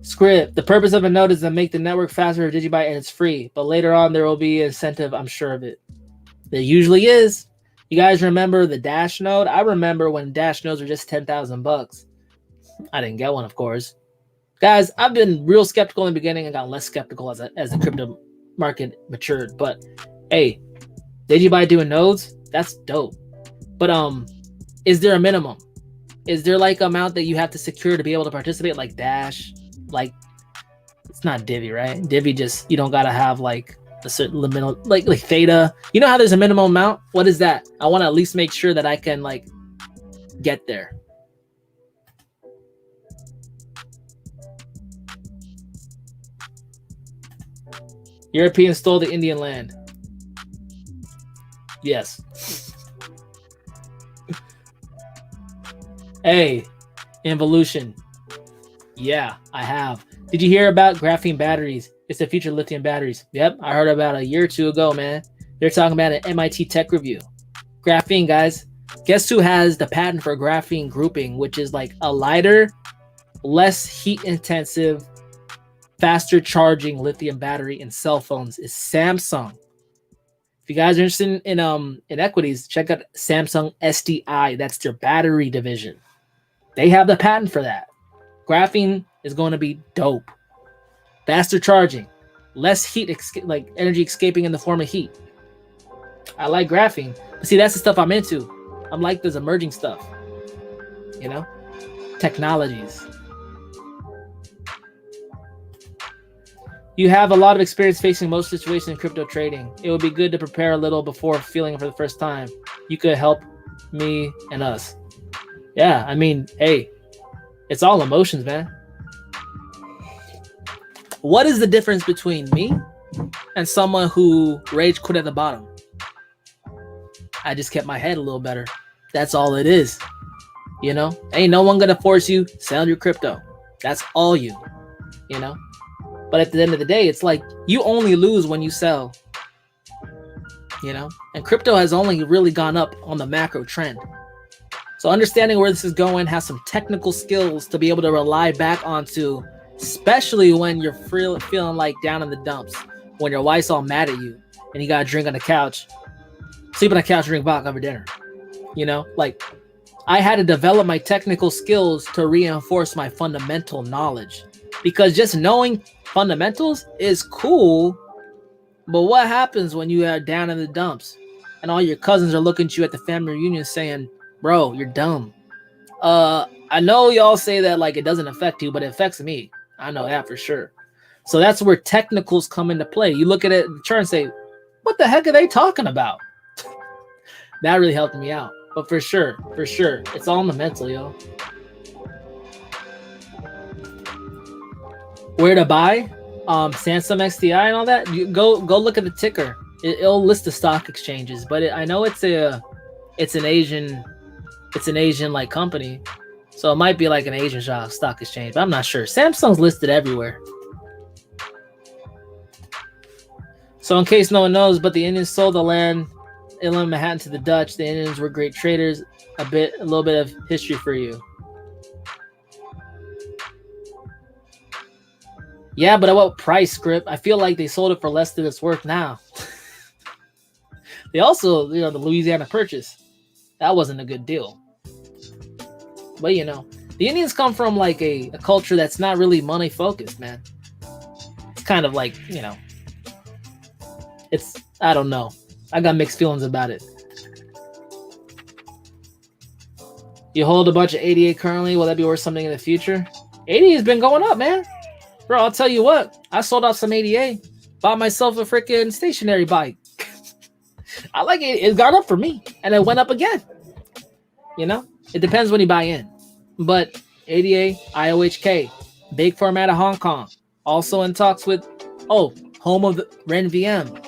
Script, the purpose of a node is to make the network faster or DigiByte, and it's free. But later on, there will be an incentive, I'm sure of it. There usually is. You guys remember the Dash node? I remember when Dash nodes were just $10,000. I didn't get one, of course. Guys, I've been real skeptical in the beginning and got less skeptical as the crypto market matured. But hey, DigiByte doing nodes? That's dope. But is there a minimum? Is there like amount that you have to secure to be able to participate, like Dash? Like, it's not Divi, right? Divi just, you don't gotta have like a certain limit, like theta. You know how there's a minimum amount? What is that? I want to at least make sure that I can like get there. Europeans stole the Indian land. Yes. Hey, involution. Yeah, I have. Did you hear about graphene batteries? It's the future of lithium batteries. Yep, I heard about a year or two ago, man. They're talking about an MIT tech review. Graphene, guys. Guess who has the patent for graphene grouping, which is like a lighter, less heat intensive, faster charging lithium battery in cell phones is Samsung. If you guys are interested in equities, check out Samsung SDI. That's their battery division. They have the patent for that. Graphene is going to be dope. Faster charging, less heat, like energy escaping in the form of heat. I like graphene. But see, that's the stuff I'm into. I'm like this emerging stuff. You know? Technologies. You have a lot of experience facing most situations in crypto trading. It would be good to prepare a little before feeling for the first time. You could help me and us. Yeah, I mean, hey, it's all emotions, man. What is the difference between me and someone who rage quit at the bottom? I just kept my head a little better. That's all it is. You know, ain't no one gonna force you sell your crypto. That's all you know. But at the end of the day, it's like you only lose when you sell, you know, and crypto has only really gone up on the macro trend. So understanding where this is going, has some technical skills to be able to rely back onto, especially when you're feeling like down in the dumps, when your wife's all mad at you and you got to drink on the couch, sleep on the couch, drink vodka for dinner. You know, like I had to develop my technical skills to reinforce my fundamental knowledge, because just knowing fundamentals is cool, but what happens when you are down in the dumps and all your cousins are looking at you at the family reunion saying, bro, you're dumb? I know y'all say that like it doesn't affect you, but it affects me. I know that for sure. So that's where technicals come into play. You look at it, the chart, and say, what the heck are they talking about? That really helped me out. But for sure, it's all in the mental, yo. Where to buy? Samsung XTI and all that. You go look at the ticker. It'll list the stock exchanges, but I know it's an Asian like company, so it might be like an Asian stock exchange, but I'm not sure. Samsung's listed everywhere. So in case no one knows, but the Indians sold the land in Manhattan to the Dutch. The Indians were great traders. A little bit of history for you. Yeah, but at what price, Script? I feel like they sold it for less than it's worth now. They also, the Louisiana Purchase. That wasn't a good deal. But, the Indians come from like a culture that's not really money focused, man. It's kind of like, I don't know. I got mixed feelings about it. You hold a bunch of ADA currently. Will that be worth something in the future? ADA has been going up, man. Bro, I'll tell you what. I sold off some ADA. Bought myself a freaking stationary bike. I like it. It got up for me. And it went up again. It depends when you buy in. But ADA, IOHK, big firm out of Hong Kong. Also in talks with, home of Ren VM.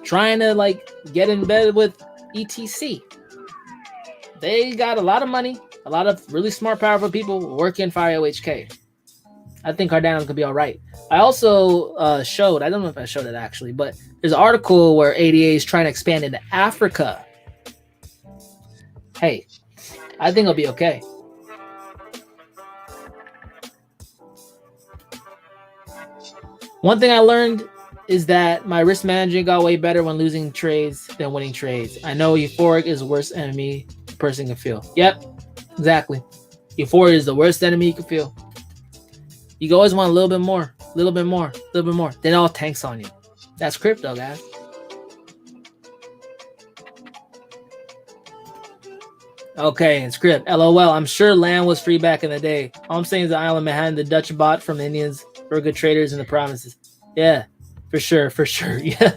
Trying to get in bed with ETC. They got a lot of money. A lot of really smart, powerful people working for IOHK. I think Cardano's gonna be all right. I also showed, I don't know if I showed it actually, but there's an article where ADA is trying to expand into Africa. Hey, I think it'll be okay. One thing I learned is that my risk management got way better when losing trades than winning trades. I know euphoric is the worst enemy a person can feel. Yep, exactly. Euphoria is the worst enemy you can feel. You always want a little bit more, a little bit more, a little bit more. Then it all tanks on you. That's crypto, guys. Okay, and script. LOL. I'm sure land was free back in the day. All I'm saying is the island Manhattan, the Dutch bought from the Indians for good traders in the provinces. Yeah, For sure, for sure. Yeah.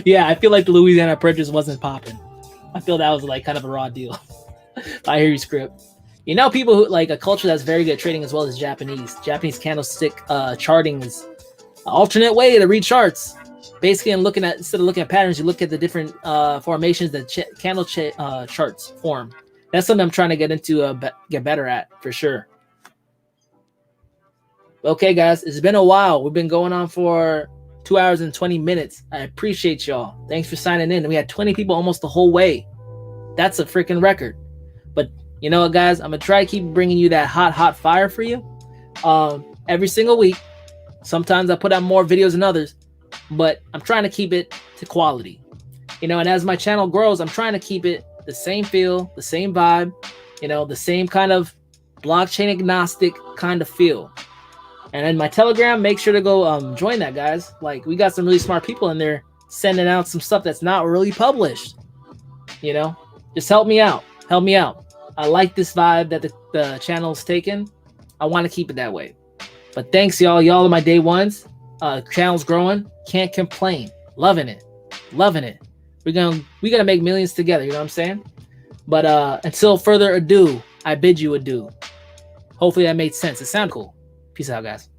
Yeah, I feel like the Louisiana Purchase wasn't popping. I feel that was like kind of a raw deal. I hear you, Script. You know, people who like a culture that's very good at trading as well as Japanese. Japanese candlestick charting is an alternate way to read charts. Basically, I'm looking at, instead of looking at patterns, you look at the different formations that candle charts form. That's something I'm trying to get into, get better at for sure. Okay, guys, it's been a while. We've been going on for 2 hours and 20 minutes. I appreciate y'all. Thanks for signing in. We had 20 people almost the whole way. That's a freaking record. But you know what, guys? I'm going to try to keep bringing you that hot fire for you every single week. Sometimes I put out more videos than others, but I'm trying to keep it to quality. You know, and as my channel grows, I'm trying to keep it the same feel, the same vibe, you know, the same kind of blockchain agnostic kind of feel. And in my Telegram, make sure to go join that, guys. Like, we got some really smart people in there sending out some stuff that's not really published. You know, just help me out. Help me out. I like this vibe that the channel's taken. I want to keep it that way. But thanks, y'all. Y'all are my day ones. Channel's growing. Can't complain. Loving it. Loving it. We gotta make millions together. You know what I'm saying? But until further ado, I bid you adieu. Hopefully that made sense. It sounded cool. Peace out, guys.